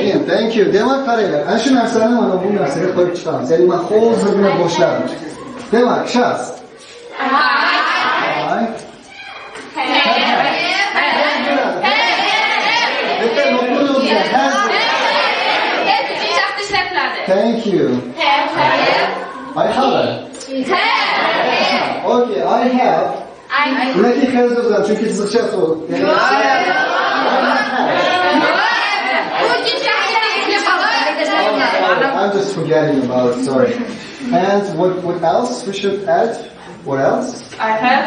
Begin. Thank you. Demak, qaranglar. Ana shu narsani mana bu narsaga qo'yib chiqamiz. Ya'ni men hozirgina boshladim. Demak, shaxs. Thank you. I have it. Okay, I have. Bularga has o'zim, chunki qiziqcha so'z. I'm just forgetting about it, sorry. And what else we should add? What else? I have.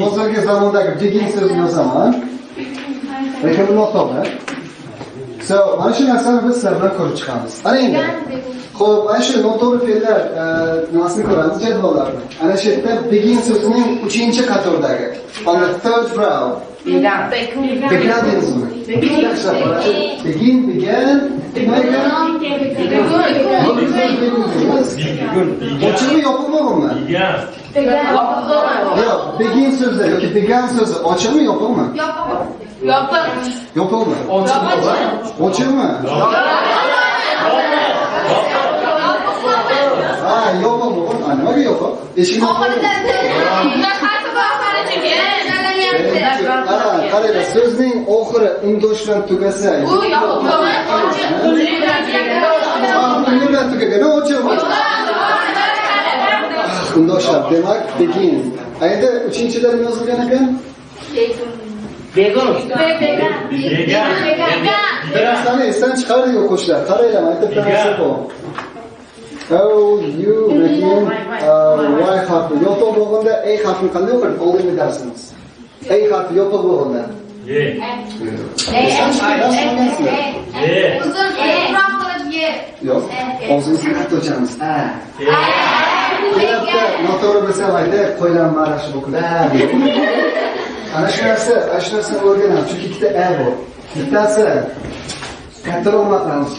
Hozirgi zamondagi begin so'zini yozaman. Lekin bu noto'g'ri. So, mana shu narsani biz sizlar bilan ko'rib chiqamiz. Ana endi. Xo'p, ana shu noto'g'ri fe'llar nimasini ko'ramiz jadvallarda. Ana shu yerda begin so'zining 3-qatordagi. On the third row. Began deymizmi? Begin, began. Ochig'i yopilmaganmi? Yo'q, begin so'zi yoki began so'zi ochig'mi yopilmi? Yopilmi? Ochiqmi? Yo'qmi? Nimaga yo'q? Eshikni qaranglar, so'zning oxiri undosh bilan tugasa, undoshlar, demak, begin. Endi uchinchilar yozilgan ekan? Begun. Narsani esdan chiqardik o'quvchilar. Qaranglar, aytib berasiz bu. Oh, you begin y harfi yopiq bo'lganda a harfini qanday o'qirdik? Oldingi darsimiz. A harfi yopiq bo'lganda. Yo'q, og'zingizni qattiq ochamiz. Bitta noto'g'ri bo'lsa mayda qo'ydan marashi bo'ladi. Ana shu narsani o'rganamiz, chunki ikkita a bor. Bittasi kattaroq qilamiz.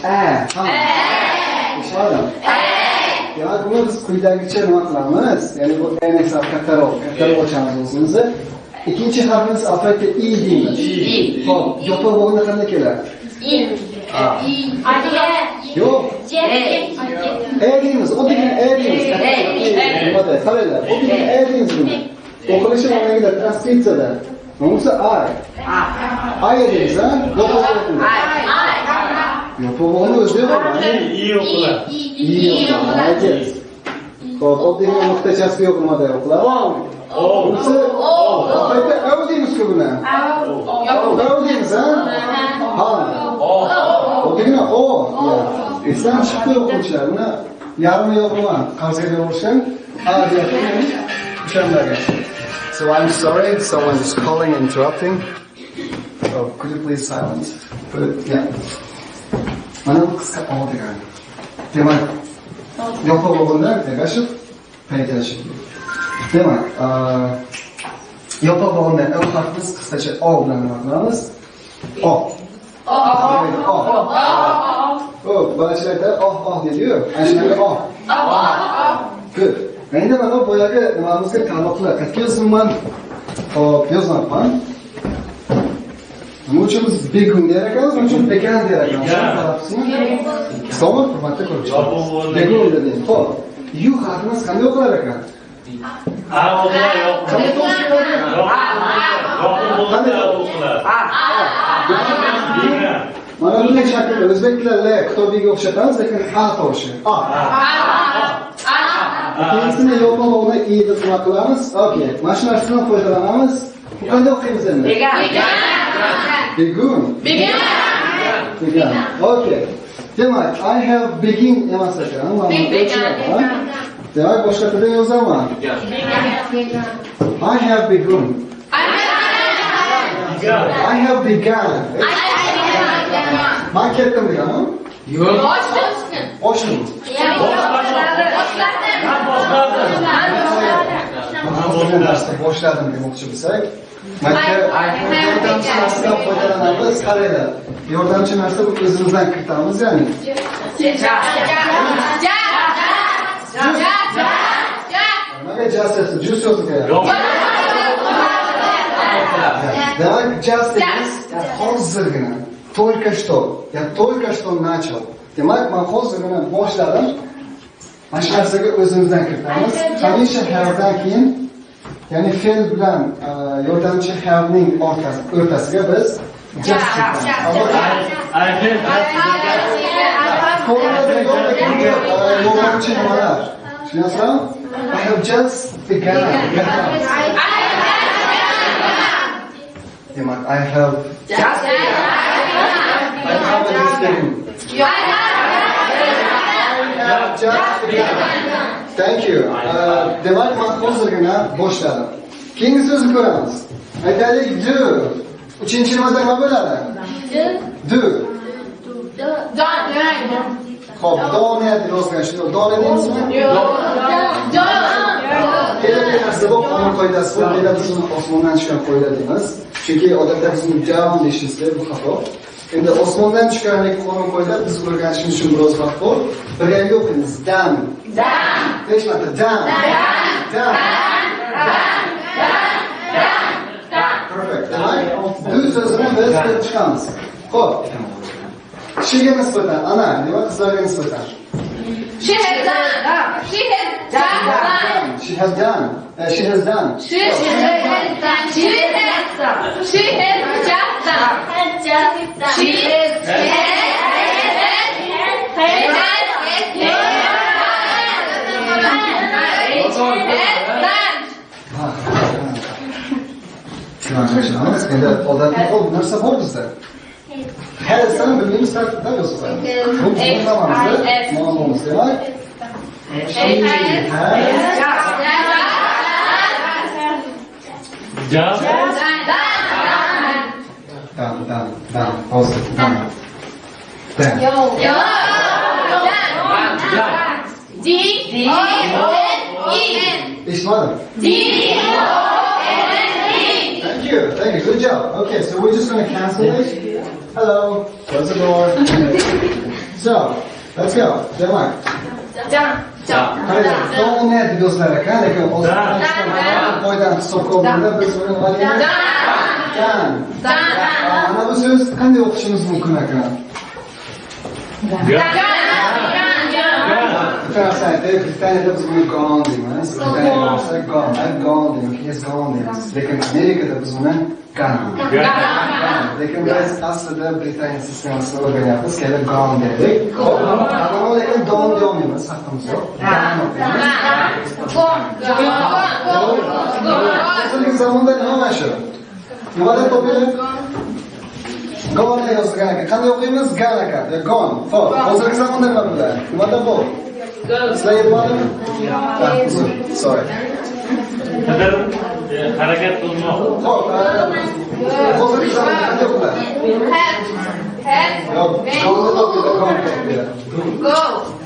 Ishondim. Demak, buni biz quyidagicha nima qilamiz? Ya'ni bu ayniqsa kattaroq ochamiz o'zimizni. Ikkinchi harfimiz albatta i deymiz. Xo'p, yopiq bo'lganda qanday keladi? Yo'q. Deymiz, oddiy deymiz. Qaranglar, oddiy deymiz buni. O'qilishi nimaligida transkripsiyada. Bo'lsa I deymiz, ha? Yopiq bo'lganda o'zida yo'q. I yo'q. Xo'p, oddiy nuqtachasi yo'q nimada yo'qlar? Bo'lsa, qayta o deymiz-ku buni. O deymiz, ha? Oddiygina o. Esdan chiqdi o'quvchilar. Buni yarmi yo'qman. Qarzga berishgan. Deyapman. O'shanlarga. So I'm sorry, someone is calling and interrupting. So could you please silence? Yeah. Mana bu qisqa o degan. Demak, yopiq bo'lganda tegashib, paytashib. Demak, yopiq bo'lganda o harfimiz qisqacha o bilan nima qilamiz? O. Bolachilarda dedi-yu, ashnaga o. Good. Endi mana boyagi nimamizga taalluqli. Qayerga yozmayman? Hop, yozmayman. Nima uchun biz begun der ekanmiz, nima uchun began der ekanmiz? Savol hurmatli ko'ruvchilar. Begun dedik. Hop, yu harfimiz qanday o'qilar ekan? Mana bunday shaklda o'zbek tilida kitobiga o'xshatamiz, lekin a tovushi. Ikkinchisini yo'qoluvni i deb nima qilamiz? Okay. Mana shu narsadan foydalanamiz. Bu qanday o'qiymiz endi? Begin. Okay. Demak, I have begin emas ekan. Demak, boshqa tilda yozaman. I have begun. I have begun. Ben ketdim deganim? Yo'q. Boshdim. Boshladim demoqchi bo'lsak, yordamchi narsadan foydalanamiz. Qaranglar. Yordamchi narsa bu o'zimizdan kiritamiz, ya'ni. Nimaga just juice yozib qo'yadi? Demak, just emas, hozirgina. Только что. Я только что начал. Demak, men hozirgina boshladim. Mana shu narsaga o'zimizdan kiritamiz. Hamisha havedan keyin, ya'ni fe'l bilan yordamchi havening o'rtasiga biz just I have just begun. Demak, I have just Thank you. Demak, men hozirgina boshladim. Keyingi so'zni ko'ramiz. Aytaylik, do. Uchinchi nimada nima bo'ladi? Do. Xo'p, dona deb yozgan shu. Dona deymizmi? Kerakli narsa bu qonun qoidasi bu. Menda bizning osmondan tushgan qoida deymiz. Chunki odatda bizning down deyishimiz bu xato. Endi osmondan tushganlik qonun qoida biz o'rganishimiz uchun biroz vaqt bor. Birga o'qiymiz. Down. Besh marta down. Perfect. Bu so'zni biz ko'rib chiqamiz. Xo'p. Kishiga nisbatan, ana, nima qizlarga nisbatan? She has done. She has done. She has done. She has done. She has done. She has done. She has just done. She has Endi odatda bu narsa bor bizda. Hasdan bilimiz tartibda yoziladi. Bu zamonimizda muammomuz demak. Thank you, good job. Okay, so we're just going to cancel this. Hello, close the door. So, let's go. Demak. Qolgan do'stlar ekan, lekin qo'ydan hisobga biz buni valiyamiz. Mana bu so'z qanday o'qishimiz mumkin ekan? Britaniyada biz buni gone deymiz. Britaniyada gone deymiz, he has gone deymiz. Lekin Amerikada biz buni gone. Lekin biz aslida Britaniya sistemasini o'rganyapmiz, kelib gone dedik. Ammo lekin don deyolmaymiz, haqqimiz yo'q. Hozirgi zamonda nima mana shu? Nimada topilib? Gone yozgan ekan. Qanday o'qiymiz? Gone ekan. Gone. Xo'p, hozirgi zamonda nima bo'ladi? Nimada bu? Sizlarga bo'ladi? Sorry. Harakat qilmoq. Xo'p, hozirgi zamonda qanday o'qiladi? Yo'q, go'ni topiladi, go.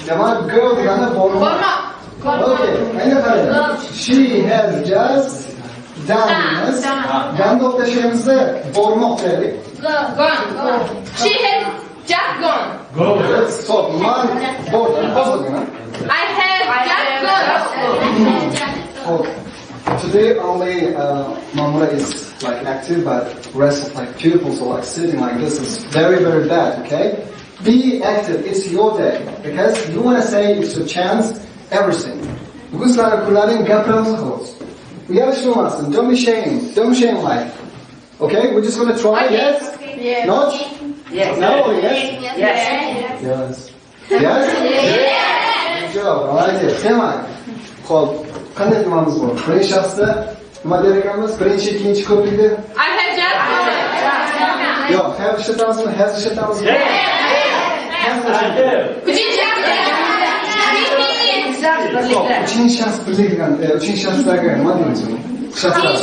Demak, go degani bormoq. Okay, endi qarang. She has just done deymiz. Done o'qishimizda bormoq deylik. Gone. She has just gone. Go. Stop. Man bordim. Hozirgina. I have just gone. Today only Mamura is like active, but rest of like pupils are like sitting like this is very, very bad. Okay, be active. It's your day because you want to say it's your chance. Everything. Because like kullaring gapiramiz xolos. Yarışmamasın. Don't be shame. Don't shame life. Okay? We're just going to try. Okay. Yes? Yes. Not? Yes. No or yes? Yes. Yes? Yes? Good job. Молодец. Demak. Xo'p, qanday qilamiz bu? Birinchi shaxsda nima der ekanmiz? Birinchi, ikkinchi ko'plikda? I have just Yo'q, have ishlatamizmi? Has ishlatamizmi? Uchinchi shaxs birlikdan, uchinchi shaxsdagi nima deymiz uni? Shaxslar.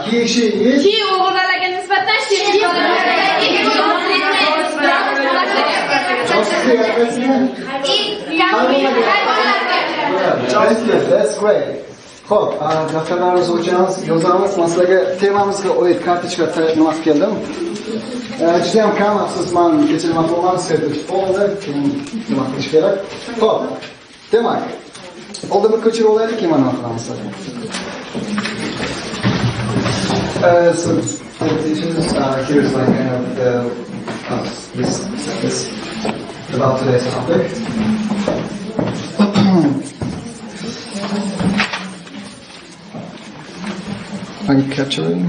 He, she, it. He o'g'irlarga nisbatan she That's great. Xo'p, daftarlarimizni ochamiz, yozamiz. Masalan, temamizga oid kartochka nima keldim? Juda ham kam, afsus, men kechirma qilmadim, sertifikat bo'ldi, keyin nima qilish kerak? Xo'p, demak, oldin bir ko'chirib olaylik, keyin nima qilamiz? So presentations here's like kind of this about today's topic. Are you capturing?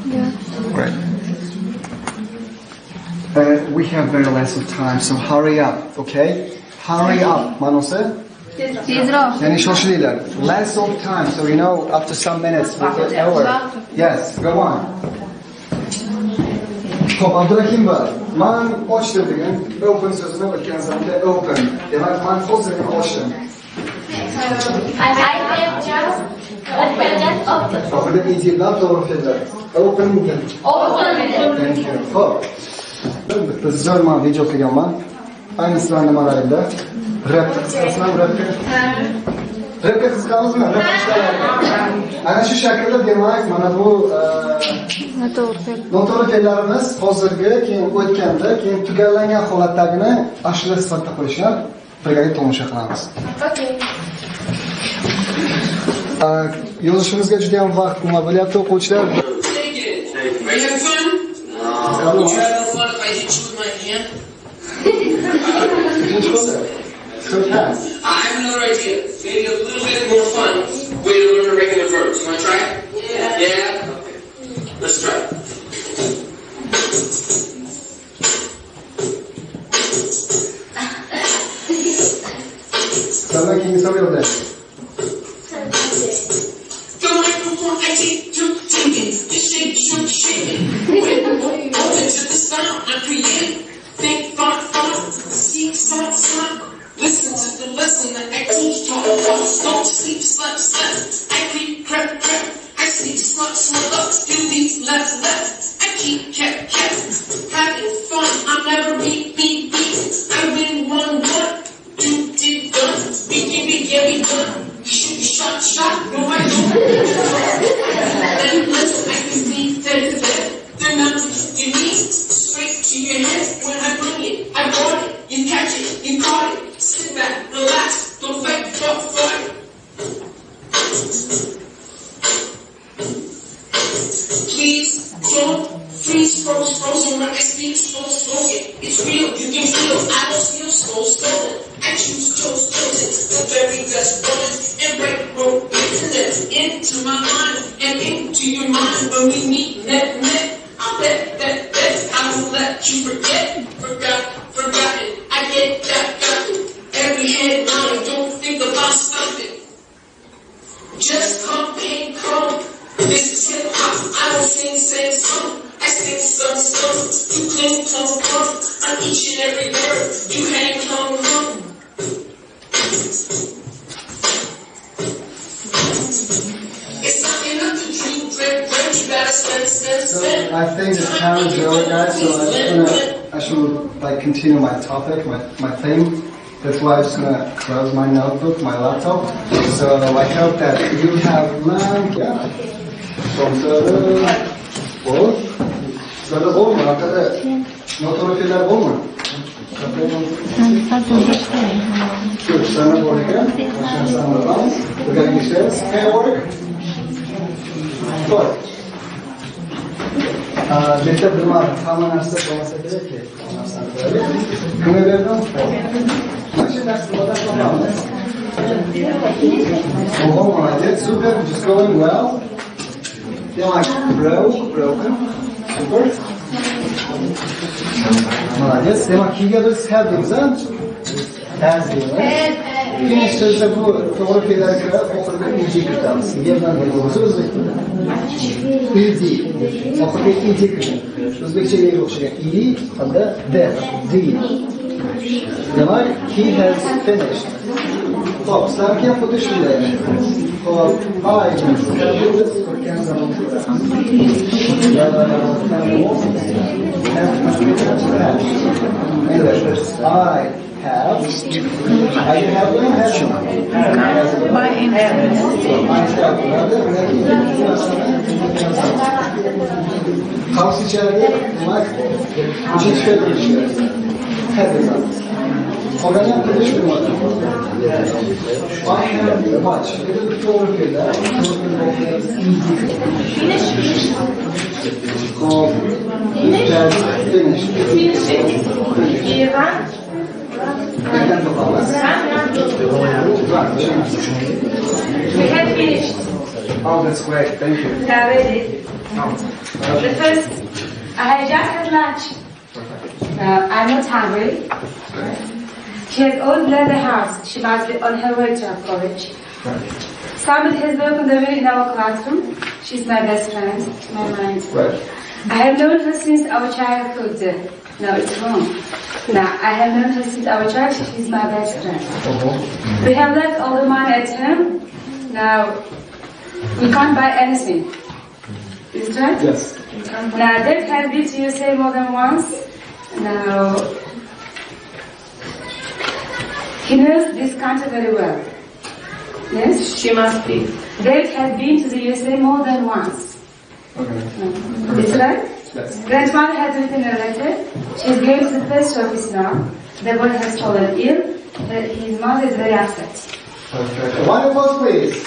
Yeah. Right. We have very less of time, so hurry up, okay? Hurry up, Manose. Yani shoshilinglar. Less of time, so you know, after some minutes, we'll get over. Yes, go on. Xo'p, Abdurahim bor. Men ochdim degan open so'zini o'tgan zamonda open. Demak, men hozirgina ochdim. I have just opened. Open idildan to'g'ri fe'llar. Open. Thank you. Xo'p. Bitta zo'r men video qilganman. Ayniqsa nimalarda? Rapga qisqasizmi, rapga? Rapga qisqamizmi? Ana shu shaklda demak, mana bu noto'g'ri fe'llarimiz hozirgi, keyin o'tganda, keyin tugallangan holatdagini ashula sifatida qo'yishni birgalikda tomosha qilamiz. Okay. Yozishimizga juda ham vaqt nima bo'lyapti, o'quvchilar? Are you having fun? Would you have more fun if I hit you with my hand? So fast. I have another idea. Maybe a little bit more fun way to learn irregular verbs. You want to try it? Yeah. Yeah? Okay. Let's try it. Someone can you over there? The microphone I take to taking. You shake, shake it. Open to the sound I create. Think, thought, seek, thought. Listen to the lesson that I teach, talk. Don't sleep, slept. I creep, crap. I sleep, slug up. Do these left. I keep, kept. Having fun, I'll never beat. I win 1-1. Do, did, done. Begin, done. Shoot, shot. No, I don't. Then listen, I can be there. The numbers you need, straight to your head. When I bring it, I brought it. You catch it, you caught it. Sit back, relax, don't fight. Please don't freeze, frozen when I speak, spoken. It's real, you can feel. I don't feel stolen. I choose, chosen. The very best one. And break road into my mind and into your mind. When we meet, net. I bet. I won't let you forgotten. I get that. Every headline, don't think about stopping. Just come. This is hip hop. I don't sing song. I sing some. You cling, come. On each and every word. You hang, come. It's not enough to dream, you gotta spend. So I think the time is over, guys. So I should like continue my topic, my theme. That's why I'm just gonna close my notebook, my laptop. So I hope that you have learned. Yeah. From the olma, not all of you have olma. Good. Sana work again. Sana bounce. We're gonna get this. Can it work? Good. Bitta hamma narsa bo'lmasa kerak. Kimga berdim? Ого, молодец, супер, just going well. Feel like broken. Super. Молодец, demak kiyga biz have deymiz, ha? Has deymiz. Finish so'zda bu to'g'ri fe'llar kirib, oxiriga ing kiritamiz. Yerdan bo'lsa o'zbek tilida. Id. Oxiriga ing kiradi. O'zbekchaga o'xshagan i hamda d. Demak, he has finished. Xo'p, sizlarga ham xuddi shunday. Xo'p, Oradan konuşmadım. I have much. We have finished. Oh, that's great. Thank you. Ready. The first, I just had lunch. I'm not hungry. She has always left the house. She must be on her way to college. Somebody has broken the window in our classroom. She's my best friend, my mind. Right. I have known her since our childhood. No, it's wrong. No, I have known her since our childhood. She's my best friend. We have left all the money at home. Now, we can't buy anything. Is it right? Yes. Now, Dad has been to USA more than once. Now, he knows this country very well. Yes? She must be. Dad has been to the USA more than once. Okay. Is it right? Yes. Grandmother has written a letter. She's going to the post office now. The boy has fallen ill. His mother is very upset. Perfect. One applause, please.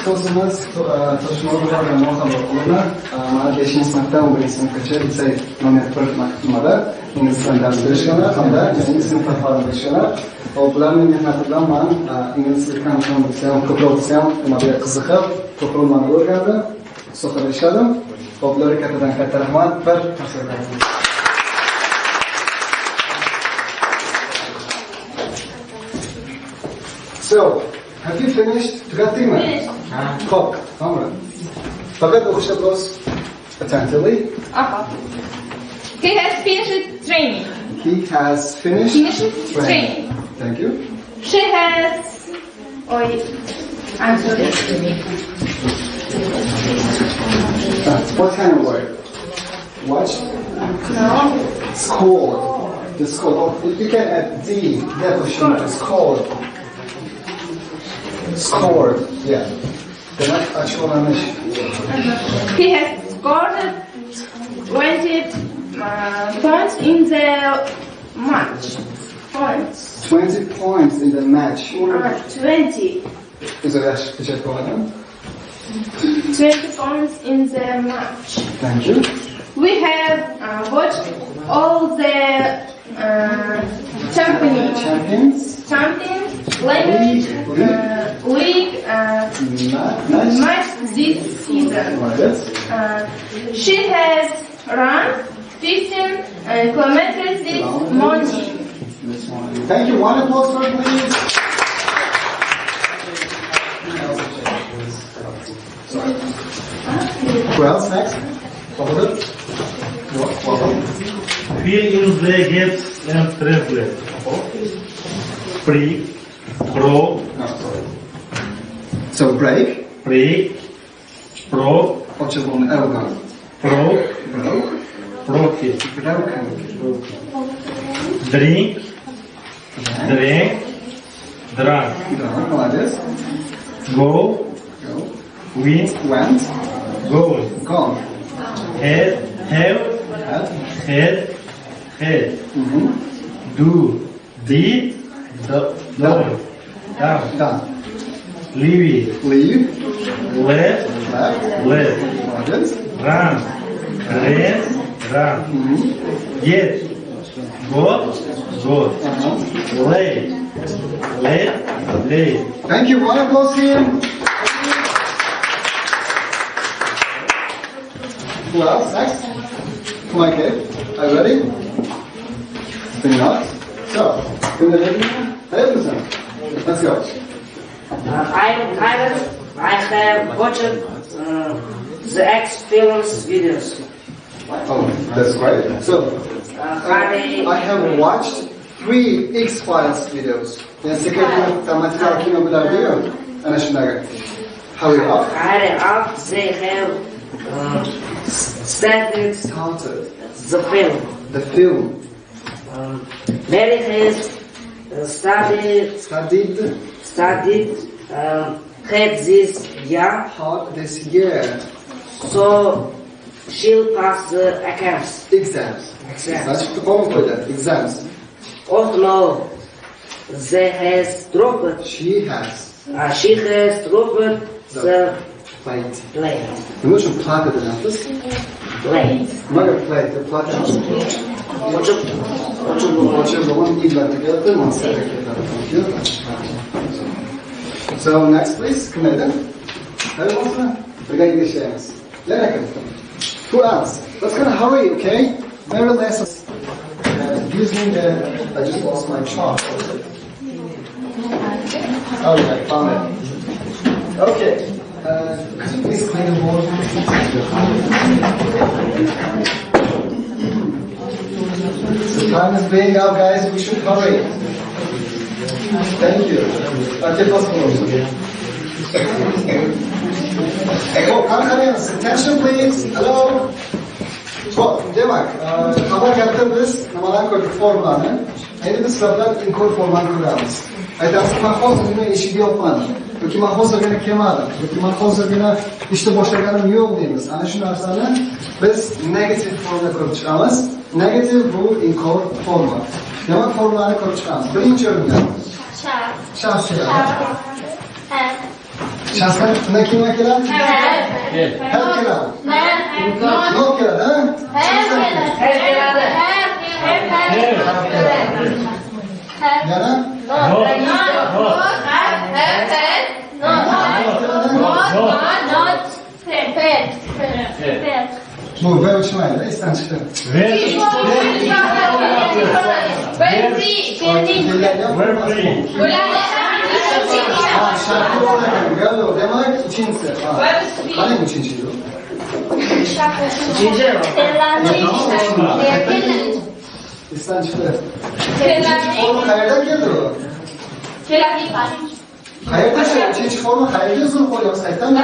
Ustozimiz Toshmatovlar Muhammad o'quvchilar mana 5-sinfdan 11-sinfgacha litsey nomer 1 maktabida ingliz tilida dars berishganlar hamda yangi sinflar faol bo'lishganlar. Ularning mehnati bilan men ingliz tilini ham ko'proq qiziqib, ko'proq ma'no o'rgandim, so'xada ishladim. Ularga kattadan katta rahmat, bir tashakkur. So, have you finished? Tugatdingmi? Xo'p, tamam. Faqat o'qishda biroz attentively. He has finished training. He has finished training. Thank you. She has... I'm sorry. What kind of word? Watch? No. It's called. It's called. You can add D. Definition. It's called. Scored, yeah. Demek açıklamış. He has scored 20 points in the match. 20 points in the match. 20. Is it actually 20 points in the match. Thank you. We have watched all the champions, language, league, match this season. She has run 15 kilometers this morning. Thank you. One applause for her, please. Who else next? Fill in the gaps and translate. Break, pro. So break. Pro. Oczerwony elbow. Broken. Drink. Drunk. Молодец. Go. Went. Gone. Had. Do. Did. Done. Leave. Left. Run. Get. Good. Good. Lay. Lay. Lay. Thank you. One applause here. Who else? Next. Come on, kid. Are you ready? Spin out. So, in the ready? Let's go. I have watched the X films videos. Oh, that's great. So, I have watched 3 X-Files videos. Yani sekreter tematik kino bilar diyor. Ana shunday. Hurry up. They have started the film. The film. Mary has studied had this year. This year. So she'll pass the exams. Значит, помню это. Exams. Also, they has dropped. She has dropped the plate. You know что плата это надпись? Plate. Много plate. Плата. So next, please. Come in. Who else? Let's kind of hurry, okay? Very last. Using the. I just lost my chalk. Oh, yeah, found it. Okay. Could you please clean the board? So time is being up, guys. We should hurry. Thank you. Attention, please. Hello. Demak, xabar gapda biz nimalarni ko'rdik? Formulani. Endi biz sizlar inkor formulani ko'ramiz. Aytamiz, men hozirgina eshikni yopmadim. Yoki men hozirgina kelmadim. Yoki men hozirgina ishni boshlaganim yo'q deymiz. Ana shu narsani biz negativ formada ko'rib chiqamiz. Negativ bu inkor formula. Demak, formulani ko'rib chiqamiz. Birinchi o'rinda shaxs. Shaxsdan nima keladi? Hal keladi. Not keladi, ha? Yana? Bu ve uçmaydı, istan çıktı. Şarkı olarak geldi. Demek ikincisi. Hani üçüncüydü? İkinci. İstan çıktı. Formu hayırdan geldi o? Hayırda şey, üçüncü formu hayırda zor koyuyor. Saytan mı?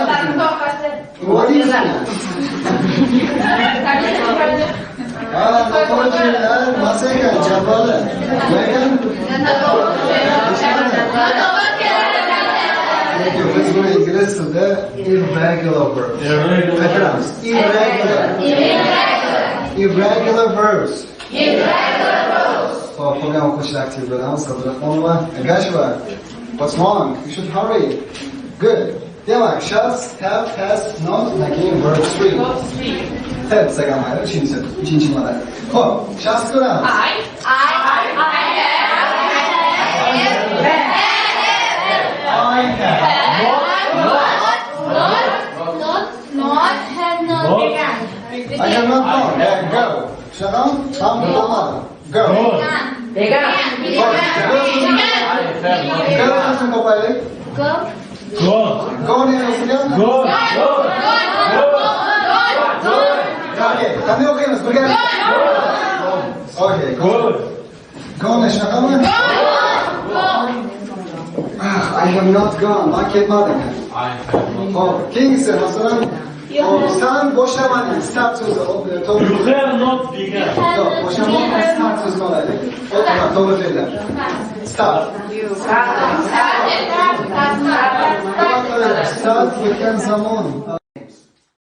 Bu değil mi? Oktябрь, masaya cevabı. Biz bunu İngiliz dilinde irregular verbs. Irregular verbs. So, program okuyucular aktivitelerimiz kadar konuma. Gashwa, what's wrong? You should hurry. Good. Demek, shall, have, has, not, again, verb 3. Evet, segamaya, üçüncü numara. Hop, shall kuralım. I have. Not have not begun. I have not gone. Yeah, go. Şadan, tam bulamadım. Go. Begun. Go nasıl kopaylık? Go. Go ne yazılıyor? Go. Okay, kami okuyunuz. Buraya. Okay, go. Go ne şaka mı? I have not gone. Ben ketmedim. Kingsin, mesela sen boşamadın. Start sözü. You have not begun. Boşamadın. Start sözü olaydı. O zaman doğru söyler. Start. Start. Start. Start. Zaman.